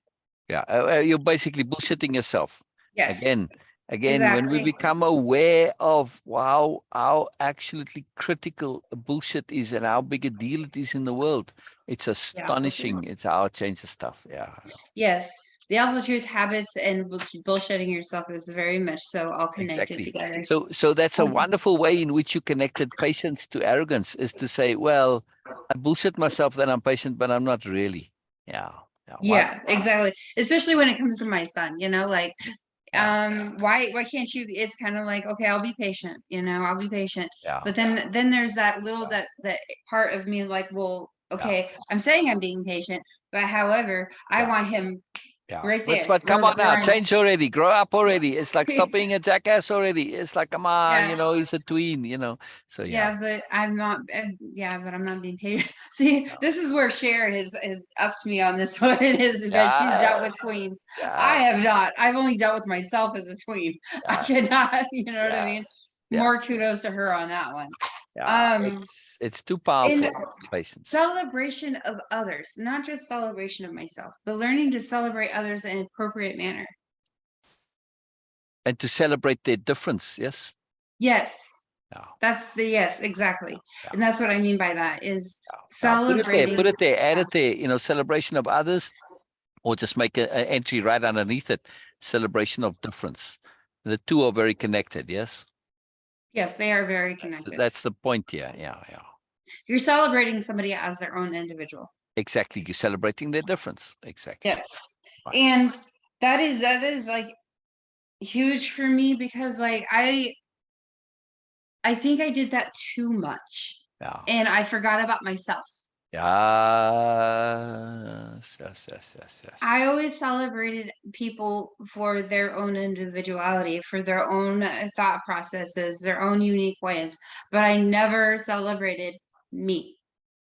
Yeah, you're basically bullshitting yourself. Yes, Again, when we exactly. become aware of wow, how absolutely critical bullshit is and how big a deal it is in the world, it's Yeah. astonishing. It's how it changes stuff. Yeah. Yes. the Alpha Truth habits and bullshitting yourself is very much so all connected Exactly. together. So that's a Um, wonderful way in which you connected patience to arrogance, is to say, well, I bullshit myself that I'm patient, but I'm not really. Yeah. Yeah. What? yeah, exactly. Especially when it comes to my son, like Yeah. why can't you, it's kind of like, okay, I'll be patient, I'll be patient. Yeah. But then there's that little that part of me like, well, Yeah. okay, I'm saying I'm being patient, but however, I Yeah. want him Yeah. right But there but come on now, where I'm change already, grow up already. It's like stop being a jackass already. It's like, come on, yeah. he's a tween. So yeah. Yeah, but I'm not. Yeah, but I'm not being paid. See, Yeah. this is where Sharon has upped me on this one is because she's dealt with Yes. tweens. I Yes. have not. I've only dealt with myself as a tween. I Yes. cannot. You know what I mean? Yes. Yeah. More kudos to her on that one. Yeah. Um, It's too in powerful, patience. celebration of others, not just celebration of myself, but learning to celebrate others in an appropriate manner. And to celebrate their difference. Yes. Yes, Yeah. that's the yes, exactly, Yeah. and that's what I mean by that is Yeah. Yeah. Put it there. celebrating. Put it there. Add it there. Celebration of others, or just make an entry right underneath it. Celebration of difference. The two are very connected. Yes. Yes, they are very That's, connected. that's the point here. Yeah. Yeah. You're celebrating somebody as their own individual. Exactly. You're celebrating their difference. Exactly. Yes. Right. And that is like huge for me because like I think I did that too much Yeah. and I forgot about myself. Yes. Yes. Yes. Yes. Yes. I always celebrated people for their own individuality, for their own thought processes, their own unique ways, but I never celebrated me.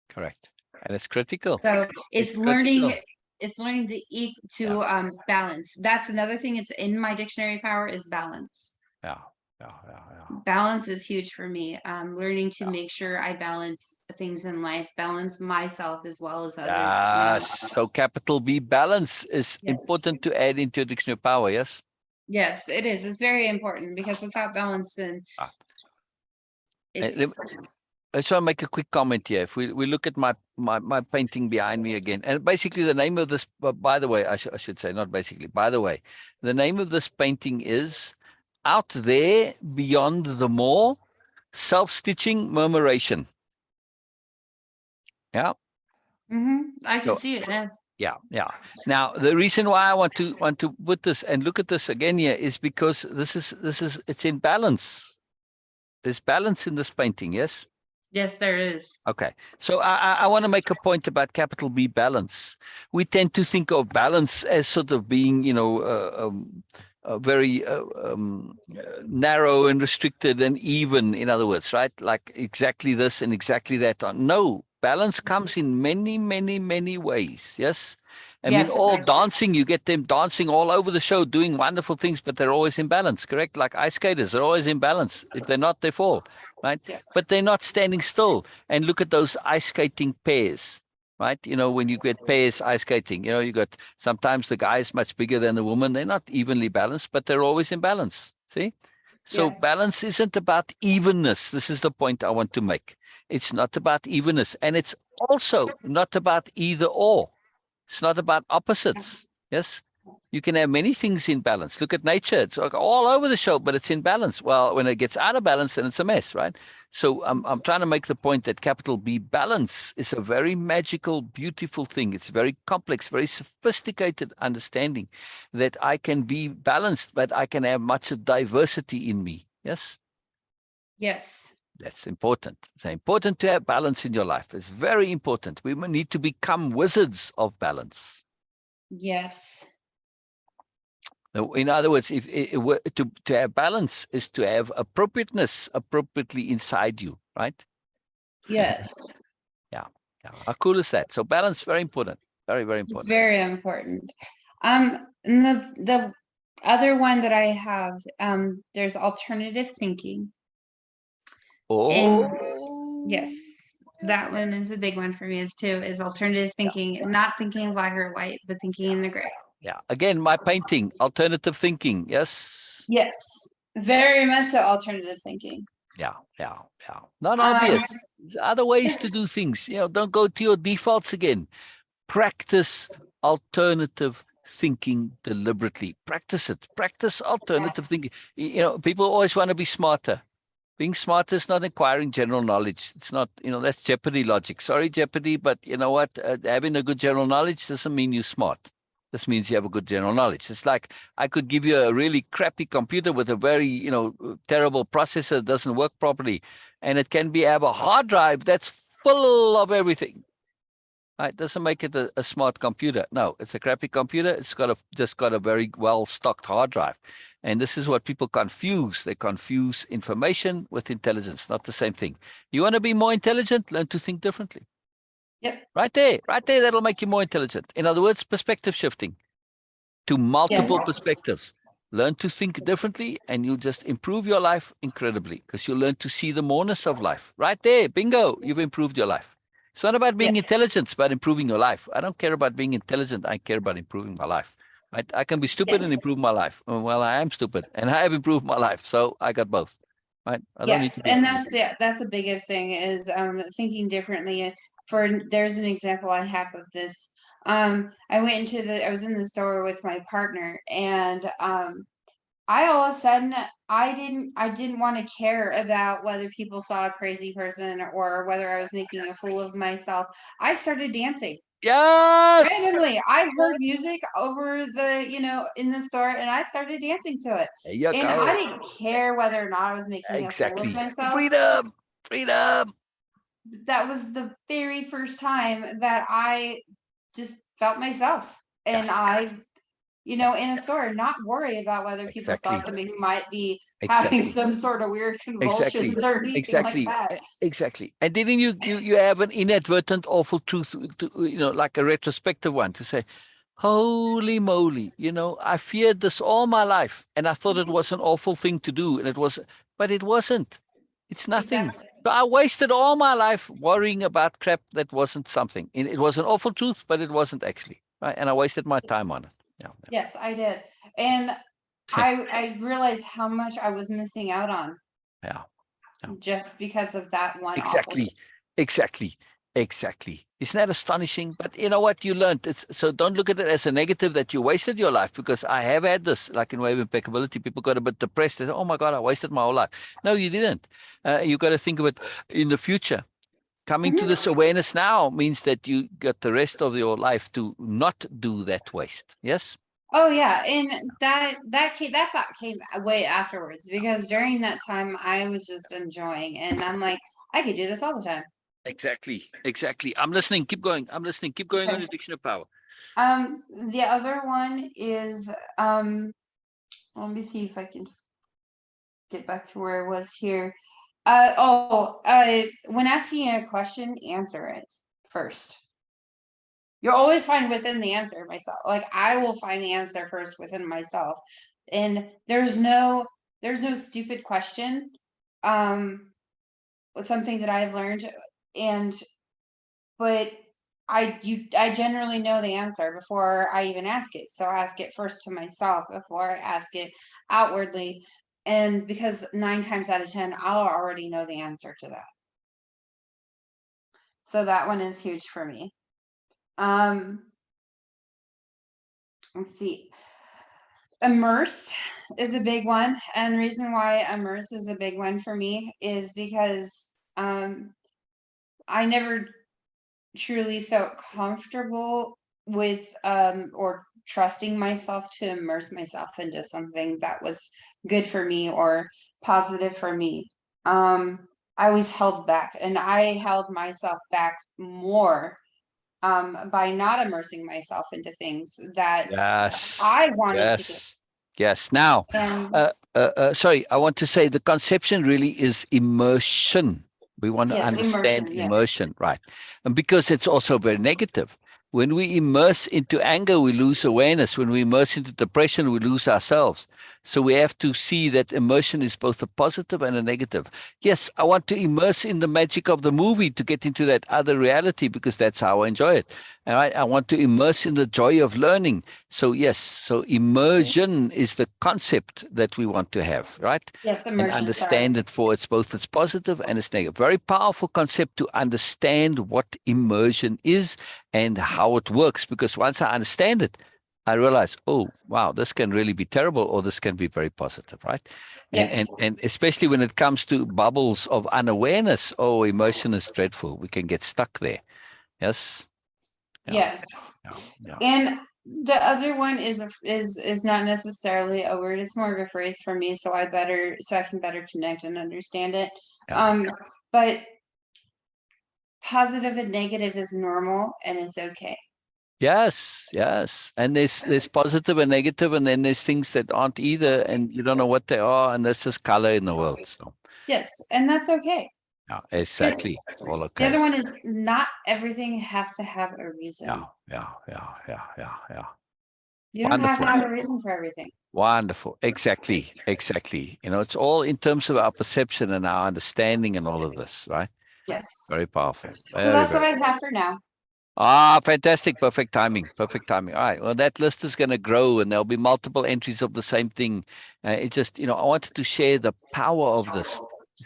Correct. And it's critical. So It's it's learning, critical. Yeah. balance. That's another thing. It's in my dictionary power is balance. Yeah. Yeah. Yeah. Yeah. Balance is huge for me. Learning to Yeah. make sure I balance things in life, balance myself as well as others. Yes. So capital B, balance is Yes. important to add into your dictionary power. Yes. Yes, it is. It's very important because without balance, then Ah. it's I just want to make a quick comment here. If we look at my painting behind me again, and basically the name of this, by the way, I should say, not basically, by the way, the name of this painting is Out There Beyond the More, Self-Stitching Murmuration. Yeah. I can So see it. Yeah. yeah. Now the reason why I want to put this and look at this again here is because this is it's in balance. There's balance in this painting. Yes. Yes, there is. Okay, so I want to make a point about capital B, balance. We tend to think of balance as sort of being, very narrow and restricted and even, in other words, right? Like exactly this and exactly that. No, balance comes in many, many, many ways. Yes. I mean, Yes, it all does. dancing, you get them dancing all over the show, doing wonderful things, but they're always in balance, correct? Like ice skaters, they're always in balance. If they're not, they fall, right? Yes. But they're not standing still. And look at those ice skating pairs, right? When you get pairs ice skating, you got sometimes the guy is much bigger than the woman. They're not evenly balanced, but they're always in balance. See? So Yes. balance isn't about evenness. This is the point I want to make. It's not about evenness. And it's also not about either or. It's not about opposites. Yes. You can have many things in balance. Look at nature. It's like all over the show, but it's in balance. Well, when it gets out of balance, then it's a mess, right? So I'm trying to make the point that capital B, balance, is a very magical, beautiful thing. It's very complex, very sophisticated understanding that I can be balanced, but I can have much of diversity in me. Yes. Yes. That's important. It's important to have balance in your life. It's very important. We need to become wizards of balance. Yes. In other words, if to have balance is to have appropriateness appropriately inside you, right? Yes. Yeah. How cool is that? So balance, very important. Very, very It's important. very important. And the other one that I have, there's alternative thinking. Oh, Yes, that one is a big one for me is alternative yeah, thinking, not thinking in black or white, but thinking yeah, in the gray. yeah. Again, my painting, alternative thinking. Yes. Yes, very much so alternative thinking. Yeah. Not Um, obvious. There's other ways to do things. Don't go to your defaults again. Practice alternative thinking deliberately. Practice it. Practice alternative Yes. thinking. People always want to be smarter. Being smarter is not acquiring general knowledge. It's not, that's Jeopardy logic. Sorry, Jeopardy, but you know what? Having a good general knowledge doesn't mean you're smart. This means you have a good general knowledge. It's like I could give you a really crappy computer with a very, terrible processor that doesn't work properly, and it can have a hard drive that's full of everything. Right? Doesn't make it a smart computer. No, it's a crappy computer. It's just got a very well stocked hard drive. And this is what people confuse. They confuse information with intelligence, not the same thing. You want to be more intelligent? Learn to think differently. Yep. Right there, that'll make you more intelligent. In other words, perspective shifting to multiple Yes. perspectives. Learn to think differently, and you'll just improve your life incredibly because you'll learn to see the moreness of life. Right there, bingo, you've improved your life. It's not about being Yes. intelligent, it's about improving your life. I don't care about being intelligent. I care about improving my life. Right? I can be stupid and Yes. improve my life. Well, I am stupid and I have improved my life. So I got both. Right? I don't need Yes, to be and intelligent. that's the biggest thing is thinking differently. There's an example I have of this. I was in the store with my partner, and I all of a sudden I didn't want to care about whether people saw a crazy person or whether I was making a fool of myself. I started dancing. Yes. Randomly, I heard music over in the store, and I started dancing to it. There you And I go. didn't care whether or not I was making a fool of Exactly. myself. Freedom. Freedom. That was the very first time that I just felt myself. Yeah. And in a store, not worry about whether people saw Exactly. somebody who might be having Exactly. some sort of weird Exactly. convulsions or anything like Exactly. that. Exactly. And then you have an inadvertent awful truth, like a retrospective one to say, holy moly, I feared this all my life and I thought it was an awful thing to do. And but it wasn't. It's nothing. Exactly. So I wasted all my life worrying about crap that wasn't something. It was an awful truth, but it wasn't actually. Right. And I wasted my time on it. Yeah. Yes, I did. And I realized how much I was missing out on Yeah. Yeah. just because of that one awful. Exactly. Exactly. Exactly. Isn't that astonishing? But you know what? You learned. So don't look at it as a negative that you wasted your life, because I have had this, like in Way-of-Impeccability, people got a bit depressed. They said, oh my God, I wasted my whole life. No, you didn't. You got to think of it in the future. Coming to this awareness now means that you got the rest of your life to not do that waste. Yes? Oh yeah, and that thought came way afterwards, because during that time I was just enjoying, and I'm like, I could do this all the time. Exactly. Exactly. I'm listening. Keep going. I'm listening. Keep going on Okay. your diction of power. The other one is let me see if I can get back to where I was here. When asking a question, answer it first. You'll always find within the answer myself. Like, I will find the answer first within myself. And there's no stupid question. Something that I've learned, and but I generally know the answer before I even ask it. So I ask it first to myself before I ask it outwardly. And because 9 times out of 10, I'll already know the answer to that. So that one is huge for me. Let's see. Immerse is a big one. And the reason why immerse is a big one for me is because I never truly felt comfortable with or trusting myself to immerse myself into something that was good for me or positive for me. I always held back, and I held myself back more by not immersing myself into things that Yes. I wanted to do. Yes. Yes. Now, And sorry, I want to say the conception really is immersion. We want to yes, understand immersion, yes. immersion, right? And because it's also very negative. When we immerse into anger, we lose awareness. When we immerse into depression, we lose ourselves. So we have to see that immersion is both a positive and a negative. Yes, I want to immerse in the magic of the movie to get into that other reality, because that's how I enjoy it. And I want to immerse in the joy of learning. So yes, so immersion is the concept that we want to have, right? Yes, And immersion, sorry. understand it for both its positive and its negative. Very powerful concept to understand what immersion is and how it works. Because once I understand it, I realize, oh, wow, this can really be terrible, or this can be very positive, right? And Yes. and especially when it comes to bubbles of unawareness, oh, emotion is dreadful. We can get stuck there. Yes. Yeah. Yes. Yeah. Yeah. And the other one is not necessarily a word, it's more of a phrase for me, so I can better connect and understand it. Yeah. But positive and negative is normal and it's okay. Yes. Yes. And there's positive and negative, and then there's things that aren't either, and you don't know what they are, and that's just color in the world. So Yes, and that's okay. yeah, Because exactly. It's all the other okay. one is not everything has to have a Yeah. reason. Yeah. Yeah. Yeah. Yeah. Yeah. You don't have to Wonderful. have a reason for everything. Wonderful. Exactly. Exactly. It's all in terms of our perception and our understanding and all of this, right? Yes. Very powerful. So Very, that's what very. I have for now. Fantastic. Perfect timing. Perfect timing. All right. Well, that list is going to grow, and there'll be multiple entries of the same thing. It's just, I wanted to share the power of this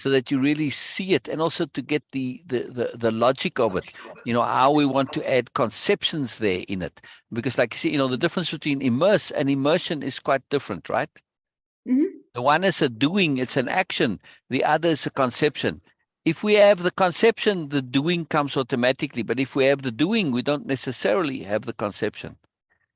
so that you really see it, and also to get the logic of it, how we want to add conceptions there in it. Because, like you see, the difference between immerse and immersion is quite different, right? Hmm. The one is a doing, it's an action. The other is a conception. If we have the conception, the doing comes automatically. But if we have the doing, we don't necessarily have the conception.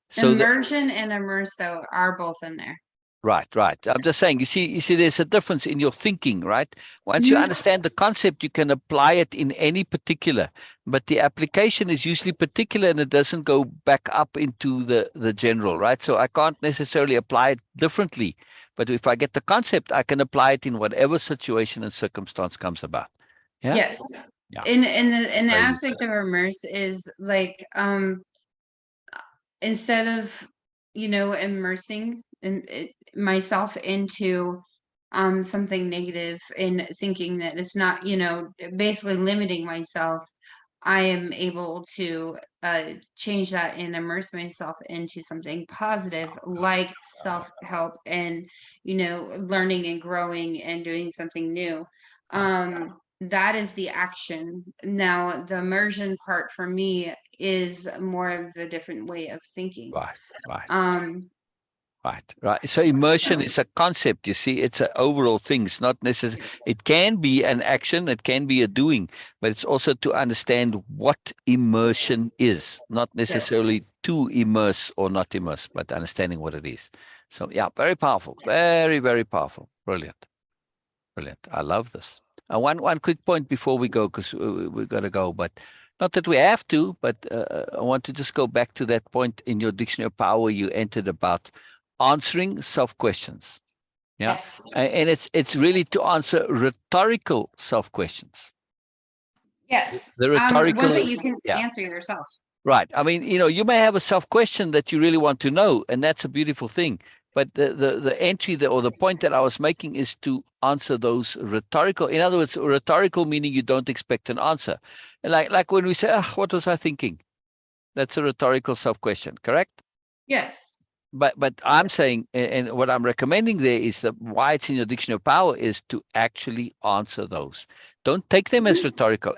So Immersion and immerse, though, are both in there. right, right. I'm just saying, you see, there's a difference in your thinking, right? Once you Mhm. understand the concept, you can apply it in any particular, but the application is usually particular, and it doesn't go back up into the general, right? So I can't necessarily apply it differently, but if I get the concept, I can apply it in whatever situation and circumstance comes about. Yeah, Yes. yeah, In the very useful. aspect of immerse is like instead of immersing myself into something negative and thinking that it's not, basically limiting myself, I am able to change that and immerse myself into something positive, like self-help and learning and growing and doing something new. That is the action. Now the immersion part for me is more of the different way of thinking. Right, right. um Right, right. So immersion is a concept, you see, it's an overall thing. It's not necessarily, yes, it can be an action, it can be a doing, but it's also to understand what immersion is, not yes. necessarily to immerse or not immerse, but understanding what it is. So yeah, very powerful, very, very powerful. Brilliant, brilliant. I love this. One quick point before we go, because we got to go, but not that we have to, but I want to just go back to that point in your dictionary of power you entered about answering self-questions. Yeah. Yes. And it's really to answer rhetorical self-questions. Yes. The Ones that rhetorical, you can yeah, answer yourself. right. I mean, you may have a self-question that you really want to know, and that's a beautiful thing. But the entry or the point that I was making is to answer those rhetorical. In other words, rhetorical meaning you don't expect an answer. Like when we say, what was I thinking? That's a rhetorical self-question, correct? Yes. But I'm saying, and what I'm recommending there is that why it's in your dictionary of power is to actually answer those. Don't take them as Mhm. rhetorical,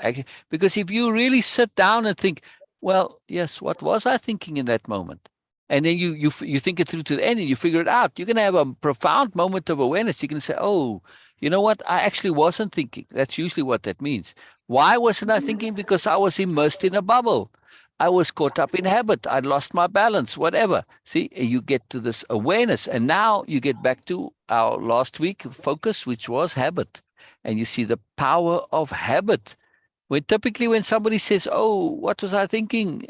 because if you really sit down and think, well, yes, what was I thinking in that moment? And then you think it through to the end and you figure it out. You're going to have a profound moment of awareness. You can say, oh, you know what? I actually wasn't thinking. That's usually what that means. Why wasn't I thinking? Because I was immersed in a bubble. I was caught up in habit. I'd lost my balance, whatever. See, you get to this awareness. And now you get back to our last week focus, which was habit. And you see the power of habit. Typically when somebody says, oh, what was I thinking?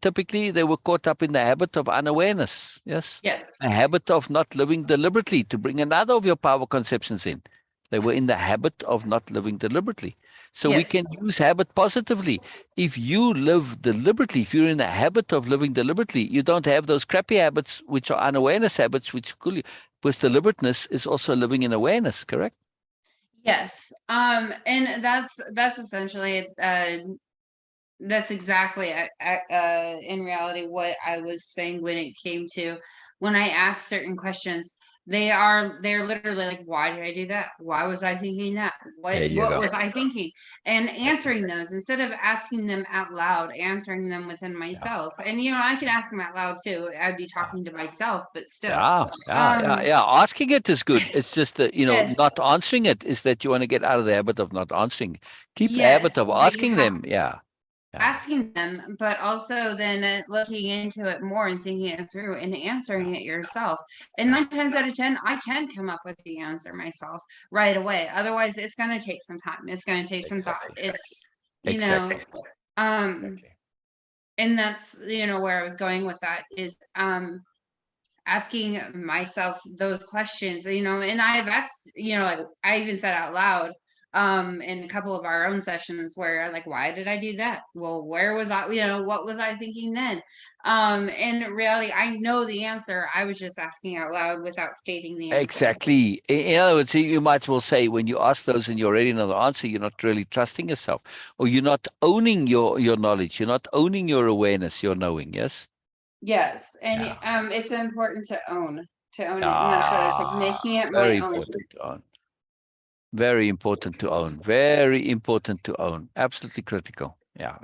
Typically they were caught up in the habit of unawareness. Yes. Yes. A habit of not living deliberately, to bring another of your power conceptions in. They were in the habit of not living deliberately. So we Yes. can use habit positively. If you live deliberately, if you're in the habit of living deliberately, you don't have those crappy habits, which are unawareness habits, which could, because deliberateness is also living in awareness, correct? Yes. And that's essentially that's exactly in reality what I was saying when it came to when I asked certain questions. they're literally like, why did I do that? Why was I thinking that? There you What go. was I thinking? And answering those instead of asking them out loud, answering them within Yeah. myself. And I can ask them out loud too. I'd be Yeah. talking to myself, but still. Yeah. Asking it is good. It's just that, Yes, not answering it is that you want to get out of the habit of not answering. Keep the habit yes, of but you asking have them. Yeah. Yeah. asking them, but also then looking into it more and thinking it through and Yeah. answering it yourself. And Yeah. 9 times out of 10, I can come up with the answer myself right away. Otherwise, it's going to take some time. It's going to take some thought. Exactly. It's, you know, Exactly. um, Exactly. and that's, where I was going with that is, asking myself those questions, and I've asked, like I even said out loud in a couple of our own sessions where like, why did I do that? Well, where was I, what was I thinking then? And in reality, I know the answer. I was just asking out loud without stating the answer. Exactly. In other words, you might as well say when you ask those and you already know the answer, you're not really trusting yourself, or you're not owning your knowledge. You're not owning your awareness, your knowing. Yes. Yes, and Yeah. it's important to own it, and that's what it's like, Ah, making it my very own. important to own. Very important to own. Very important to own. Absolutely critical. Yeah.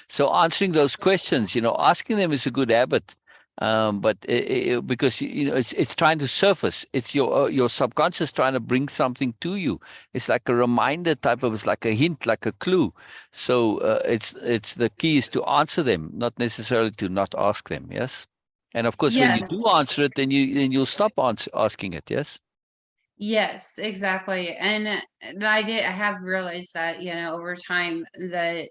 So answering those questions, asking them is a good habit. But because it's trying to surface. It's your subconscious trying to bring something to you. It's like a reminder type of. It's like a hint, like a clue. So it's the key is to answer them, not necessarily to not ask them. Yes. And of course, when you Yes. do answer it, then you'll stop asking it. Yes. Yes, exactly. And I have realized that, over time that,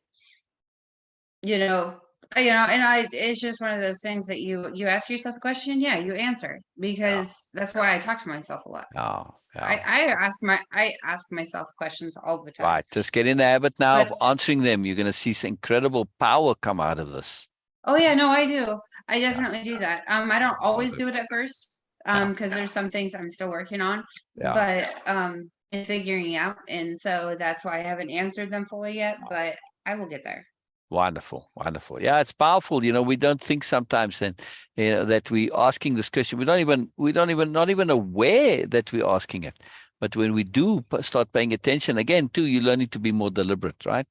you know, and it's just one of those things that you ask yourself a question, yeah, you answer Yeah. because that's why I talk to myself a lot. Yeah. I, Yeah. I I ask myself questions all the time. Right. Just get in the habit now of But answering them. You're going to see some incredible power come out of this. oh yeah, no, I do. I Yeah. definitely do that. I don't All always good. do it at first, Yeah. because there's some things I'm still working on, Yeah. but and figuring out, and so that's why I haven't answered them fully yet, but I will get there. Wonderful. Wonderful. Yeah. It's powerful. We don't think sometimes then, that we asking this question. We don't even, not even aware that we're asking it. But when we do start paying attention again, too, you're learning to be more deliberate, right?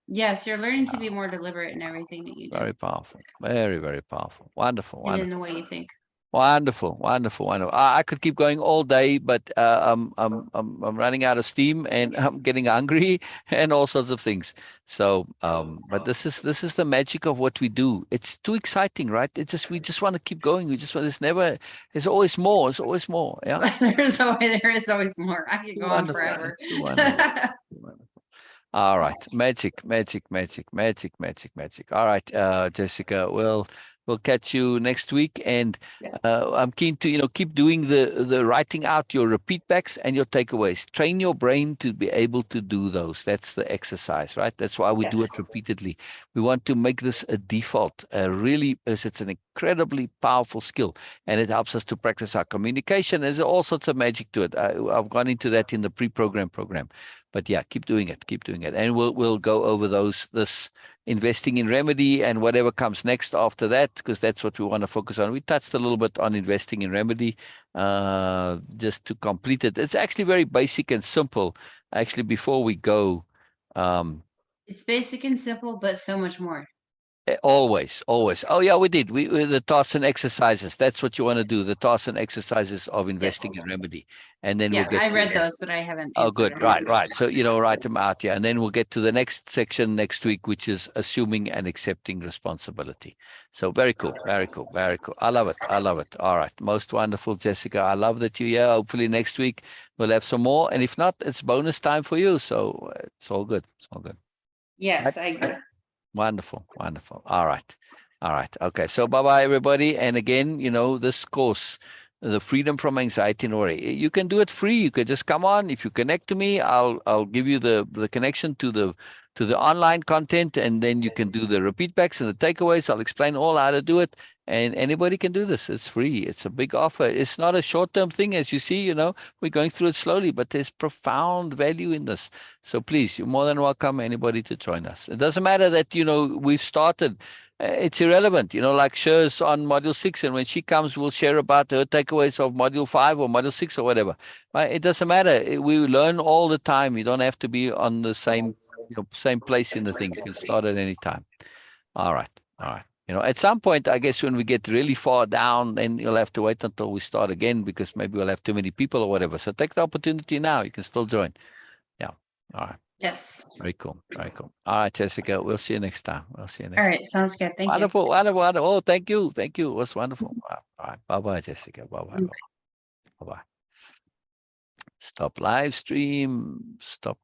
Yes, you're learning to Yeah. be more deliberate in everything that you do Very powerful. Very, very powerful. Wonderful. and in the Wonderful. way you think. Wonderful. I could keep going all day, but I'm running out of steam and I'm getting hungry and all sorts of things. So, but this is the magic of what we do. It's too exciting, right? It's just we just want to keep going. We just want. There's always more. There's always more. Yeah. There is always more. I could Too go on wonderful. forever. It's too wonderful. Too wonderful. All right. Magic. All right, Jessica, we'll catch you next week. And Yes. I'm keen to, keep doing the writing out your repeat backs and your takeaways. Train your brain to be able to do those. That's the exercise, right? That's why we do Yes. it repeatedly. We want to make this a default, really, as it's an incredibly powerful skill, and it helps us to practice our communication. There's all sorts of magic to it. I've gone into that in the pre-program program. But yeah, keep doing it, and we'll go over this investing in remedy and whatever comes next after that, because that's what we want to focus on. We touched a little bit on investing in remedy, just to complete it. It's actually very basic and simple. Actually, before we go, um, It's basic and simple, but so much more. always. Oh yeah, we did. The tasks and exercises. That's what you want to do. The tasks and exercises of investing in Yes. remedy, and then we'll Yes, get I to. read those, but I haven't Oh, answered good. them yet. Right. So, write them out. Yeah. And then we'll get to the next section next week, which is assuming and accepting responsibility. So very cool. Very cool. Very cool. I love it. I love it. All right. Most wonderful, Jessica. I love that you're here. Hopefully next week we'll have some more. And if not, it's bonus time for you. So it's all good. It's all good. Right? Yes, I agree. Wonderful. All right. Okay. So bye-bye, everybody. And again, this course, the freedom from anxiety and worry, you can do it free. You can just come on. If you connect to me, I'll give you the connection to the online content, and then you can do the repeat backs and the takeaways. I'll explain all how to do it. And anybody can do this. It's free. It's a big offer. It's not a short-term thing, as you see, we're going through it slowly, but there's profound value in this. So please, you're more than welcome, anybody, to join us. It doesn't matter that, we've started. it's irrelevant, like Sher's on module 6, and when she comes, we'll share about her takeaways of module 5 or module 6 or whatever. Right? It doesn't matter. We learn all the time. You don't have to be on the same, same place in the thing. You can start at any time. All right. All right. At some point, I guess when we get really far down, then you'll have to wait until we start again, because maybe we'll have too many people or whatever. So take the opportunity now. You can still join. Yeah. All right. Yes. Very cool. Very cool. All right, Jessica. We'll see you next time. We'll see you next All time. right. Sounds good. Thank you. Wonderful, wonderful, wonderful. Oh, thank you. Thank you. It was wonderful. All right. Bye-bye, Jessica. Bye-bye. Bye-bye. Stop live stream. Stop.